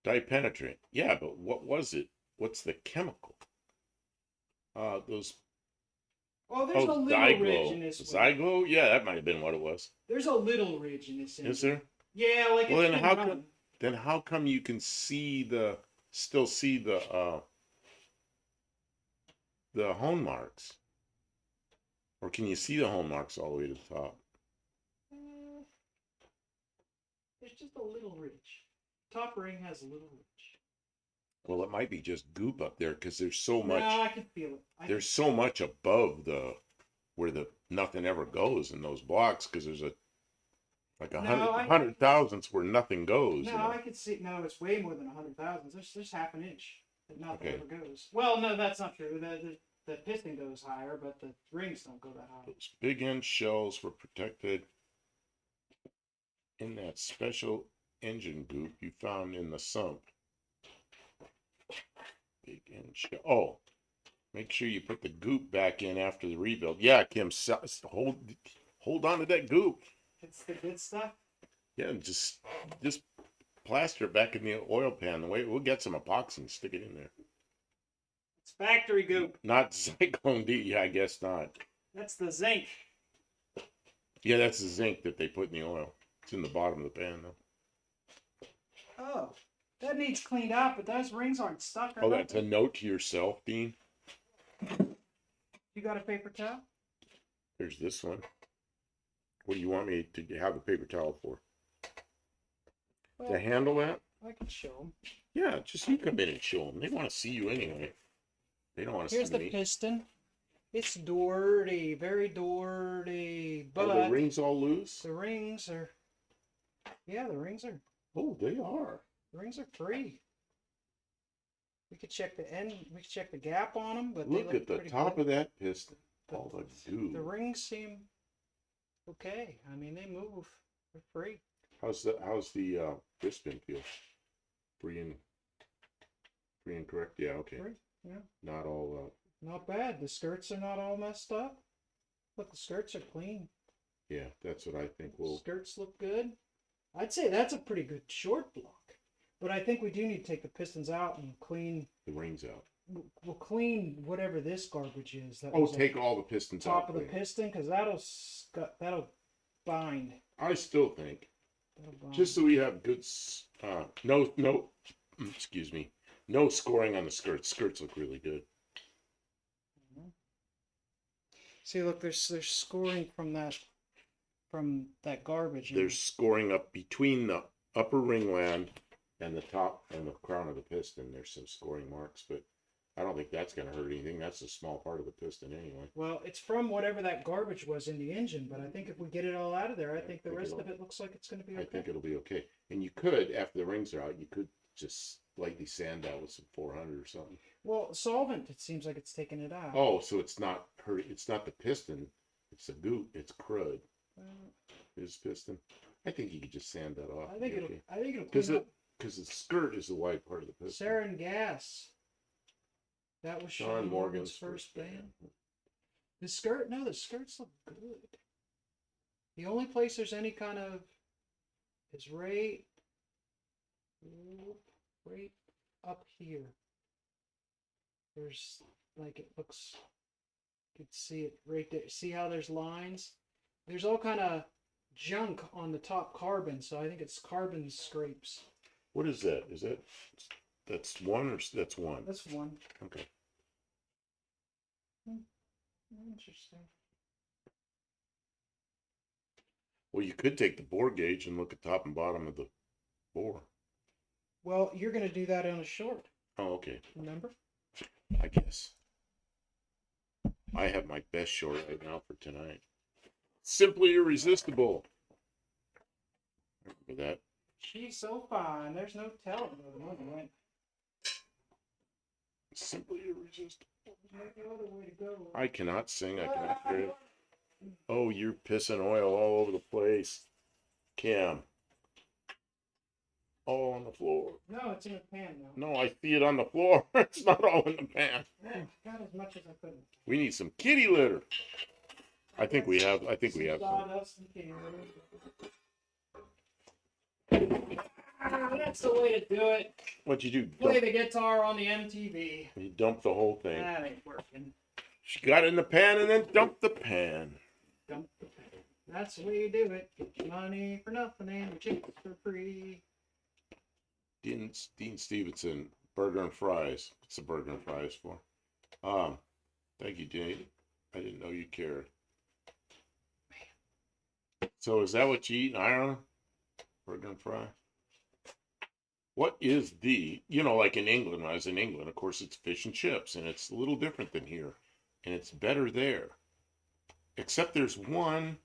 Dipenetrant. Yeah, but what was it? What's the chemical? Those. Oh, there's a little ridge in this one. Zyglo? Yeah, that might have been what it was. There's a little ridge in this. Is there? Yeah, like well, it's then how come you can still see the hone marks? Or can you see the hone marks all the way to the top? There's just a little ridge. Top ring has a little ridge. Well, it might be just goop up there because there's so much. No, I can feel it. There's so much above where nothing ever goes in those blocks because there's like 100 thousandths where nothing goes. No, you know? I can see. No, it's way more than 100 thousandths. There's half an inch that nothing ever goes. Well, no, that's not true. The piston goes higher, but the rings don't go that high. Those big end shells were protected in that special engine goop you found in the sump. Big end shell. Oh, make sure you put the goop back in after the rebuild. Yeah, Kim, hold on to that goop. It's the good stuff. Yeah, and just plaster it back in the oil pan. We'll get some epoxy and stick it in there. It's factory goop. Not Cyclone D. Yeah, I guess not. That's the zinc. Yeah, that's the zinc that they put in the oil. It's in the bottom of the pan, though. Oh, that needs cleaned out, but those rings aren't stuck. Oh, that's a note to yourself, Dean. You got a paper towel? There's this one. What do you want me to have a paper towel for? Well, to handle that? I can show them. Yeah, just you come in and show them. They want to see you anyway. They don't want to see me. Here's the piston. It's dirty, very dirty. But are the rings all loose? The rings are. Yeah, the rings are. Oh, they are. The rings are free. We could check the end. We could check the gap on them, but look at the top of that piston. All the goo. The rings seem okay. I mean, they move. They're free. How's the piston feel? Free and correct? Yeah, okay. Free, yeah. Not all. Not bad. The skirts are not all messed up. Look, the skirts are clean. Yeah, that's what I think. Skirts look good. I'd say that's a pretty good short block. But I think we do need to take the pistons out and clean the rings out. We'll clean whatever this garbage is. Take all the pistons out. Top of the piston, because that'll bind. I still think. Just so we have good. Excuse me. No scoring on the skirts. Skirts look really good. See, look, there's scoring from that garbage. There's scoring up between the upper ringland and the top and the crown of the piston. There's some scoring marks, but I don't think that's going to hurt anything. That's a small part of the piston anyway. Well, it's from whatever that garbage was in the engine, but I think if we get it all out of there, I think the rest of it looks like it's going to be okay. I think it'll be okay. And you could, after the rings are out, you could just lightly sand out with some 400 or something. Well, solvent, it seems like it's taking it out. Oh, so it's not hurt. It's not the piston. It's the goot. It's crud. His piston. I think you could just sand that off. I think it'll clean up. Because the skirt is the wide part of the piston. Sarin gas. That was Sean Morgan's first band. The skirts look good. The only place there's any kind of is right up here. There's like it looks. You can see it right there. See how there's lines? There's all kind of junk on the top carbon, so I think it's carbon scrapes. What is that? That's one or that's one? That's one. Okay. Interesting. Well, you could take the bore gauge and look at top and bottom of the bore. Well, you're going to do that on a short. Oh, okay. Remember? I guess. I have my best short right now for tonight. Simply Irresistible. Remember that? She's so fine. There's no telling where the money went. Simply Irresistible. There's no other way to go. I cannot sing. I cannot hear it. Oh, you're pissing oil all over the place. Cam. All on the floor. No, it's in the pan now. No, I see it on the floor. It's not all in the pan. Got as much as I could. We need some kitty litter. I think we have some. Sawdust and kitty litter. That's the way to do it. What'd you do? Play the guitar on the MTV. You dumped the whole thing. That ain't working. She got it in the pan and then dumped the pan. Dump the pan. That's the way you do it. Get your money for nothing and your chicks for free. Dean Stevenson, burger and fries. What's the burger and fries for? Thank you, Dean. I didn't know you cared. So is that what you eat in Ireland? Burger and fry? What is like in England, when I was in England, of course, it's fish and chips, and it's a little different than here, and it's better there. Except there's one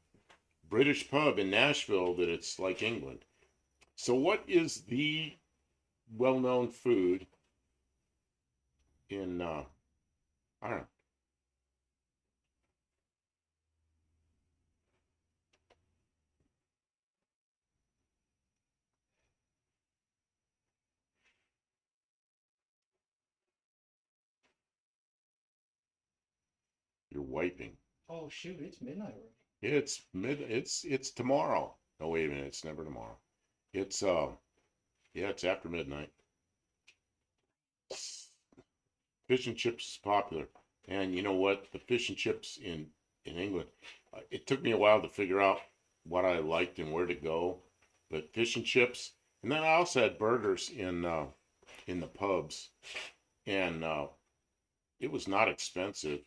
British pub in Nashville that it's like England. So what is the well-known food in Ireland? You're wiping. Oh shoot, it's midnight already. It's tomorrow. No, wait a minute, it's never tomorrow. It's it's after midnight. Fish and chips is popular. And you know what? The fish and chips in England, it took me a while to figure out what I liked and where to go. But fish and chips, and then I also had burgers in the pubs, and it was not expensive.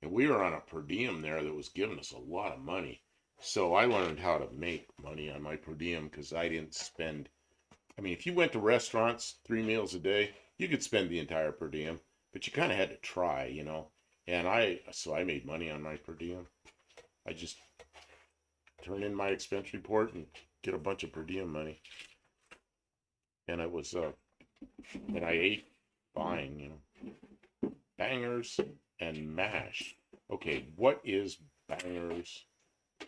And we were on a per diem there that was giving us a lot of money. So I learned how to make money on my per diem because I didn't spend. I mean, if you went to restaurants 3 meals a day, you could spend the entire per diem, but you kind of had to try, And I made money on my per diem. I just turn in my expense report and get a bunch of per diem money. And it was, and I ate fine, Bangers and mash. Okay, what is bangers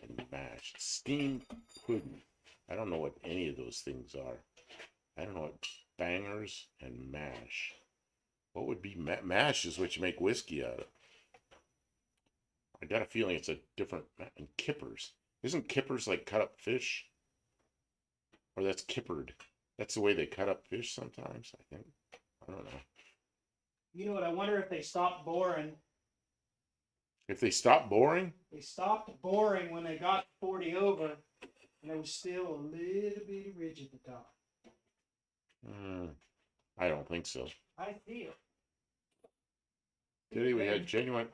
and mash? Steamed pudding. I don't know what any of those things are. I don't know what bangers and mash. What would be mash is what you make whiskey out of. I got a feeling it's a different. And kippers. Isn't kippers like cut up fish? Or that's kippered. That's the way they cut up fish sometimes, I think. I don't know. You know what? I wonder if they stopped boring. If they stopped boring? They stopped boring when they got 40 over, and there was still a little bit of ridge at the top. I don't think so. I see it. Today we had genuine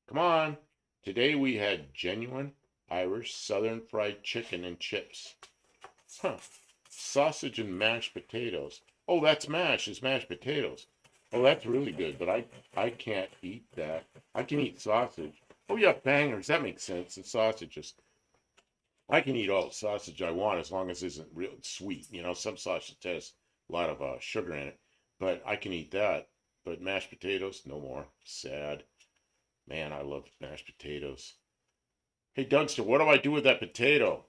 Come on. Today we had genuine Irish Southern fried chicken and chips. Huh. Sausage and mashed potatoes. Oh, that's mash. It's mashed potatoes. Oh, that's really good, but I can't eat that. I can eat sausage. Oh yeah, bangers. That makes sense. The sausages. I can eat all the sausage I want as long as it isn't real sweet. You know, some sausage has a lot of sugar in it, but I can eat that. But mashed potatoes, no more. Sad. Man, I love mashed potatoes. Hey, Dougster, what do I do with that potato?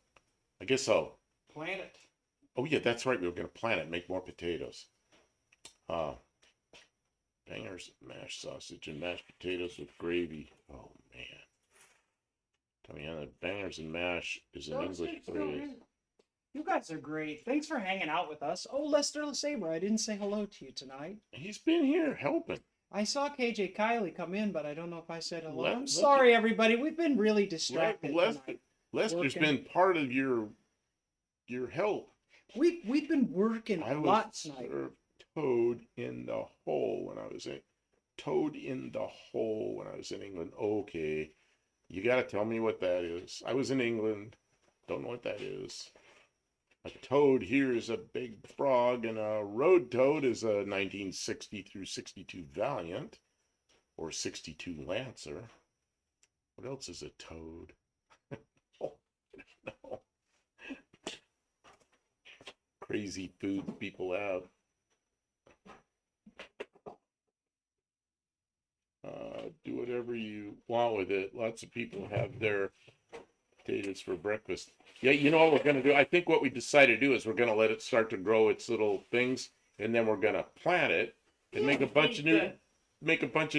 I guess I'll. Plant it. Oh yeah, that's right. We were gonna plant it, and make more potatoes. Uh, Bangers, mashed sausage, and mashed potatoes with gravy. Oh man. Tell me, the bangers and mash is an English phrase. You guys are great. Thanks for hanging out with us. Oh, Lester Saber, I didn't say hello to you tonight. He's been here helping. I saw KJ Kylie come in, but I don't know if I said hello. I'm Lester, sorry, everybody. We've been really distracted. Lester's been part of your help. We've been working a lot tonight. Toad in the hole when I was in England. Okay. You got to tell me what that is. I was in England. Don't know what that is. A toad here is a big frog, and a road toad is a 1960 through 62 Valiant, or 62 Lancer. What else is a toad? Oh, no. Crazy foods people have. Do whatever you want with it. Lots of people have their potatoes for breakfast. Yeah, you know what we're going to do? I think what we decided to do is we're going to let it start to grow its little things, and then we're going to plant it and make a bunch of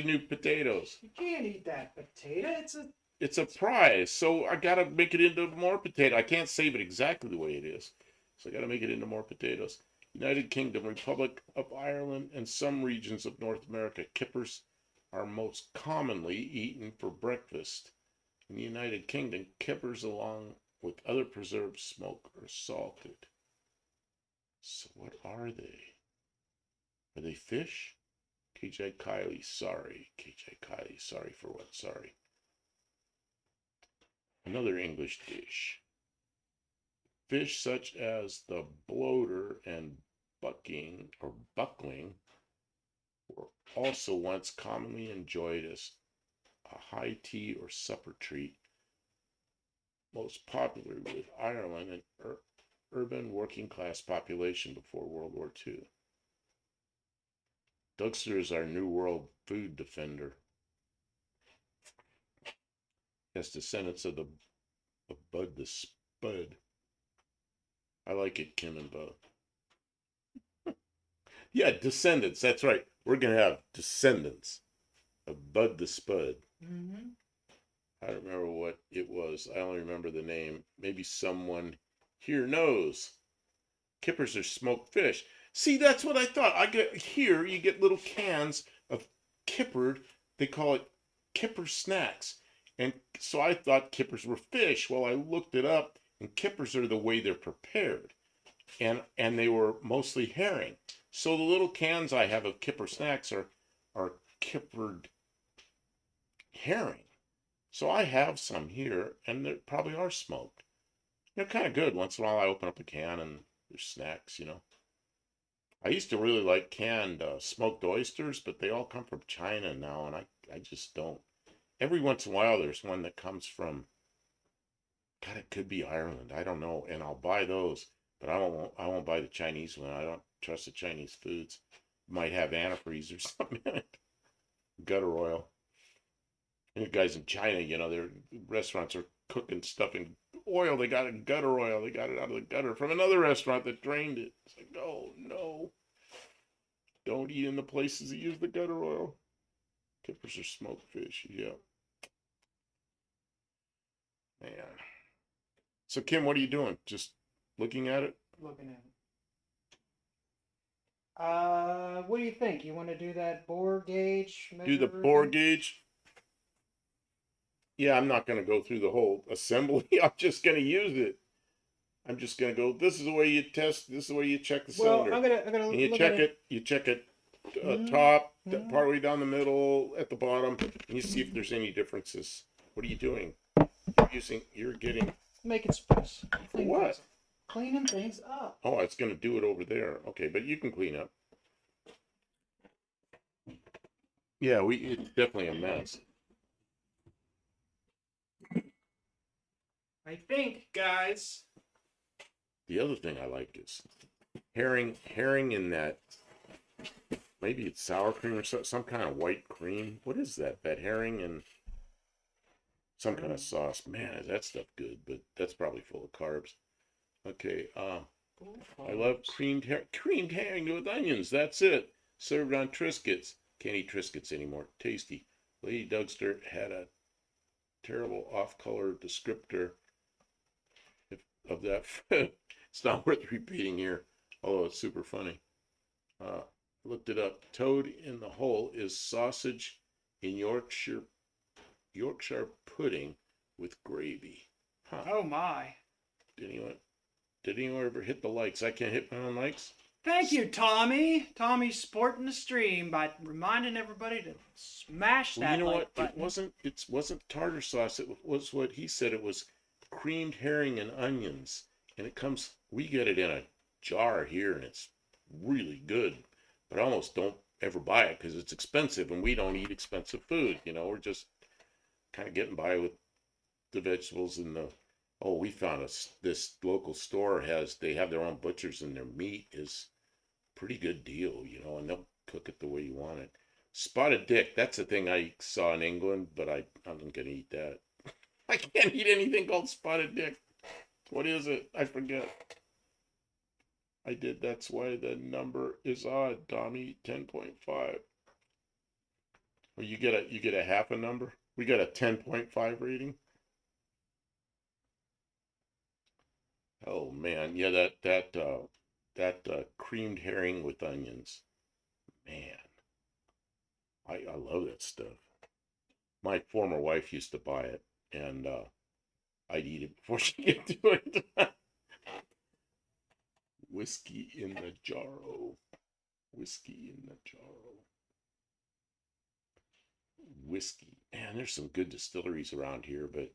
new potatoes. You can't eat that potato. It's a prize, so I got to make it into more potato. I can't save it exactly the way it is, so I got to make it into more potatoes. United Kingdom, Republic of Ireland, and some regions of North America, kippers are most commonly eaten for breakfast. In the United Kingdom, kippers, along with other preserves, smoked or salted. So what are they? Are they fish? KJ Kylie, sorry. KJ Kylie, sorry for what? Sorry. Another English dish. Fish such as the bloater and buckling were also once commonly enjoyed as a high tea or supper treat, most popular with Ireland and urban working class population before World War II. Dougster is our New World food defender. Yes, descendants of Bud the Spud. I like it, Kim and Bud. Yeah, descendants, that's right. We're going to have descendants of Bud the Spud. Mm-hmm. I don't remember what it was. I only remember the name. Maybe someone here knows. Kippers are smoked fish. See, that's what I thought. I get here, you get little cans of kippered. They call it kipper snacks. And so I thought kippers were fish. Well, I looked it up, and kippers are the way they're prepared. And they were mostly herring. So the little cans I have of kipper snacks are kippered herring. So I have some here, and they probably are smoked. They're kind of good. Once in a while I open up a can and there's snacks, you know. I used to really like canned smoked oysters, but they all come from China now, and I just don't. Every once in a while there's one that comes from, God, it could be Ireland. I don't know, and I'll buy those, but I won't buy the Chinese one. I don't trust the Chinese foods. Might have antifreeze or something in it. Gutter oil. And the guys in China, you know, their restaurants are cooking stuff in oil. They got it in gutter oil. They got it out of the gutter from another restaurant that drained it. It's like, oh no. Don't eat in the places that use the gutter oil. Kippers are smoked fish, yeah. Man. So Kim, what are you doing? Just looking at it? Looking at it. What do you think? You want to do that bore gauge? Do the bore gauge? Yeah, I'm not going to go through the whole assembly. I'm just going to use it. I'm just going to go, this is the way you test, this is the way you check the cylinder. Well, I'm gonna and you check it top, partway down the middle, at the bottom, and you see if there's any differences. What are you doing? You're getting. Making space. For what? Cleaning things up. Oh, it's going to do it over there. Okay, but you can clean up. Yeah, it's definitely a mess. I think, guys. The other thing I like is herring in that, maybe it's sour cream or some kind of white cream. What is that? That herring and some kind of sauce. Man, is that stuff good, but that's probably full of carbs. Okay, I love creamed herring with onions. That's it. Served on Triscuits. Can't eat Triscuits anymore. Tasty. Lady Dougster had a terrible off-color descriptor of that. It's not worth repeating here, although it's super funny. Looked it up. Toad in the hole is sausage in Yorkshire pudding with gravy. Huh. Oh my. Did anyone ever hit the likes? I can't hit my own likes. Thank you, Tommy. Tommy's sporting the stream by reminding everybody to smash that Well, you know like what? button. It wasn't tartar sauce. It was what he said. It was creamed herring and onions, and we get it in a jar here, and it's really good. But I almost don't ever buy it because it's expensive, and we don't eat expensive food. We're just kind of getting by with the vegetables and the. Oh, we found this local store they have their own butchers, and their meat is pretty good deal, and they'll cook it the way you want it. Spotted dick, that's the thing I saw in England, but I'm not gonna eat that. I can't eat anything called spotted dick. What is it? I forget. I did. That's why the number is odd, Tommy. 10.5. Well, you get a half a number. We got a 10.5 rating. Oh man, yeah, that creamed herring with onions, man, I love that stuff. My former wife used to buy it, and I'd eat it before she get to it. Whiskey in the jarro, whiskey in the jarro, whiskey. Man, there's some good distilleries around here, but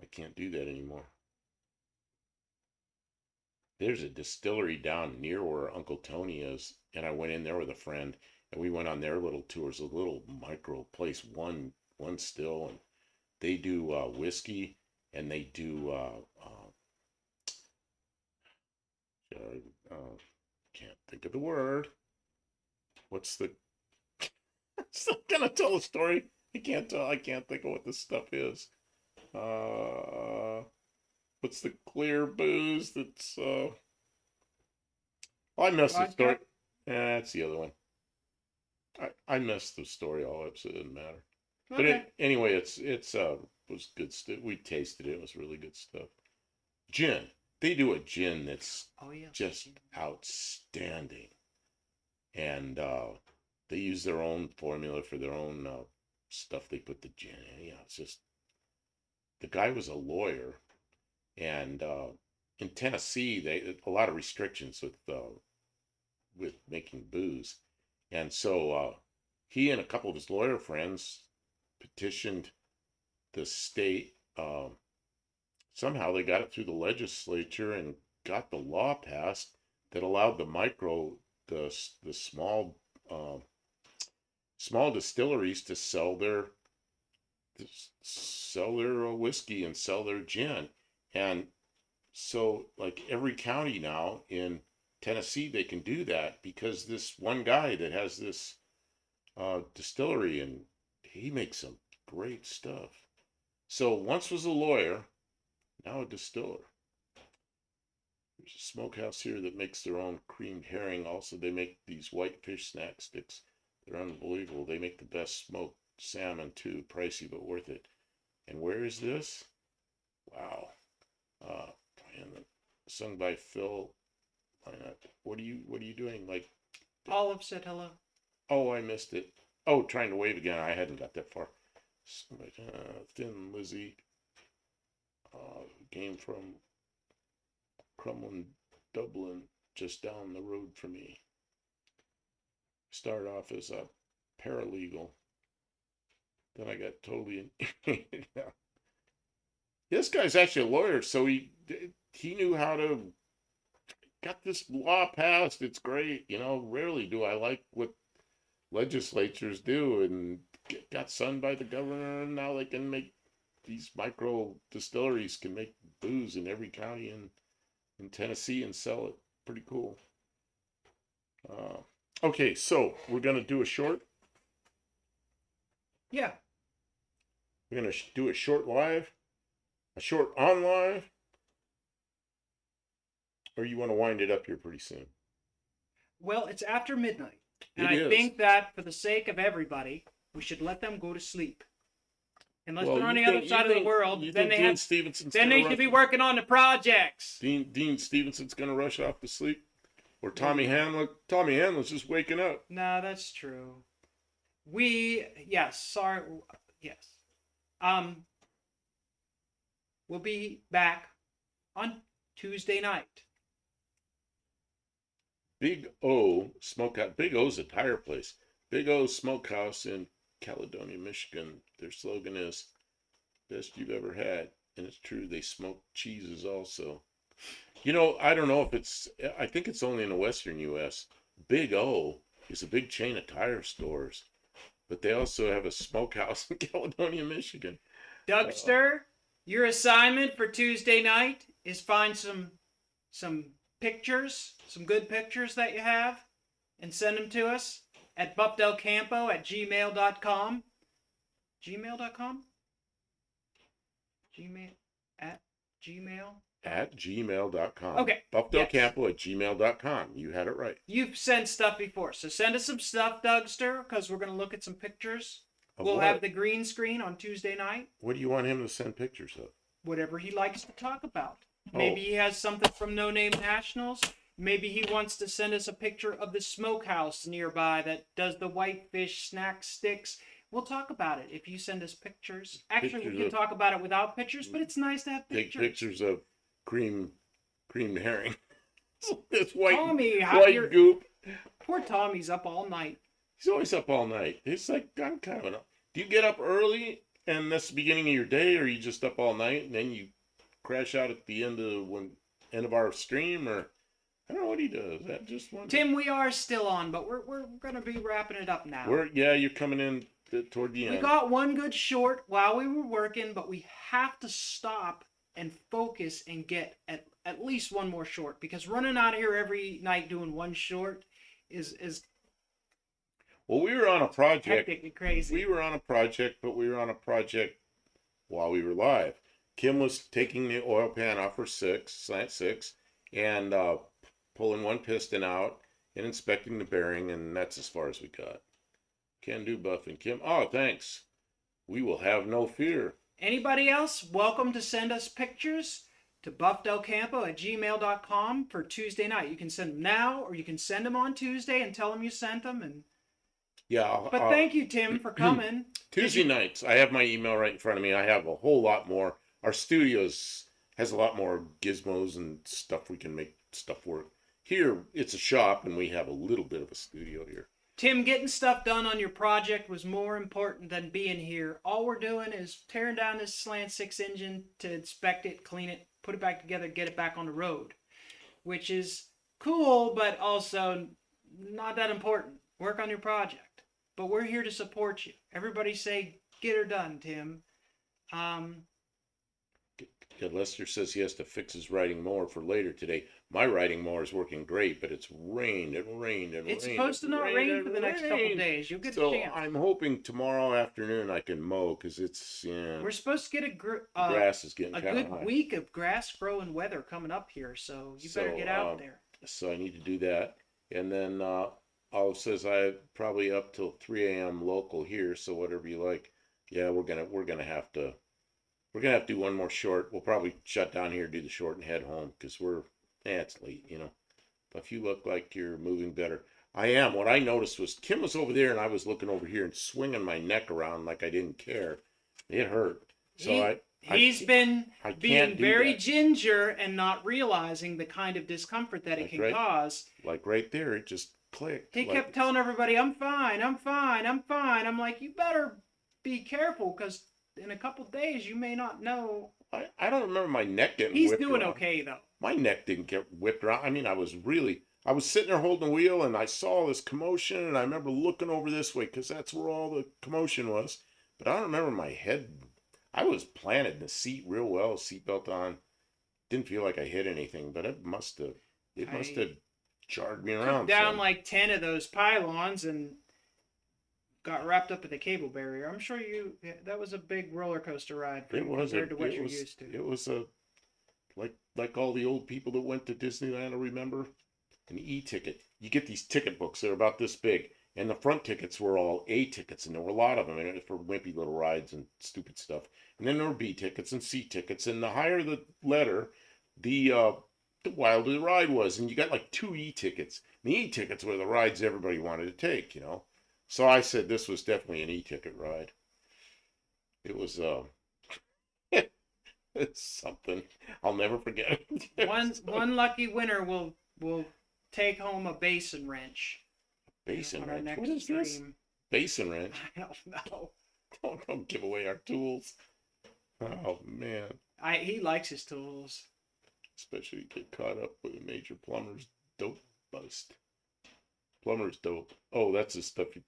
I can't do that anymore. There's a distillery down near where Uncle Tony is, and I went in there with a friend, and we went on their little tours, a little micro place, one still, and they do whiskey, and they do can't think of the word. What's the? I'm still gonna tell a story. I can't tell. I can't think of what this stuff is. What's the clear booze that's I messed the story. That's the other one. I messed the story all up, so it didn't matter. Okay. But anyway, it was good stuff. We tasted it. It was really good stuff. Gin. They do a gin that's just outstanding. And they use their own formula for their own stuff they put the gin in. Yeah, it's just the guy was a lawyer. And in Tennessee, they a lot of restrictions with making booze, and so he and a couple of his lawyer friends petitioned the state. Somehow they got it through the legislature and got the law passed that allowed the small distilleries to sell their whiskey and sell their gin. And so, like every county now in Tennessee, they can do that because this one guy that has this distillery, and he makes some great stuff. So once was a lawyer, now a distiller. There's a smokehouse here that makes their own creamed herring. Also, they make these whitefish snack sticks. They're unbelievable. They make the best smoked salmon too. Pricey, but worth it. And where is this? Wow. And sung by Phil. Why not? What are you doing? Like, Olive said hello. oh, I missed it. Oh, trying to wave again. I hadn't got that far. Thin Lizzy. Came from Crumlin, Dublin, just down the road from me. Started off as a paralegal. Then I got totally. This guy's actually a lawyer, so he knew how to got this law passed. It's great, Rarely do I like what legislatures do, and got sunned by the governor, and now they can make these micro distilleries can make booze in every county in Tennessee and sell it. Pretty cool. Okay, so we're gonna do a short. Yeah. We're gonna do a short live, a short on live, or you want to wind it up here pretty soon? Well, it's after midnight, and It I is. think that for the sake of everybody, we should let them go to sleep. Unless Well, they're on you the other think- side you of the think- world, you then think they Dean have. Stevenson's Then gonna they should be rush- working on the projects. Dean Stevenson's gonna rush off to sleep, or Tommy Hanlon's just waking up. No, that's true. Yes. We'll be back on Tuesday night. Big O Smokehouse. Big O's a tire place. Big O Smokehouse in Caledonia, Michigan. Their slogan is "Best you've ever had," and it's true. They smoke cheeses also. I don't know if it's. I think it's only in the Western U.S. Big O is a big chain of tire stores, but they also have a smokehouse in Caledonia, Michigan. Dougster, your assignment for Tuesday night is find some pictures, some good pictures that you have, and send them to us at buffdelcampo@gmail.com. Gmail.com? Gmail at Gmail? At gmail.com. Okay. BuffDaleCampo@gmail.com. You had it right. You've sent stuff before, so send us some stuff, Dougster, because we're going to look at some pictures. Of We'll what? have the green screen on Tuesday night. What do you want him to send pictures of? Whatever he likes to talk about. Oh. Maybe he has something from No Name Nationals. Maybe he wants to send us a picture of the smokehouse nearby that does the whitefish snack sticks. We'll talk about it if you send us pictures. Actually, we can talk about it without pictures, but it's nice to have Take pictures. pictures of creamed herring. This white Tommy, goop. poor Tommy's up all night. He's always up all night. It's like I'm kind of. Do you get up early and that's the beginning of your day, or you just up all night and then you crash out at the end of our stream, or I don't know what he does. That just one. Tim, we are still on, but we're gonna be wrapping it up now. You're coming in toward the end. We got one good short while we were working, but we have to stop and focus and get at least one more short, because running out here every night doing one short is Well, we were on a project. hectic and crazy. We were on a project, but we were on a project while we were live. Kim was taking the oil pan off her Slant 6, and pulling one piston out and inspecting the bearing, and that's as far as we got. Can do, Buff and Kim. Oh, thanks. We will have no fear. Anybody else, welcome to send us pictures to buffdelcampo@gmail.com for Tuesday night. You can send them now, or you can send them on Tuesday and tell them you sent them. And Yeah. but thank you, Tim, for coming. Tuesday nights, I have my email right in front of me. I have a whole lot more. Our studios has a lot more gizmos and stuff we can make stuff work. Here, it's a shop, and we have a little bit of a studio here. Tim, getting stuff done on your project was more important than being here. All we're doing is tearing down this Slant 6 engine to inspect it, clean it, put it back together, get it back on the road, which is cool, but also not that important. Work on your project. But we're here to support you. Everybody say, get her done, Tim. Lester says he has to fix his riding mower for later today. My riding mower is working great, but it's rained and rained and It's rained. supposed to not rain for the next couple rained. days. You'll get So a chance. I'm hoping tomorrow afternoon I can mow, because it's We're supposed to get grass is getting a kind of good high. week of grass growing weather coming up here, so you better get out there. So I need to do that, and then Olive says I probably up till 3 a.m. local here. So whatever you like. Yeah, we're gonna have to do one more short. We'll probably shut down here, do the short, and head home, because it's late, But if you look like you're moving better, I am. What I noticed was Kim was over there, and I was looking over here and swinging my neck around like I didn't care. It hurt. So He's been I can't being do very that. ginger and not realizing the kind of discomfort that it That's can right. cause. Like right there, it just clicked. He like, kept telling everybody, I'm fine, I'm fine, I'm fine. I'm like, you better be careful, because in a couple days you may not know. I don't remember my neck getting He's whipped doing around. okay, though. My neck didn't get whipped around. I mean, I was sitting there holding the wheel and I saw this commotion and I remember looking over this way because that's where all the commotion was. But I don't remember my head. I was planted in the seat real well, seatbelt on. Didn't feel like I hit anything, but it must have jarred me around. Down like 10 of those pylons and got wrapped up in the cable barrier. I'm sure that was a big roller coaster ride for you compared to what you're used to. It was like all the old people that went to Disneyland, I remember, an e-ticket. You get these ticket books, they're about this big, and the front tickets were all A tickets, and there were a lot of them, and it was for wimpy little rides and stupid stuff. And then there were B tickets and C tickets, and the higher the letter, the wilder the ride was, and you got like 2 e-tickets. The e-tickets were the rides everybody wanted to take, you know. So I said this was definitely an e-ticket ride. It was it's something I'll never forget. One lucky winner will take home a basin wrench. Basin on our wrench. next What is this? stream. Basin wrench. I don't know. Don't give away our tools. Oh man. He likes his tools. Especially get caught up with a major plumber's dope bust. Plumber's dope. Oh, that's the stuff you.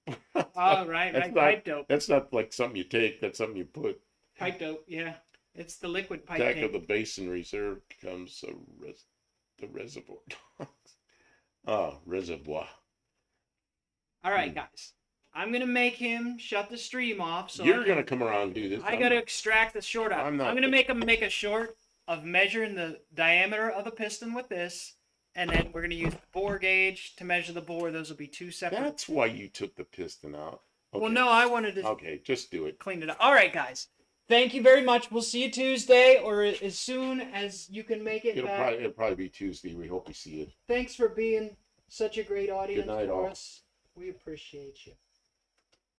Oh, right. Pipe dope. That's not like something you take. That's something you put. Pipe dope. Yeah, it's the liquid pipe. Back of the basin reserve comes the reservoir. Reservoir. All right, guys. I'm gonna make him shut the stream off. So You're gonna come around and do this. I gotta extract the short out. I'm gonna make him make a short of measuring the diameter of the piston with this, and then we're gonna use the bore gauge to measure the bore. Those will be 2 separate. That's why you took the piston out. Okay. Well, no, I wanted to. Okay, just do it. Clean it up. All right, guys. Thank you very much. We'll see you Tuesday, or as soon as you can make it back. It'll probably be Tuesday. We hope we see you. Thanks for being such a great audience Good night, for all. us. We appreciate you.